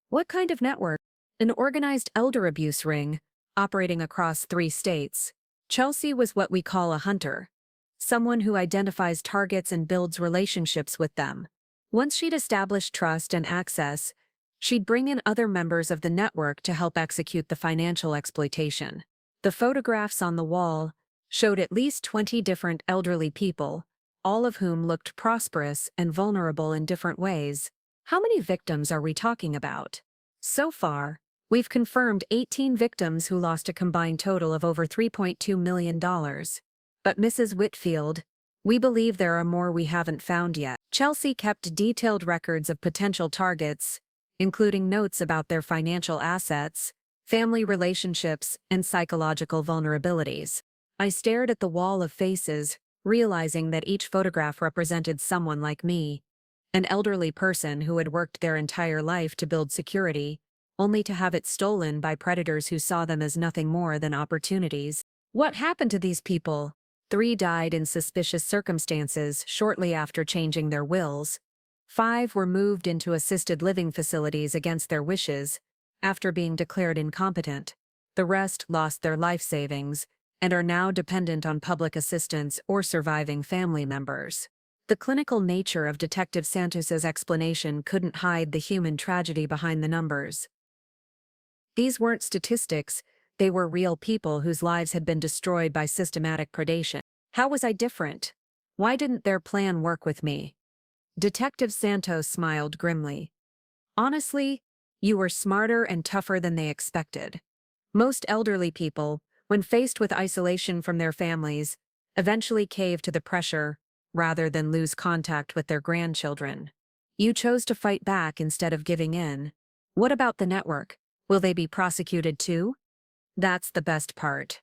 Speaker 1: What kind of network? An organized elder abuse ring, operating across 3 states. Chelsea was what we call a hunter. Someone who identifies targets and builds relationships with them. Once she'd established trust and access, she'd bring in other members of the network to help execute the financial exploitation. The photographs on the wall showed at least 20 different elderly people, all of whom looked prosperous and vulnerable in different ways. How many victims are we talking about? So far, we've confirmed 18 victims who lost a combined total of over $3.2 million. But Mrs. Whitfield, we believe there are more we haven't found yet. Chelsea kept detailed records of potential targets, including notes about their financial assets, family relationships, and psychological vulnerabilities. I stared at the wall of faces, realizing that each photograph represented someone like me, an elderly person who had worked their entire life to build security, only to have it stolen by predators who saw them as nothing more than opportunities. What happened to these people? 3 died in suspicious circumstances shortly after changing their wills. 5 were moved into assisted living facilities against their wishes, after being declared incompetent. The rest lost their life savings, and are now dependent on public assistance or surviving family members. The clinical nature of Detective Santos's explanation couldn't hide the human tragedy behind the numbers. These weren't statistics, they were real people whose lives had been destroyed by systematic predation. How was I different? Why didn't their plan work with me? Detective Santos smiled grimly. Honestly, you were smarter and tougher than they expected. Most elderly people, when faced with isolation from their families, eventually cave to the pressure, rather than lose contact with their grandchildren. You chose to fight back instead of giving in. What about the network? Will they be prosecuted too? That's the best part.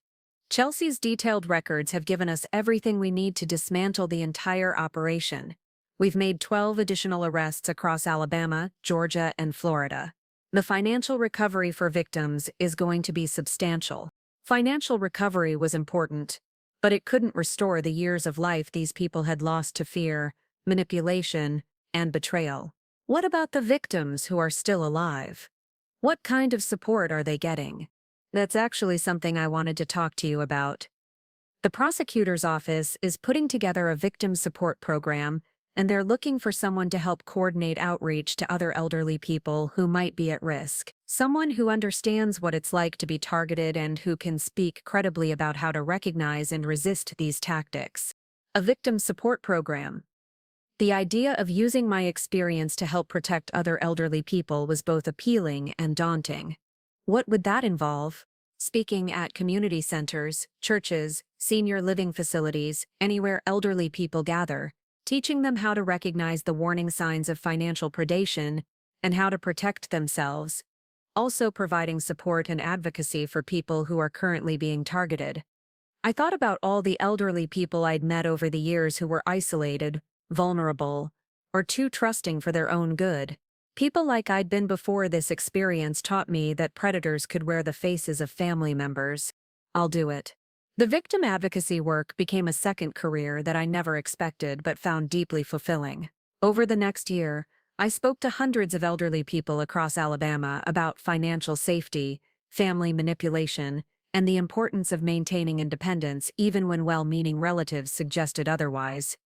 Speaker 1: Chelsea's detailed records have given us everything we need to dismantle the entire operation. We've made 12 additional arrests across Alabama, Georgia, and Florida. The financial recovery for victims is going to be substantial. Financial recovery was important, but it couldn't restore the years of life these people had lost to fear, manipulation, and betrayal. What about the victims who are still alive? What kind of support are they getting? That's actually something I wanted to talk to you about. The prosecutor's office is putting together a victim support program, and they're looking for someone to help coordinate outreach to other elderly people who might be at risk. Someone who understands what it's like to be targeted and who can speak credibly about how to recognize and resist these tactics. A victim support program. The idea of using my experience to help protect other elderly people was both appealing and daunting. What would that involve? Speaking at community centers, churches, senior living facilities, anywhere elderly people gather, teaching them how to recognize the warning signs of financial predation and how to protect themselves. Also providing support and advocacy for people who are currently being targeted. I thought about all the elderly people I'd met over the years who were isolated, vulnerable, or too trusting for their own good. People like I'd been before this experience taught me that predators could wear the faces of family members. I'll do it. The victim advocacy work became a second career that I never expected but found deeply fulfilling. Over the next year, I spoke to hundreds of elderly people across Alabama about financial safety, family manipulation, and the importance of maintaining independence even when well-meaning relatives suggested otherwise.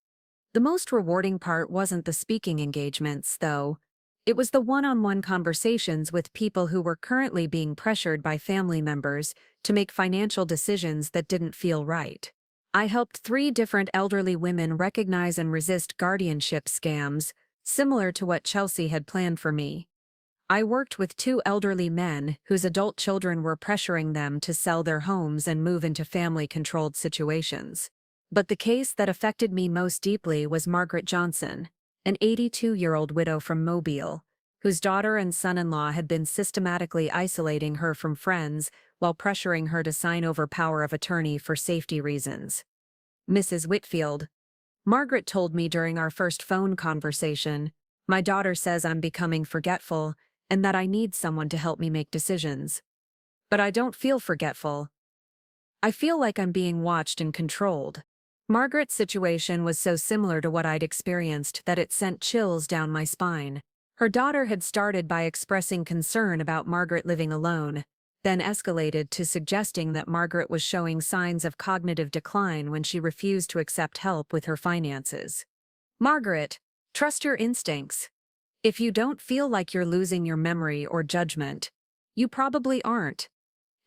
Speaker 1: The most rewarding part wasn't the speaking engagements, though. It was the one-on-one conversations with people who were currently being pressured by family members to make financial decisions that didn't feel right. I helped 3 different elderly women recognize and resist guardianship scams, similar to what Chelsea had planned for me. I worked with 2 elderly men whose adult children were pressuring them to sell their homes and move into family-controlled situations. But the case that affected me most deeply was Margaret Johnson, an 82-year-old widow from Mobile, whose daughter and son-in-law had been systematically isolating her from friends while pressuring her to sign over power of attorney for safety reasons. Mrs. Whitfield. Margaret told me during our first phone conversation, "My daughter says I'm becoming forgetful, and that I need someone to help me make decisions. But I don't feel forgetful. I feel like I'm being watched and controlled. Margaret's situation was so similar to what I'd experienced that it sent chills down my spine. Her daughter had started by expressing concern about Margaret living alone, then escalated to suggesting that Margaret was showing signs of cognitive decline when she refused to accept help with her finances. Margaret, trust your instincts. If you don't feel like you're losing your memory or judgment, you probably aren't.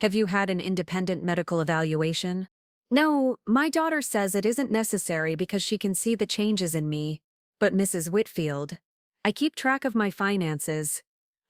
Speaker 1: Have you had an independent medical evaluation? No, my daughter says it isn't necessary because she can see the changes in me. But Mrs. Whitfield, I keep track of my finances.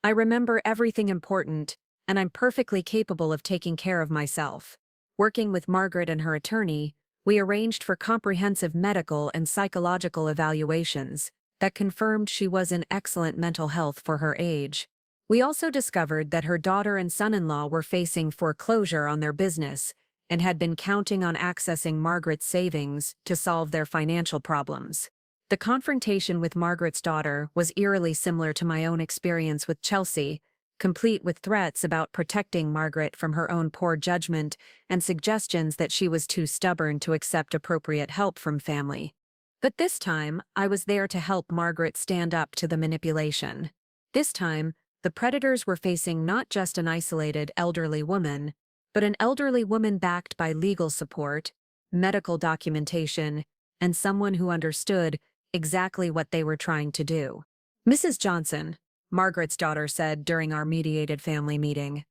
Speaker 1: I remember everything important, and I'm perfectly capable of taking care of myself. Working with Margaret and her attorney, we arranged for comprehensive medical and psychological evaluations that confirmed she was in excellent mental health for her age. We also discovered that her daughter and son-in-law were facing foreclosure on their business and had been counting on accessing Margaret's savings to solve their financial problems. The confrontation with Margaret's daughter was eerily similar to my own experience with Chelsea, complete with threats about protecting Margaret from her own poor judgment and suggestions that she was too stubborn to accept appropriate help from family. But this time, I was there to help Margaret stand up to the manipulation. This time, the predators were facing not just an isolated elderly woman, but an elderly woman backed by legal support, medical documentation, and someone who understood exactly what they were trying to do. Mrs. Johnson, Margaret's daughter said during our mediated family meeting,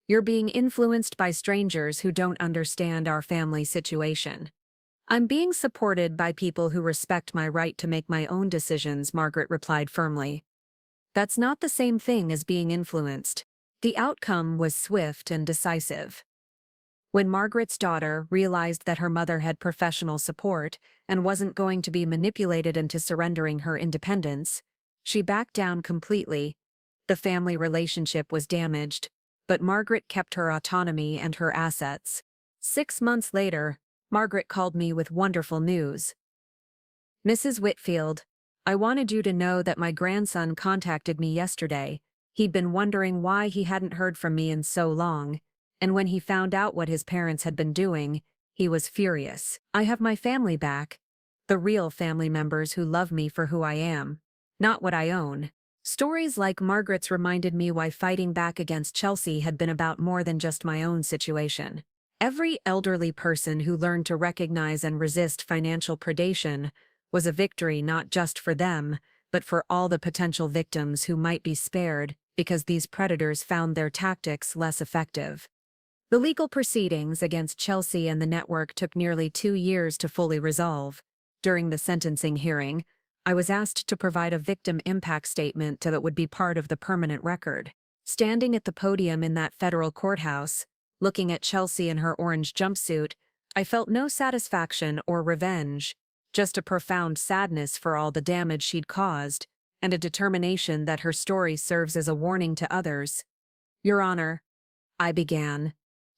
Speaker 1: "You're being influenced by strangers who don't understand our family situation." "I'm being supported by people who respect my right to make my own decisions," Margaret replied firmly. "That's not the same thing as being influenced." The outcome was swift and decisive. When Margaret's daughter realized that her mother had professional support and wasn't going to be manipulated into surrendering her independence, she backed down completely. The family relationship was damaged, but Margaret kept her autonomy and her assets. 6 months later, Margaret called me with wonderful news. "Mrs. Whitfield, I wanted you to know that my grandson contacted me yesterday. He'd been wondering why he hadn't heard from me in so long, and when he found out what his parents had been doing, he was furious. I have my family back, the real family members who love me for who I am, not what I own." Stories like Margaret's reminded me why fighting back against Chelsea had been about more than just my own situation. Every elderly person who learned to recognize and resist financial predation was a victory not just for them, but for all the potential victims who might be spared because these predators found their tactics less effective. The legal proceedings against Chelsea and the network took nearly 2 years to fully resolve. During the sentencing hearing, I was asked to provide a victim impact statement that would be part of the permanent record. Standing at the podium in that federal courthouse, looking at Chelsea in her orange jumpsuit, I felt no satisfaction or revenge, just a profound sadness for all the damage she'd caused, and a determination that her story serves as a warning to others. "Your Honor," I began,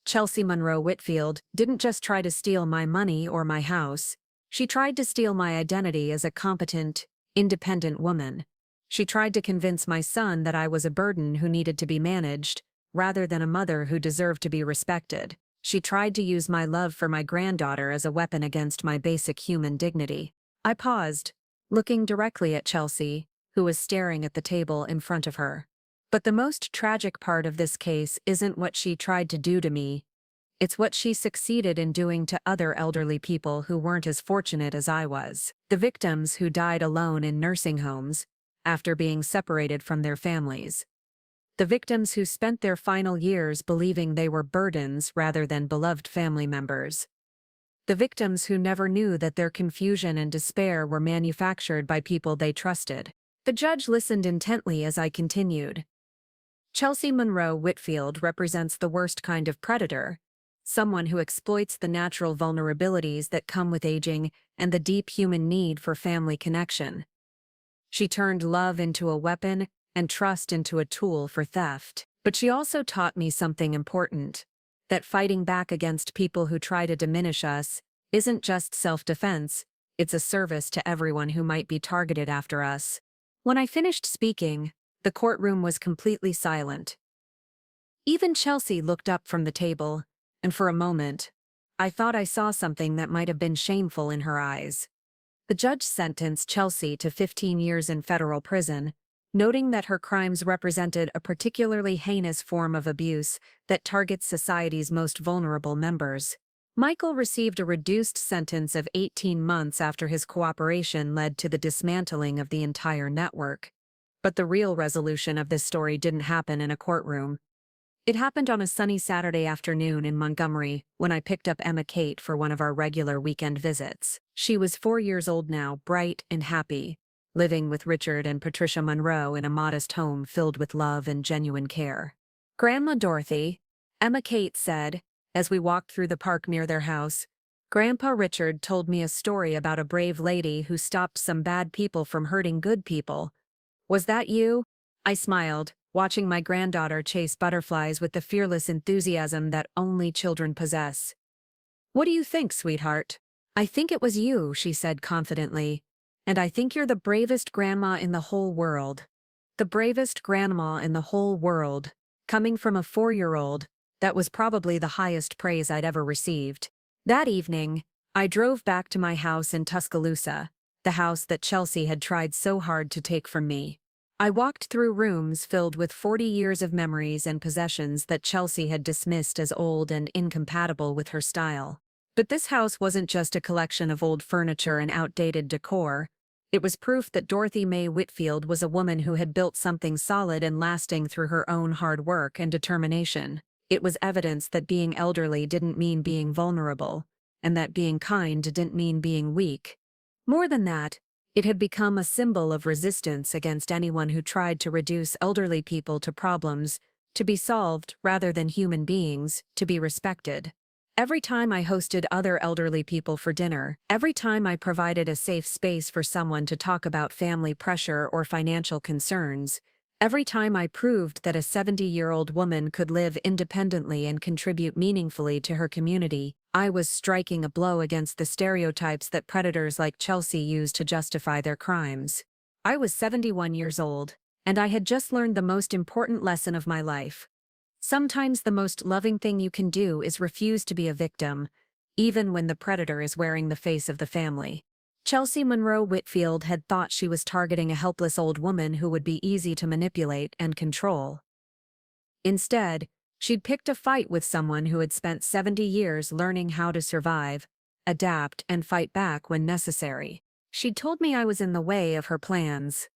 Speaker 1: "Chelsea Monroe Whitfield didn't just try to steal my money or my house. She tried to steal my identity as a competent, independent woman. She tried to convince my son that I was a burden who needed to be managed, rather than a mother who deserved to be respected. She tried to use my love for my granddaughter as a weapon against my basic human dignity." I paused, looking directly at Chelsea, who was staring at the table in front of her. "But the most tragic part of this case isn't what she tried to do to me. It's what she succeeded in doing to other elderly people who weren't as fortunate as I was. The victims who died alone in nursing homes, after being separated from their families. The victims who spent their final years believing they were burdens rather than beloved family members. The victims who never knew that their confusion and despair were manufactured by people they trusted." The judge listened intently as I continued. "Chelsea Monroe Whitfield represents the worst kind of predator, someone who exploits the natural vulnerabilities that come with aging and the deep human need for family connection. She turned love into a weapon and trust into a tool for theft. But she also taught me something important, that fighting back against people who try to diminish us isn't just self-defense, it's a service to everyone who might be targeted after us." When I finished speaking, The courtroom was completely silent. Even Chelsea looked up from the table, and for a moment, I thought I saw something that might have been shameful in her eyes. The judge sentenced Chelsea to 15 years in federal prison, noting that her crimes represented a particularly heinous form of abuse that targets society's most vulnerable members. Michael received a reduced sentence of 18 months after his cooperation led to the dismantling of the entire network. But the real resolution of this story didn't happen in a courtroom. It happened on a sunny Saturday afternoon in Montgomery when I picked up Emma Kate for one of our regular weekend visits. She was 4 years old now, bright and happy, living with Richard and Patricia Monroe in a modest home filled with love and genuine care. "Grandma Dorothy," Emma Kate said, as we walked through the park near their house, "Grandpa Richard told me a story about a brave lady who stopped some bad people from hurting good people. Was that you?" I smiled, watching my granddaughter chase butterflies with the fearless enthusiasm that only children possess. "What do you think, sweetheart?" "I think it was you," she said confidently. "And I think you're the bravest grandma in the whole world." The bravest grandma in the whole world. Coming from a 4-year-old, that was probably the highest praise I'd ever received. That evening, I drove back to my house in Tuscaloosa, the house that Chelsea had tried so hard to take from me. I walked through rooms filled with 40 years of memories and possessions that Chelsea had dismissed as old and incompatible with her style. But this house wasn't just a collection of old furniture and outdated decor. It was proof that Dorothy Mae Whitfield was a woman who had built something solid and lasting through her own hard work and determination. It was evidence that being elderly didn't mean being vulnerable, and that being kind didn't mean being weak. More than that, it had become a symbol of resistance against anyone who tried to reduce elderly people to problems, to be solved rather than human beings, to be respected. Every time I hosted other elderly people for dinner, every time I provided a safe space for someone to talk about family pressure or financial concerns, every time I proved that a 70-year-old woman could live independently and contribute meaningfully to her community, I was striking a blow against the stereotypes that predators like Chelsea use to justify their crimes. I was 71 years old, and I had just learned the most important lesson of my life. Sometimes the most loving thing you can do is refuse to be a victim, even when the predator is wearing the face of the family. Chelsea Monroe Whitfield had thought she was targeting a helpless old woman who would be easy to manipulate and control. Instead, she'd picked a fight with someone who had spent 70 years learning how to survive, adapt, and fight back when necessary. She'd told me I was in the way of her plans.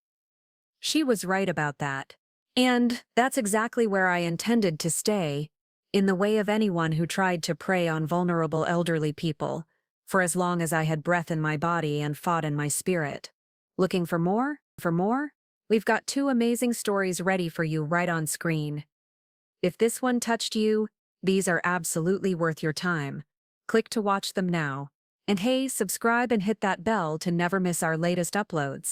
Speaker 1: She was right about that. And that's exactly where I intended to stay, in the way of anyone who tried to prey on vulnerable elderly people, for as long as I had breath in my body and fought in my spirit. Looking for more? For more? We've got 2 amazing stories ready for you right on screen. If this one touched you, these are absolutely worth your time. Click to watch them now. And hey, subscribe and hit that bell to never miss our latest uploads.